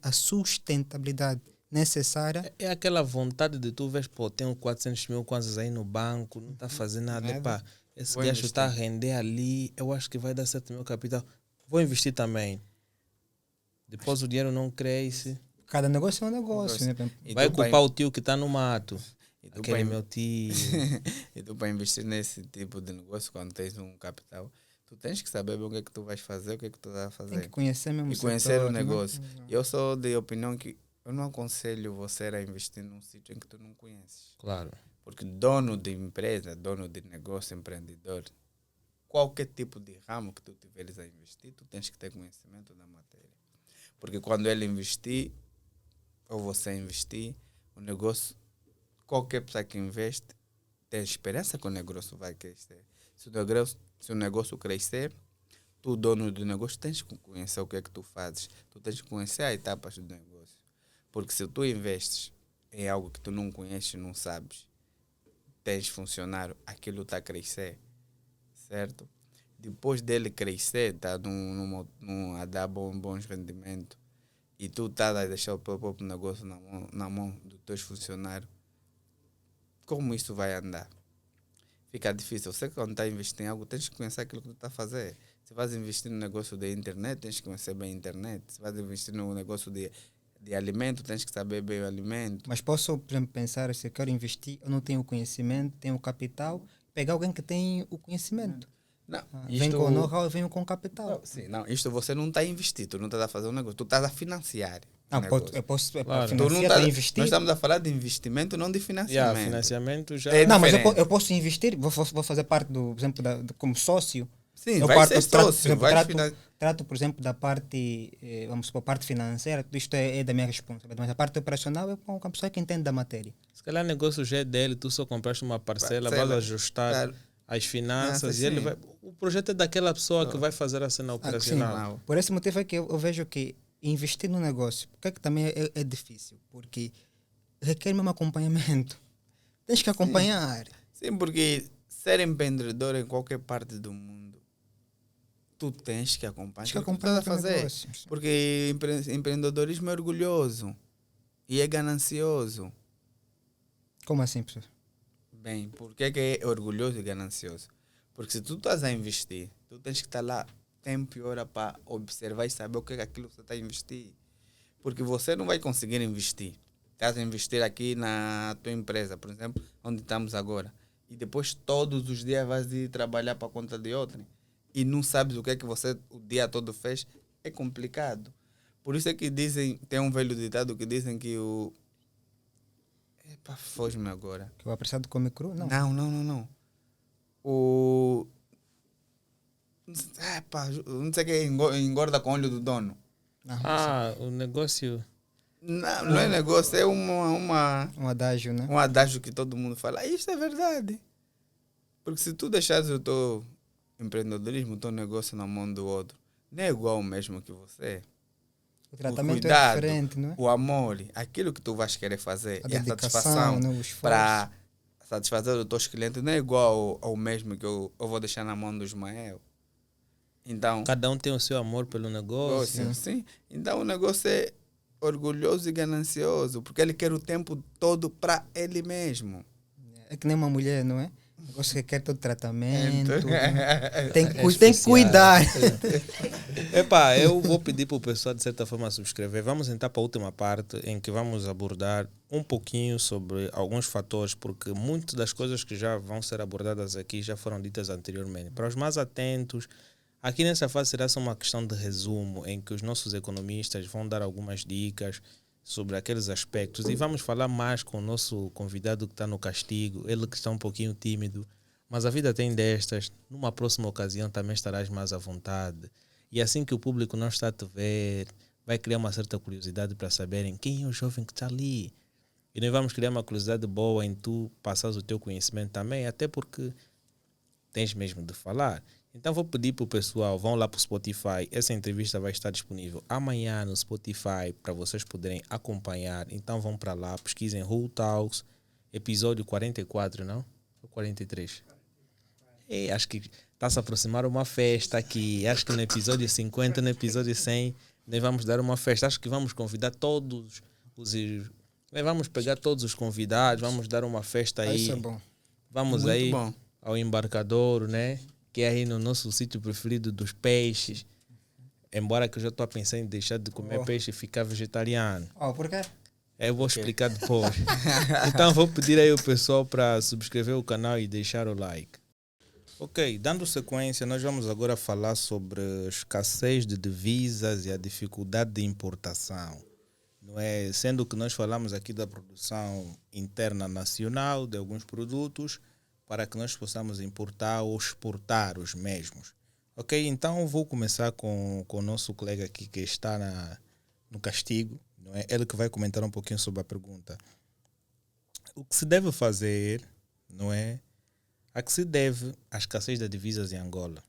a sustentabilidade necessária. É aquela vontade de tu vês, tenho 400 mil kwanzas aí no banco, não está fazendo nada. Nada. Epá, esse Vou gajo investir. está a render ali, eu acho que vai dar certo meu capital. Vou investir também. Depois o dinheiro não cresce. Cada negócio é um negócio. Né? E Vai tu culpar o tio que está no mato. e tu Aquele para meu tio. e tu para investir nesse tipo de negócio, quando tens um capital, tu tens que saber bem o que é que tu vais fazer, o que é que tu vais fazer. Tem que conhecer mesmo E conhecer setor, o né? negócio. Eu sou de opinião que eu não aconselho você a investir num sítio em que tu não conheces. Claro. Porque dono de empresa, dono de negócio, empreendedor, qualquer tipo de ramo que tu tiveres a investir, tu tens que ter conhecimento da matéria. Porque quando ele investir, ou você investir, o negócio, qualquer pessoa que investe, tem esperança que o negócio vai crescer. Se o negócio crescer, tu, dono do negócio, tens que conhecer o que é que tu fazes. Tu tens que conhecer as etapas do negócio. Porque se tu investes em algo que tu não conheces, não sabes, tens funcionário, aquilo está a crescer, certo? Depois dele crescer, está a dar bons rendimentos, e tu estás a deixar o próprio negócio na mão dos teus funcionários, como isso vai andar? Fica difícil. Você quando está a investir em algo, tens que conhecer aquilo que tu está a fazer. Se vais investir no negócio de internet, tens que conhecer bem a internet. Se vais investir no negócio de alimento, tens que saber bem o alimento. Mas posso, por exemplo, pensar, se eu quero investir, eu não tenho o conhecimento, tenho o capital, pegar alguém que tem o conhecimento. Não, Vem com o know-how, eu venho com o capital. isto você não está a investir, tu não estás a fazer um negócio, tu estás a financiar. Não, negócio. eu posso Claro. Tu não financiar tá- para investir. Nós estamos a falar de investimento, não de financiamento. Financiamento já. É Não, mas diferente. eu posso investir, vou fazer parte, por exemplo, como sócio. Sim, Eu vai ser trato, por sócio. exemplo, Vais trato, por exemplo, da parte, vamos supor, parte financeira, tudo isto é da minha responsabilidade, mas a parte operacional é com a pessoa que entende da matéria. Se calhar o negócio já é dele, tu só compraste uma parcela, vais ajustar Claro. as finanças e Sim. ele vai. O projeto é daquela pessoa que vai fazer a cena operacional. Sim. Por esse motivo é que eu vejo que investir no negócio, porque é que também é difícil? Porque requer mesmo acompanhamento. Tens que acompanhar. Sim, porque ser empreendedor em qualquer parte do mundo, tu tens que acompanhar. Tens que o tu acompanhar estás a o fazer. negócio. Porque empreendedorismo é orgulhoso e é ganancioso. Como assim, pessoal? Bem, por que é orgulhoso e ganancioso? Porque se tu estás a investir, tu tens que estar lá tempo e hora para observar e saber o que é aquilo que você está a investir. Porque você não vai conseguir investir. Estás a investir aqui na tua empresa, por exemplo, onde estamos agora. E depois todos os dias vais ir trabalhar para a conta de outrem. E não sabes o que é que você o dia todo fez. É complicado. Por isso é que dizem, tem um velho ditado que dizem que o... Epa, foge-me agora. Que o apressado come cru? Não. Não. O... não sei o que engorda com o olho do dono. Não, O negócio. Não é negócio, é um adágio, né? um adágio que todo mundo fala. Isto é verdade. Porque se tu deixares o teu empreendedorismo, o teu negócio na mão do outro, não é igual mesmo que você. O tratamento cuidado, é diferente, não é? O amor, aquilo que tu vais querer fazer, A e a dedicação, satisfação né? O esforço. para satisfazer os teus clientes não é igual ao mesmo que eu vou deixar na mão do Ismael. Então, Cada um tem o seu amor pelo negócio. sim. Então o negócio é orgulhoso e ganancioso, porque ele quer o tempo todo para ele mesmo. É que nem uma mulher, não é? O negócio que quer todo tratamento. Então- né? Tem que especial. cuidar. Epá, eu vou pedir para o pessoal de certa forma subscrever. Vamos entrar para a última parte em que vamos abordar um pouquinho sobre alguns fatores, porque muitas das coisas que já vão ser abordadas aqui já foram ditas anteriormente. Para os mais atentos, aqui nessa fase será só uma questão de resumo, em que os nossos economistas vão dar algumas dicas sobre aqueles aspectos e vamos falar mais com o nosso convidado que está no castigo, ele que está um pouquinho tímido, mas a vida tem destas. Numa próxima ocasião também estarás mais à vontade. E assim que o público não está a te ver, vai criar uma certa curiosidade para saberem quem é o jovem que está ali. E nós vamos criar uma curiosidade boa em tu passares o teu conhecimento também, até porque tens mesmo de falar. Então vou pedir para o pessoal, vão lá para o Spotify, essa entrevista vai estar disponível amanhã no Spotify para vocês poderem acompanhar. Então vão para lá, pesquisem Who Talks, episódio 44, não? Ou 43? Acho que está se aproximar uma festa aqui. Acho que no episódio 50, no episódio 100, nós vamos dar uma festa. Acho que vamos convidar todos os... Nós vamos pegar todos os convidados, vamos dar uma festa aí. Isso é bom. Vamos Muito aí bom. ao Embarcador, né? Que é aí no nosso sítio preferido dos peixes. Embora que eu já estou a pensar em deixar de comer peixe e ficar vegetariano. Por quê? Eu vou explicar depois. Então vou pedir aí o pessoal para subscrever o canal e deixar o like. Ok, dando sequência, nós vamos agora falar sobre a escassez de divisas e a dificuldade de importação. Não é? Sendo que nós falamos aqui da produção interna nacional de alguns produtos, para que nós possamos importar ou exportar os mesmos. Ok, então vou começar com o nosso colega aqui que está no castigo, não é? Ele que vai comentar um pouquinho sobre a pergunta. O que se deve fazer, não é? A que se deve a escassez de divisas em Angola?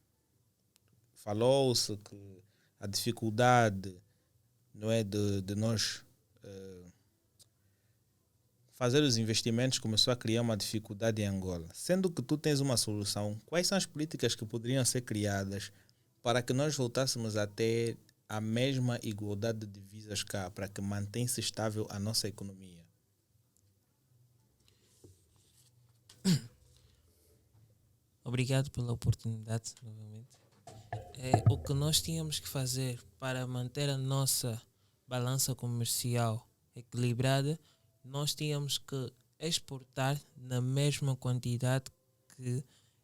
Falou-se que a dificuldade, não é, de nós fazer os investimentos começou a criar uma dificuldade em Angola. Sendo que tu tens uma solução, quais são as políticas que poderiam ser criadas para que nós voltássemos a ter a mesma igualdade de divisas cá, para que mantenha-se estável a nossa economia? Obrigado pela oportunidade, novamente. O que nós tínhamos que fazer para manter a nossa balança comercial equilibrada, nós tínhamos que exportar na mesma quantidade que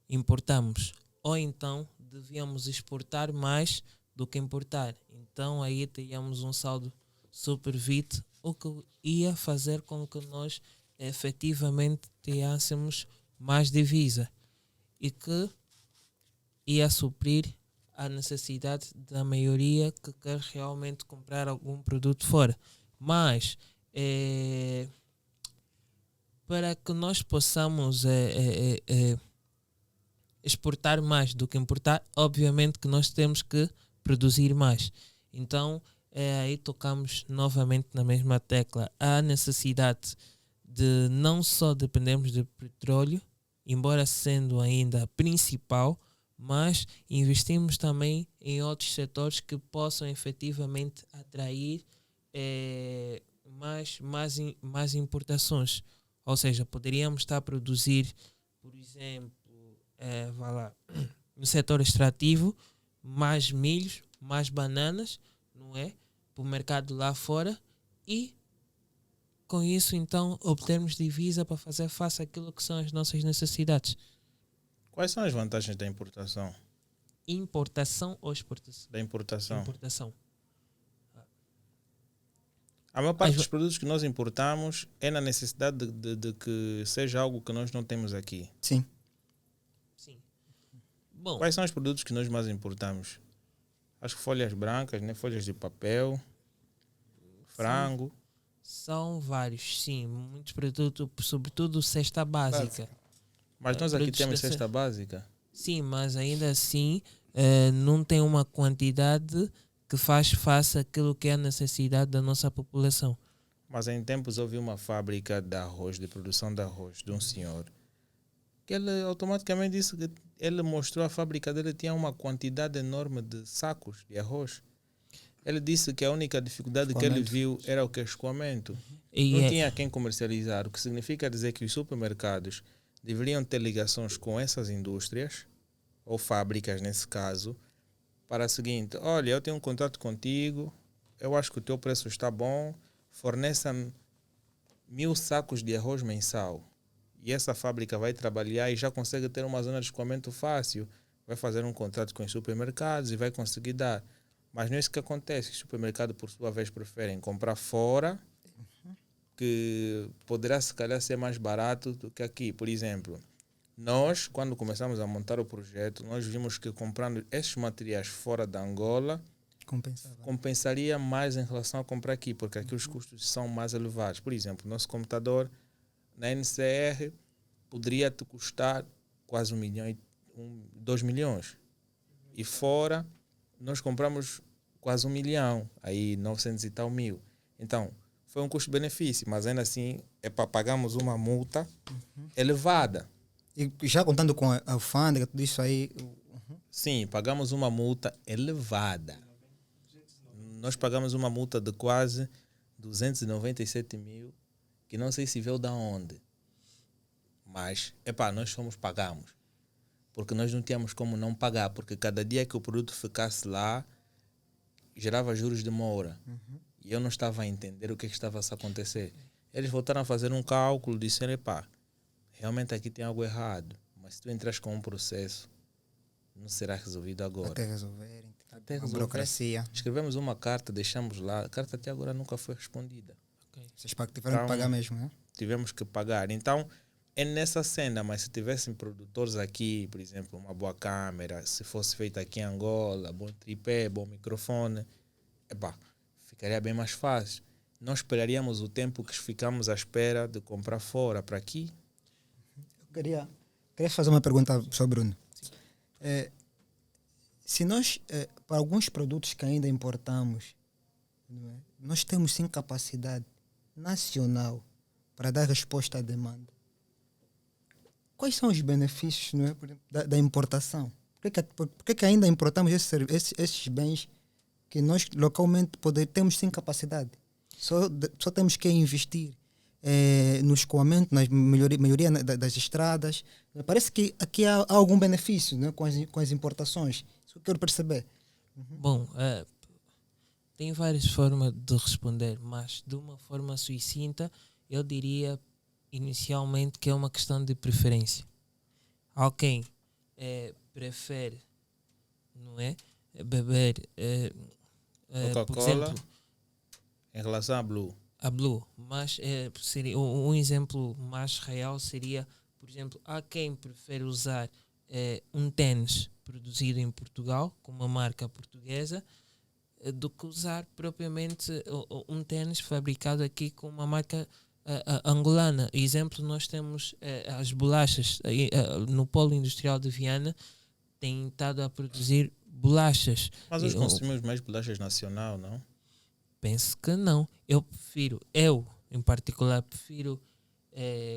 importamos. Ou então, devíamos exportar mais do que importar. Então, aí teríamos um saldo superávit, o que ia fazer com que nós efetivamente tivéssemos mais divisa e que ia suprir a necessidade da maioria que quer realmente comprar algum produto fora. Mas para que nós possamos exportar mais do que importar, obviamente que nós temos que produzir mais. Então, aí tocamos novamente na mesma tecla. Há necessidade de não só dependermos de petróleo, embora sendo ainda principal, mas investimos também em outros setores que possam efetivamente atrair mais importações. Ou seja, poderíamos estar a produzir, por exemplo, no setor extrativo, mais milhos, mais bananas, não é? Para o mercado lá fora, e com isso então obtermos divisa para fazer face àquilo que são as nossas necessidades. Quais são as vantagens da importação? Importação ou exportação? Da importação. Importação. A maior parte dos produtos que nós importamos é na necessidade de que seja algo que nós não temos aqui. Sim. Sim. Bom, Quais são os produtos que nós mais importamos? Acho que folhas brancas, né? Folhas de papel, frango. são vários, sim. Muitos produtos, sobretudo cesta básica. Mas nós aqui Produtos temos da cesta básica. Sim, mas ainda assim não tem uma quantidade que faz face àquilo que é a necessidade da nossa população. Mas em tempos houve uma fábrica de arroz, de produção de arroz, de um senhor, que ele automaticamente disse que ele mostrou a fábrica dele tinha uma quantidade enorme de sacos de arroz. Ele disse que a única dificuldade que ele Escoamento. viu era o que? Escoamento. E Não é- tinha quem comercializar, o que significa dizer que os supermercados deveriam ter ligações com essas indústrias, ou fábricas nesse caso, para o seguinte: olha, eu tenho um contrato contigo, eu acho que o teu preço está bom, forneça-me 1000 sacos de arroz mensal. E essa fábrica vai trabalhar e já consegue ter uma zona de escoamento fácil. Vai fazer um contrato com os supermercados e vai conseguir dar. Mas não é isso que acontece. Os supermercados, por sua vez, preferem comprar fora, que poderá se calhar ser mais barato do que aqui. Por exemplo, nós, quando começamos a montar o projeto, nós vimos que comprando esses materiais fora da Angola, Compensava. compensaria mais em relação a comprar aqui, porque aqui os custos são mais elevados. Por exemplo, nosso computador na NCR poderia te custar quase 1 milhão, 2 milhões. E fora, nós compramos quase 1 milhão, aí 900 e tal mil. Então, foi um custo-benefício, mas ainda assim, pagamos uma multa elevada. E já contando com a alfândega, tudo isso aí, Sim, pagamos uma multa elevada. Nós pagamos uma multa de quase 297 mil, que não sei se veio da onde. Mas, nós pagamos. Porque nós não tínhamos como não pagar, porque cada dia que o produto ficasse lá, gerava juros de mora. E eu não estava a entender o que estava a acontecer. Eles voltaram a fazer um cálculo, disseram: realmente aqui tem algo errado, mas se tu entras com um processo, não será resolvido agora. até resolverem. Até A resolver. burocracia. Escrevemos uma carta, deixamos lá. A carta até agora nunca foi respondida. Vocês tiveram que pagar mesmo, né? Tivemos que pagar. Então, é nessa cena, mas se tivessem produtores aqui, por exemplo, uma boa câmera, se fosse feita aqui em Angola, bom tripé, bom microfone, ficaria bem mais fácil. Não esperaríamos o tempo que ficamos à espera de comprar fora para aqui. Queria fazer uma pergunta sobre Bruno. Se nós, para alguns produtos que ainda importamos, não é? Nós temos sim capacidade nacional para dar resposta à demanda. Quais são os benefícios, não é, por exemplo, da importação? Por que ainda importamos esses bens que nós localmente temos sim capacidade? Só temos que investir no escoamento, na melhoria das estradas. Parece que aqui há algum benefício, né, com as importações. Isso que eu quero perceber. Bom, tem várias formas de responder, mas de uma forma sucinta, eu diria inicialmente que é uma questão de preferência. Alguém prefere, não é, beber, por Coca-Cola, exemplo, em relação à Blue. a Blue, mas seria, um exemplo mais real seria, por exemplo, há quem prefere usar um tênis produzido em Portugal, com uma marca portuguesa, do que usar propriamente um tênis fabricado aqui com uma marca angolana. Exemplo, nós temos as bolachas no polo industrial de Viana, tem estado a produzir bolachas. Mas nós consumimos mais bolachas nacional, não? Penso que não. Eu em particular, prefiro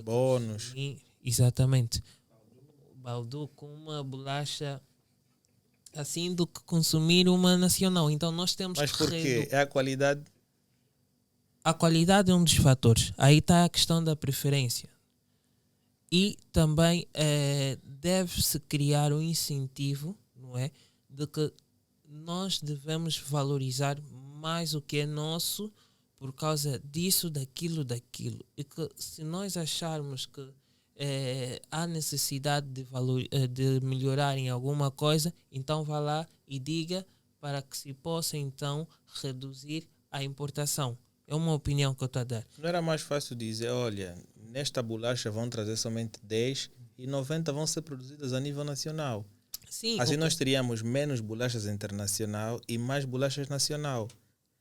Bônus. Exatamente. Baldu com uma bolacha assim do que consumir uma nacional. Então nós temos Mas que porquê? É a qualidade. A qualidade é um dos fatores. Aí está a questão da preferência. E também deve-se criar um incentivo, não é, de que nós devemos valorizar mais o que é nosso por causa disso, daquilo. E que se nós acharmos que há necessidade de melhorar em alguma coisa, então vá lá e diga para que se possa então reduzir a importação. É uma opinião que eu estou a dar. Não era mais fácil dizer: olha, nesta bolacha vão trazer somente 10 e 90 vão ser produzidas a nível nacional. Sim, Assim nós teríamos menos bolachas internacional e mais bolachas nacional.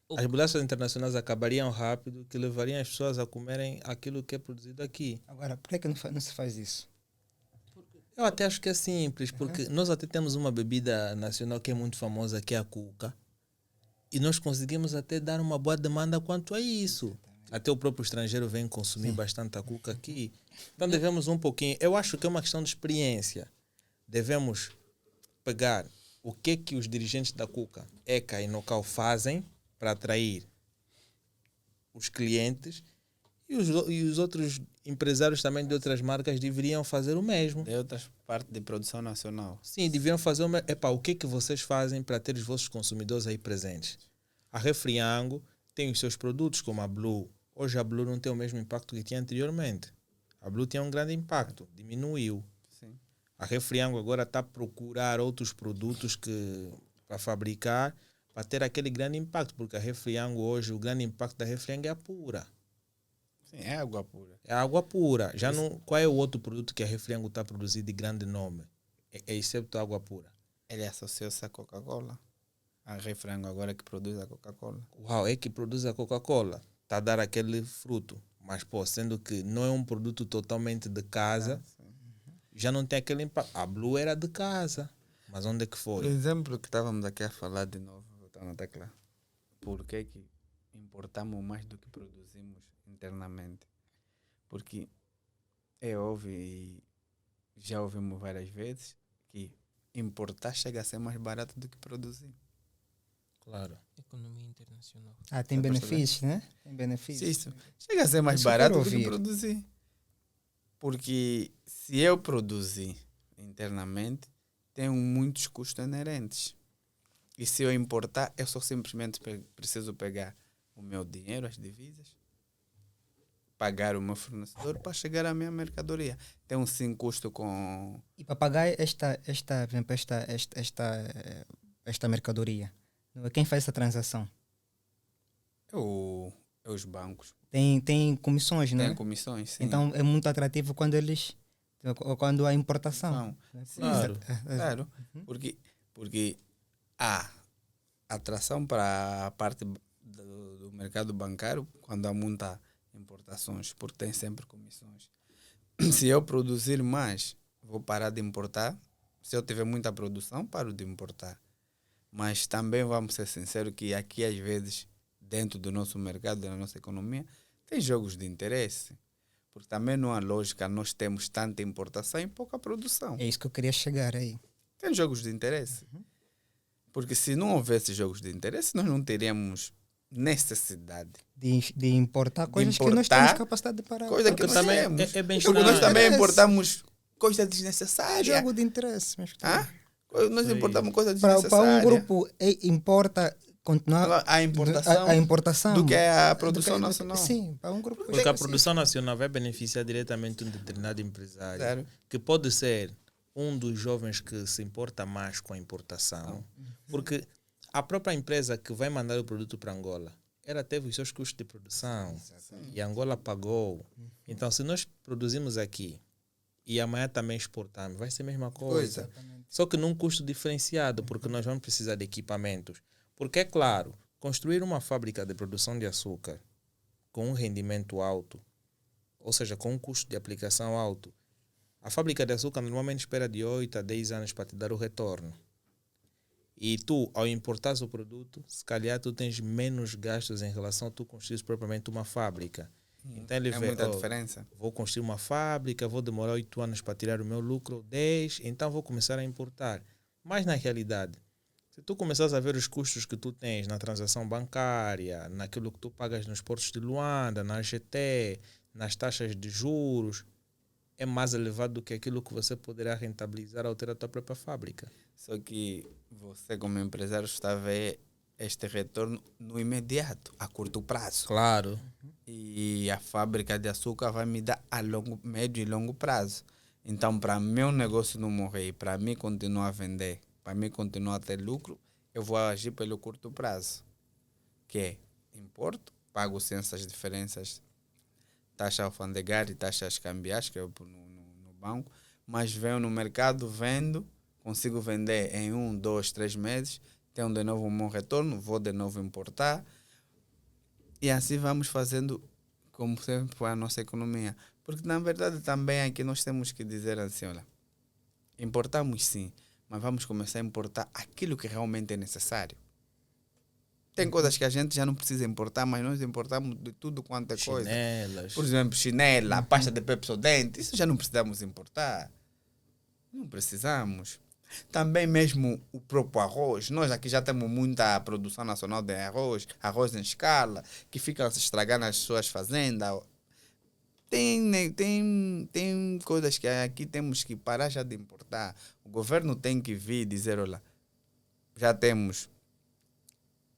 O- As bolachas internacionais acabariam rápido, que levariam as pessoas a comerem aquilo que é produzido aqui. Agora, por que não, não se faz isso? Eu até acho que é simples, porque nós até temos uma bebida nacional que é muito famosa, que é a cuca. E nós conseguimos até dar uma boa demanda quanto a isso. Até o próprio estrangeiro vem consumir bastante a cuca aqui. Então devemos um pouquinho... Eu acho que é uma questão de experiência. Devemos pegar o que os dirigentes da cuca, ECA e Nocal fazem para atrair os clientes e os outros empresários também de outras marcas deveriam fazer o mesmo. De outras partes de produção nacional. Sim, deviam fazer o mesmo. Epá, o que vocês fazem para ter os vossos consumidores aí presentes? A Refriango tem os seus produtos como a Blue. Hoje a Blue não tem o mesmo impacto que tinha anteriormente. A Blue tinha um grande impacto, diminuiu. Sim. A Refriango agora está a procurar outros produtos para fabricar para ter aquele grande impacto, porque a Refriango hoje, o grande impacto da Refriango é a pura. Sim, é água pura. É água pura. Já não, qual é o outro produto que a Refriango está a produzir de grande nome? Excepto a água pura. Ele associou-se à Coca-Cola. A Refrango agora que produz a Coca-Cola. Uau, é que produz a Coca-Cola. Está a dar aquele fruto. Mas, pô, sendo que não é um produto totalmente de casa, já não tem aquele impacto. A Blue era de casa. Mas onde é que Por foi? exemplo, que estávamos aqui a falar de novo, voltando à tecla. Por que importamos mais do que produzimos internamente? Porque é óbvio e já ouvimos várias vezes que importar chega a ser mais barato do que produzir. Claro. Economia internacional. Ah, tem Dá pra benefícios, né? Tem Sim, benefícios. isso chega a ser mais Isso eu barato quero do que ouvir. produzir. Porque se eu produzir internamente, tenho muitos custos inerentes. E se eu importar, eu só simplesmente preciso pegar o meu dinheiro, as divisas, pagar o meu fornecedor para chegar à minha mercadoria. Tem um sim custo com E para pagar por exemplo, esta mercadoria, não é? Quem faz essa transação? os bancos. Tem comissões, não Tem é? comissões, sim. Então é muito atrativo quando há importação. Sim, Claro. claro. Porque há atração para a parte do mercado bancário quando há muita importações, porque tem sempre comissões. Se eu produzir mais, vou parar de importar. Se eu tiver muita produção, paro de importar. Mas também vamos ser sinceros que aqui às vezes, dentro do nosso mercado, da nossa economia, tem jogos de interesse. Porque também não há lógica, nós temos tanta importação e pouca produção. É isso que eu queria chegar aí. Tem jogos de interesse. Porque se não houvesse jogos de interesse, nós não teríamos necessidade. De importar coisas que nós importar temos capacidade de parar. Coisa que Porque nós também temos. é bem Porque nós estranho. também Interesse. importamos coisa É desnecessária. jogo de interesse. Hã? Nós importamos coisa Para desnecessária. um grupo importa continuar A importação, a importação do que a do produção que- nacional. Sim, para um grupo. Porque a produção nacional vai beneficiar diretamente um determinado empresário, Claro. que pode ser um dos jovens que se importa mais com a importação, porque a própria empresa que vai mandar o produto para Angola, ela teve os seus custos de produção e a Angola pagou. Então, se nós produzimos aqui e amanhã também exportamos, vai ser a mesma coisa. Só que num custo diferenciado, porque nós vamos precisar de equipamentos. Porque, é claro, construir uma fábrica de produção de açúcar com um rendimento alto, ou seja, com um custo de aplicação alto, a fábrica de açúcar normalmente espera de 8 a 10 anos para te dar o retorno. E tu, ao importar o produto, se calhar tu tens menos gastos em relação a tu construir propriamente uma fábrica. Então ele É vê, muita diferença. vou construir uma fábrica, vou demorar 8 anos para tirar o meu lucro, 10, então vou começar a importar. Mas na realidade, se tu começares a ver os custos que tu tens na transação bancária, naquilo que tu pagas nos portos de Luanda, na AGT, nas taxas de juros, é mais elevado do que aquilo que você poderá rentabilizar ao ter a tua própria fábrica. Só que você, como empresário, está a ver este retorno no imediato, a curto prazo. Claro. E a fábrica de açúcar vai me dar a médio e longo prazo. Então, para meu negócio não morrer, para mim continuar a vender, para mim continuar a ter lucro, eu vou agir pelo curto prazo. Que é, importo, pago sem essas diferenças, taxa alfandegária e taxas cambiais, que é no banco, mas venho no mercado, vendo, consigo vender em 1, 2, 3 meses, tenho de novo um bom retorno, vou de novo importar. E assim vamos fazendo, como sempre, a nossa economia. Porque, na verdade, também aqui nós temos que dizer assim, olha, importamos sim, mas vamos começar a importar aquilo que realmente é necessário. Tem coisas que a gente já não precisa importar, mas nós importamos de tudo quanto é coisa. Chinelas. Por exemplo, chinela, pasta de Pepsodente, isso já não precisamos importar. Não precisamos. Também mesmo o próprio arroz. Nós aqui já temos muita produção nacional de arroz, arroz em escala, que fica a se estragar nas suas fazendas. Tem coisas que aqui temos que parar já de importar. O governo tem que vir e dizer, olha, já temos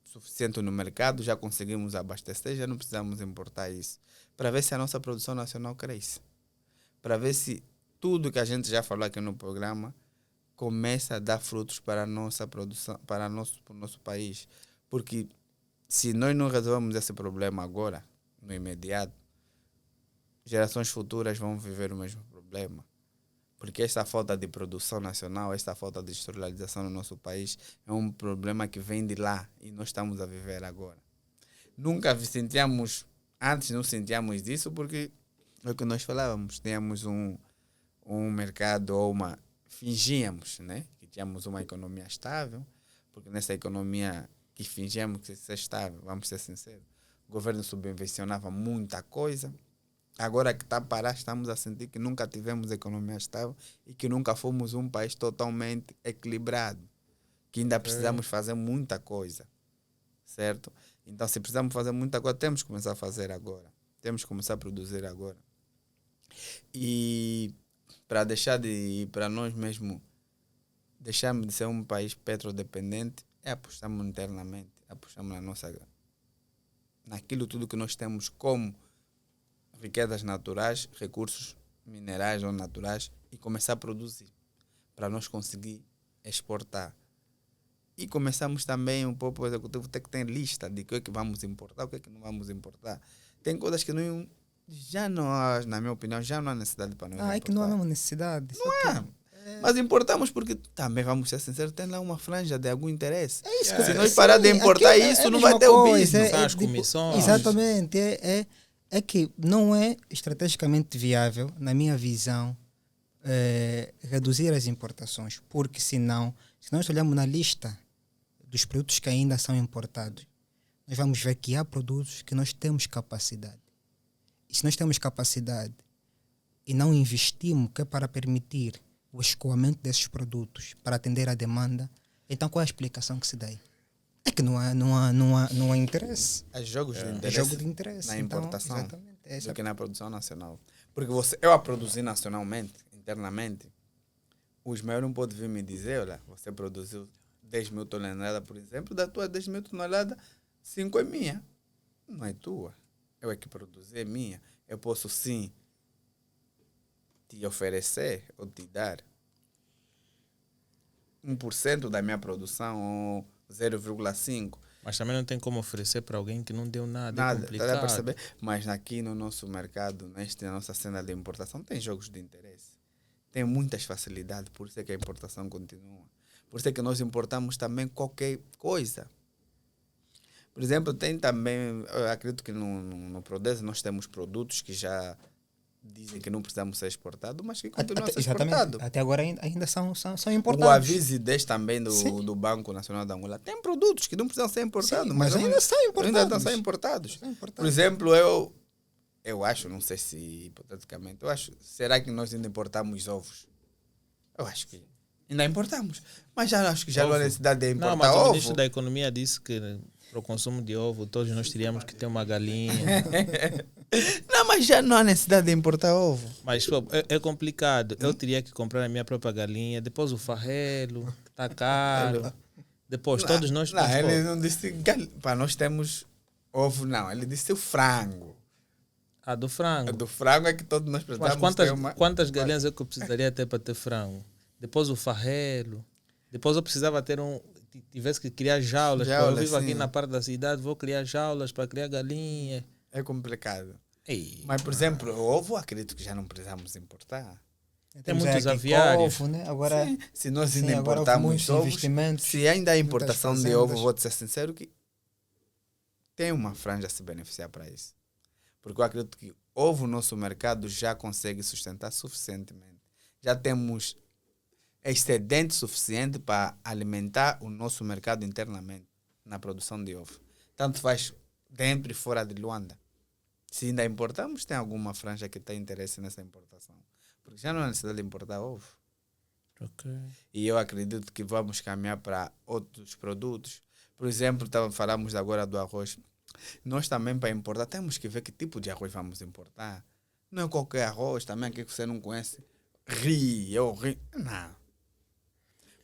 suficiente no mercado, já conseguimos abastecer, já não precisamos importar isso. Para ver se a nossa produção nacional cresce. Para ver se tudo que a gente já falou aqui no programa começa a dar frutos para a nossa produção, para o nosso país. Porque se nós não resolvemos esse problema agora, no imediato, gerações futuras vão viver o mesmo problema. Porque essa falta de produção nacional, essa falta de industrialização no nosso país é um problema que vem de lá e nós estamos a viver agora. Nunca sentíamos, antes não sentíamos disso porque é o que nós falávamos, tínhamos um mercado ou fingíamos, né, que tínhamos uma economia estável, porque nessa economia que fingíamos que ser estável, vamos ser sinceros, o governo subvencionava muita coisa. Agora que está a parar, estamos a sentir que nunca tivemos economia estável e que nunca fomos um país totalmente equilibrado, que ainda precisamos fazer muita coisa, certo? Então, se precisamos fazer muita coisa, temos que começar a fazer agora. Temos que começar a produzir agora. E para nós mesmo deixarmos de ser um país petrodependente, apostamos internamente, apostamos naquilo tudo que nós temos como riquezas naturais, recursos minerais ou naturais e começar a produzir para nós conseguir exportar. E começamos também um pouco, o executivo tem que ter lista de o que é que vamos importar, o que é que não vamos importar. Tem coisas que não, já não há, na minha opinião, já não há necessidade para nós importar. É que não há mesmo necessidade. Não há. Mas importamos porque também, vamos ser sinceros, tem lá uma franja de algum interesse. É isso que Se nós parar de importar isso, não vai ter o business. As comissões. Exatamente. É que não é estrategicamente viável, na minha visão, reduzir as importações. Porque se nós olharmos na lista dos produtos que ainda são importados, nós vamos ver que há produtos que nós temos capacidade. E se nós temos capacidade e não investimos, que é para permitir o escoamento desses produtos, para atender à demanda, então qual é a explicação que se dá aí? É que não há interesse. É jogos de interesse, jogo de interesse na importação do que na na produção nacional. Porque eu a produzir nacionalmente, internamente, o Ismael não pode vir me dizer, olha, você produziu 10 mil toneladas, por exemplo, da tua 10 mil toneladas, 5 é minha. Não é tua. Eu é que produzi, é minha. Eu posso sim te oferecer ou te dar 1% da minha produção ou 0,5%. Mas também não tem como oferecer para alguém que não deu nada. Nada, É complicado. dá para perceber? Mas aqui no nosso mercado, na nossa cena de importação, tem jogos de interesse. Tem muitas facilidades, por isso é que a importação continua. Por isso é que nós importamos também qualquer coisa. Por exemplo, tem também, eu acredito que no Prodesa nós temos produtos que já dizem que não precisamos ser exportados, mas que continuam a ser exportados. Até agora ainda são importados. O Avise 10 também do Banco Nacional da Angola tem produtos que não precisam ser importados. Sim, mas ainda são importados. Ainda estão a ser importados. Por exemplo, eu acho, não sei se hipoteticamente, será que nós ainda importamos ovos? Eu acho que ainda importamos. Mas já acho que já não há necessidade de importar não, mas ovo. o ministro da Economia disse que para o consumo de ovo todos nós teríamos que ter uma galinha. Não, mas já não há necessidade de importar ovo. Mas pô, é complicado. Eu teria que comprar a minha própria galinha, depois o farrelo, que está caro. Depois todos nós... Não, ele não disse... Para nós temos ovo, não. Ele disse o frango. Ah, do frango. Do frango é que todos nós precisamos ter uma... quantas galinhas é que eu precisaria ter para ter frango? Depois o farrelo. Depois eu precisava ter tivesse que criar jaulas. Eu vivo aqui na parte da cidade, vou criar jaulas para criar galinha. É complicado. Ei. Mas, por exemplo, o ovo, acredito que já não precisamos importar. Temos muitos aqui aviários. Covo, né? Agora, Sim, se nós sim, ainda agora houve importarmos muitos ovos, investimentos, se ainda há muitas importação de fazendas. ovo, vou-te ser sincero que tem uma franja a se beneficiar para isso. Porque eu acredito que ovo o nosso mercado já consegue sustentar suficientemente. Já temos excedente suficiente para alimentar o nosso mercado internamente na produção de ovo. Tanto faz dentro e fora de Luanda. Se ainda importamos, tem alguma franja que tem interesse nessa importação. Porque já não há necessidade de importar ovo. Ok. E eu acredito que vamos caminhar para outros produtos. Por exemplo, falamos agora do arroz. Nós também, para importar, temos que ver que tipo de arroz vamos importar. Não é qualquer arroz também que você não conhece. Rio. Não.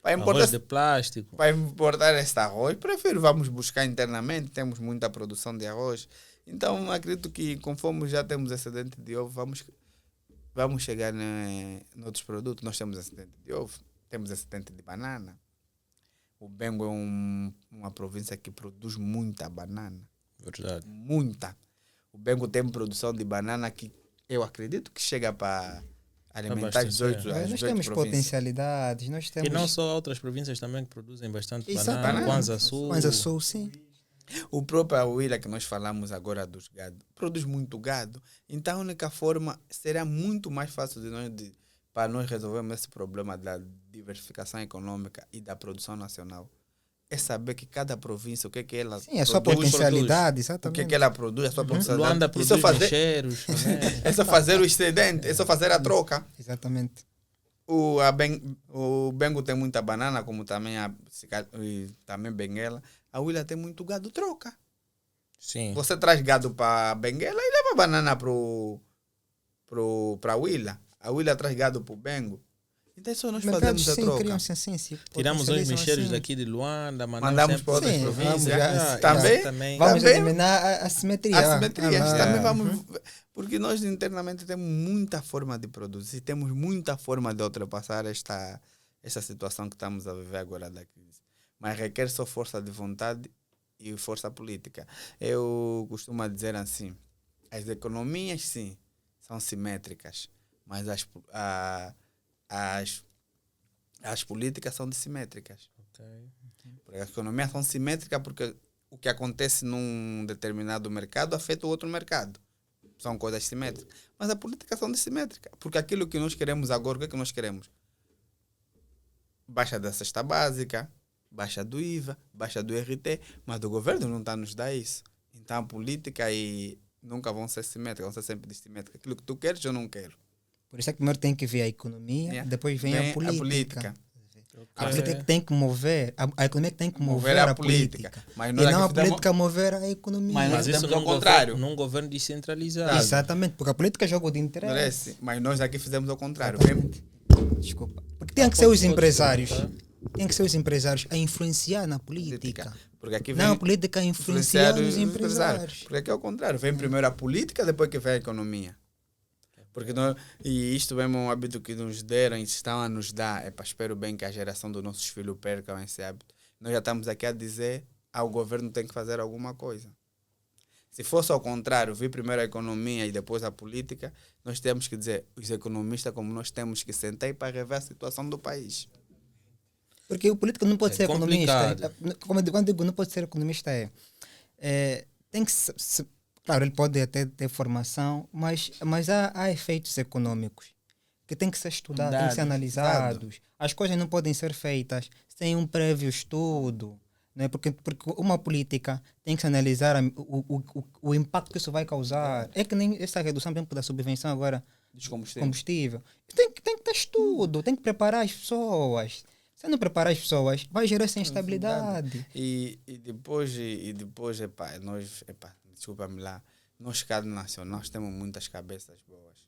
Arroz de plástico. Para importar este arroz, prefiro vamos buscar internamente. Temos muita produção de arroz. Então, acredito que conforme já temos excedente de ovo, vamos chegar em outros produtos. Nós temos excedente de ovo, temos excedente de banana. O Bengo é uma província que produz muita banana. Verdade. Muita. O Bengo tem produção de banana que eu acredito que chega para alimentar 18, nós 18 temos províncias. potencialidades, nós temos... E não só outras províncias também que produzem bastante Exatamente. banana. Kwanza Sul. Kwanza Sul, sim. O próprio Auila que nós falamos agora dos gado, produz muito gado. Então a única forma será muito mais fácil para nós resolvermos esse problema da diversificação econômica e da produção nacional. É saber que cada província, o que é que ela Sim, a sua potencialidade, exatamente. o que é que ela produz, a sua potencialidade. Luanda produz cheiros também. É só fazer o excedente, é só fazer a troca. Exatamente. O Bengo tem muita banana, como também também Benguela. A Huila tem muito gado, troca. Sim. Você traz gado para Benguela e leva banana para a Huila. A Huila traz gado para o Bengo. Então isso nós Mercados, fazemos a sim, troca. criam-se assim, se Tiramos os potencializam mexeiros assim. daqui de Luanda, Mandamos para outras Sim, províncias. vamos, Também. Vamos Também. eliminar a assimetria. Assimetrias. Ah, Também vamos. Porque nós internamente temos muita forma de produzir, temos muita forma de ultrapassar esta situação que estamos a viver agora da crise. Mas requer só força de vontade e força política. Eu costumo dizer assim, as economias sim, são simétricas, mas as políticas são dissimétricas. Okay. Porque as economias são simétricas porque o que acontece num determinado mercado afeta o outro mercado. São coisas simétricas. Mas a política são dissimétricas. Porque aquilo que nós queremos agora, o que é que nós queremos? Baixa da cesta básica, baixa do IVA, baixa do RT, mas o governo não está a nos dar isso. Então a política aí nunca vão ser simétricas, vão ser sempre dissimétricas. Aquilo que tu queres, eu não quero. Por isso é que primeiro tem que ver a economia, depois vem a política. A política que tem que mover, a economia que tem que mover a política. Mas E nós não a aqui fizemos- política mover a economia. Mas isso temos ao contrário. num governo descentralizado. Exatamente, porque a política é jogo de interesse. Parece, mas nós aqui fizemos ao contrário. Exatamente. Desculpa. Porque tem que ser os pode empresários. perguntar. Tem que ser os empresários a influenciar na política. Porque aqui vem Não a política a influenciar os empresários. Porque aqui é o contrário. Vem primeiro a política, depois que vem a economia. Porque nós, e isto é um hábito que nos deram e estão a nos dar. Espero bem que a geração dos nossos filhos percam esse hábito. Nós já estamos aqui a dizer o governo tem que fazer alguma coisa. Se fosse ao contrário, vir primeiro a economia e depois a política, nós temos que dizer, os economistas, como nós temos que sentar para rever a situação do país. Porque o político não pode ser complicado. economista. Quando digo não pode ser economista, tem que claro, ele pode até ter formação, mas há efeitos econômicos que têm que ser estudados, têm que ser analisados. As coisas não podem ser feitas sem um prévio estudo. Não é? Porque uma política tem que se analisar o impacto que isso vai causar. É que nem essa redução, por exemplo, da subvenção agora Dos combustíveis. combustível. Tem que ter estudo, tem que preparar as pessoas. Se não preparar as pessoas, vai gerar essa instabilidade. E depois, desculpa-me lá, nós cada nacional nós temos muitas cabeças boas.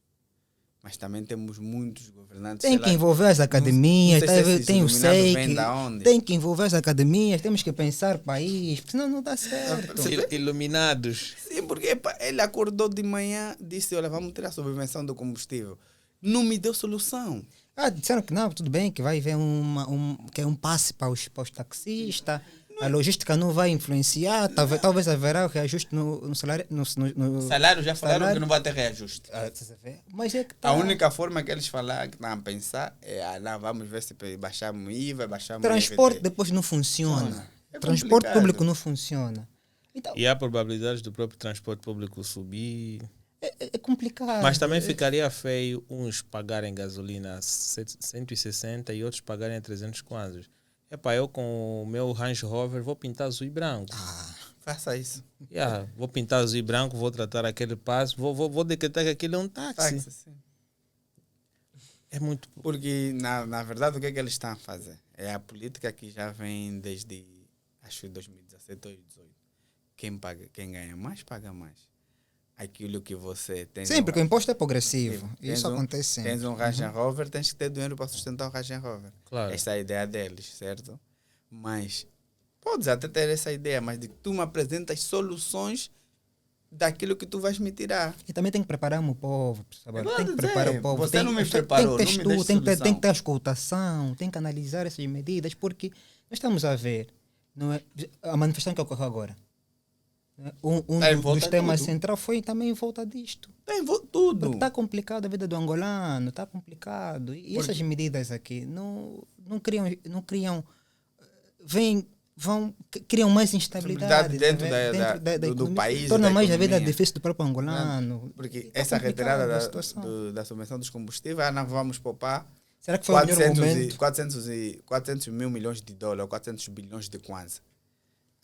Mas também temos muitos governantes. Tem que envolver as academias, não sei se esses tem o iluminados SEIC, vêm da onde. tem que envolver as academias, temos que pensar país, porque senão não dá certo. Iluminados. Sim, porque ele acordou de manhã, disse, olha, vamos tirar a subvenção do combustível. Não me deu solução. Disseram que não, tudo bem, que vai haver que é um passe para os taxistas. A logística não vai influenciar, talvez haverá reajuste no salário. Salário já falaram salário. que não vai ter reajuste. Mas é que A única forma que eles falaram, que estão a pensar, é lá, vamos ver se baixamos IVA, baixamos transporte IVT. depois não funciona. É Transporte complicado. público não funciona. Então, E há probabilidades do próprio transporte público subir. é complicado. Mas também ficaria feio uns pagarem gasolina a 160 e outros pagarem a 300 kwanzas. Epá, eu com o meu Range Rover vou pintar azul e branco. Faça isso. Vou pintar azul e branco, vou tratar aquele passo, vou decretar que aquilo é um táxi. Sim. É muito... Porque, na verdade, o que é que eles estão a fazer? É a política que já vem desde, acho, 2017 ou 2018. Quem ganha mais, paga mais. Aquilo que você tem... Sim, porque o imposto é progressivo. Tens Isso acontece sempre. Tens um Range Rover, tens que ter dinheiro para sustentar o Range Rover. Claro. Esta é a ideia deles, certo? Mas podes até ter essa ideia, mas de que tu me apresentas soluções daquilo que tu vais me tirar. E também tem que preparar o povo. Sabe? Agora Tem que dizer, preparar o povo. você não me preparou, tem que ter não me estudo, deixe tem que ter solução. escutação, tem que analisar essas medidas, porque nós estamos a ver, não é, a manifestação que ocorreu agora. Tá em volta Dos de temas tudo. centrais foi também em volta disto. Tudo. Porque está complicado a vida do angolano, está complicado. E essas medidas aqui criam mais instabilidade Dentro da do economia. país, Torna da mais a vida economia. difícil do próprio angolano. Porque E tá essa complicado retirada a situação. da subvenção dos combustíveis, não vamos poupar Será que foi o melhor momento? 400 mil milhões de dólares, 400 bilhões de kwanza.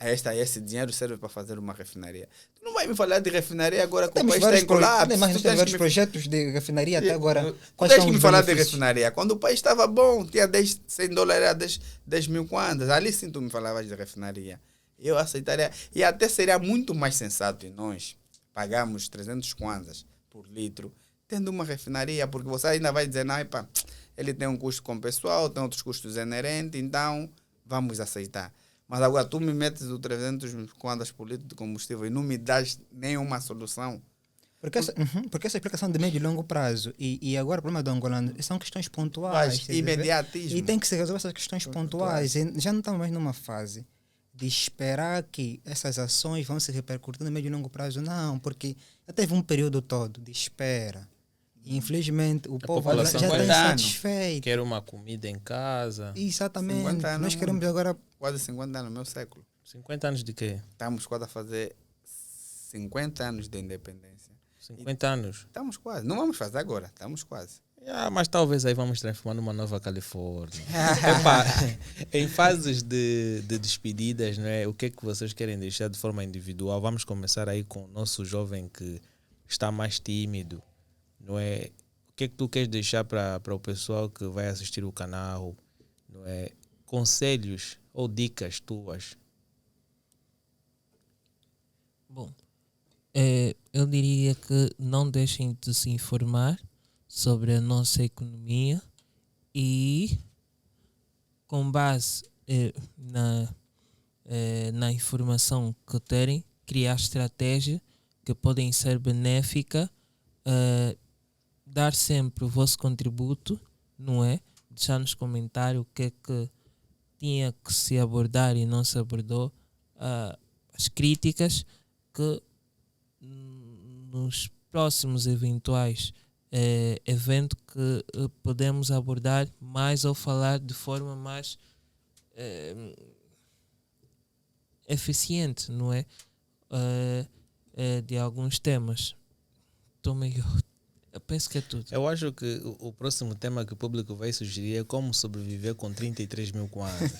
Esse dinheiro serve para fazer uma refinaria. Tu não vai me falar de refinaria agora que o país está em colapso. Mas Tu tem tens vários que projetos de refinaria até agora. Tu Quais tens são que me os falar de benefícios? refinaria. Quando o país estava bom, tinha 100 dólares a 10 mil kwanzas. Ali sim tu me falavas de refinaria. Eu aceitaria. E até seria muito mais sensato em nós pagarmos 300 kwanzas por litro, tendo uma refinaria, porque você ainda vai dizer, não, epa, ele tem um custo com o pessoal, tem outros custos inerentes, então vamos aceitar. Mas agora tu me metes o 300 kwanzas por litro de combustível e não me das nenhuma solução. Porque essa explicação de médio e longo prazo e agora o problema do angolano são questões pontuais. Faz imediatismo. E tem que se resolver essas questões pontuais. E já não estamos mais numa fase de esperar que essas ações vão se repercutir no médio e longo prazo. Não, porque já teve um período todo de espera. E infelizmente o povo já população está vai dar, insatisfeito. Quer uma comida em casa. Exatamente. 50 anos, Nós queremos agora. Quase 50 anos, meu século. 50 anos de quê? Estamos quase a fazer 50 anos de independência. 50 anos. Estamos quase. Não vamos fazer agora, estamos quase. Mas talvez aí vamos transformar numa nova Califórnia. Epá, em fases de despedidas, não é? O que é que vocês querem deixar de forma individual? Vamos começar aí com o nosso jovem que está mais tímido, não é? O que é que tu queres deixar para o pessoal que vai assistir o canal, não é? Conselhos ou dicas tuas? Bom, eu diria que não deixem de se informar sobre a nossa economia e, com base na informação que terem, criar estratégias que podem ser benéficas, dar sempre o vosso contributo, não é? Deixar nos comentários o que é que tinha que se abordar e não se abordou, as críticas que nos próximos eventuais eventos que podemos abordar mais ou falar de forma mais eficiente, não é? De alguns temas. Eu penso que é tudo. Eu acho que o próximo tema que o público vai sugerir é como sobreviver com 33 mil kwanzas.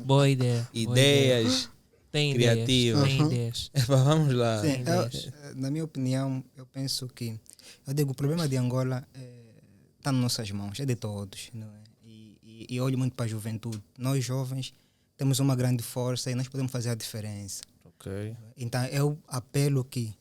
Boa ideia. Ideias Tem criativas. Tem ideias. Vamos lá. Sim, na minha opinião, eu penso que o problema de Angola está nas nossas mãos, é de todos, não é? E olho muito para a juventude. Nós jovens temos uma grande força e nós podemos fazer a diferença. Ok. Então eu apelo que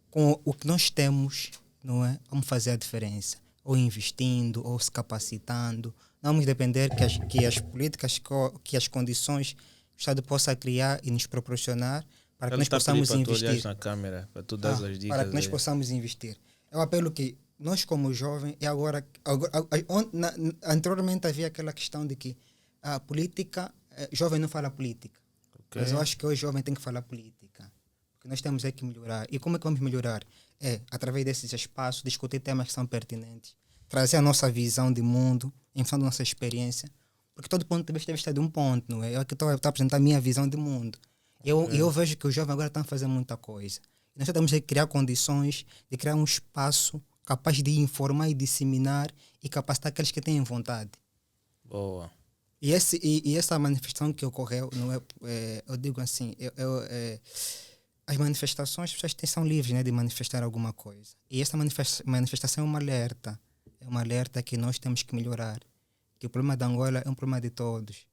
com o que nós temos, não é, vamos fazer a diferença, ou investindo, ou se capacitando. Não vamos depender que as políticas, que as condições o Estado possa criar e nos proporcionar para que nós possamos investir. Na câmera, para tu dar as dicas para que nós aí. possamos investir. Eu apelo que nós como jovens, anteriormente havia aquela questão de que a política jovem não fala política. Ok. Mas eu acho que hoje o jovem tem que falar política. Porque nós temos é que melhorar. E como é que vamos melhorar? É, através desses espaços, discutir temas que são pertinentes, trazer a nossa visão de mundo, em função da nossa experiência. Porque todo ponto de vista deve estar de um ponto, não é? Eu aqui estou a apresentar a minha visão de mundo. Eu vejo que os jovens agora estão a fazer muita coisa. E nós temos que criar condições de criar um espaço capaz de informar e disseminar e capacitar aqueles que têm vontade. Boa. E essa manifestação que ocorreu, não eu digo assim, as manifestações, as pessoas são livres, né, de manifestar alguma coisa. E essa manifestação é um alerta. É um alerta que nós temos que melhorar. Que o problema da Angola é um problema de todos.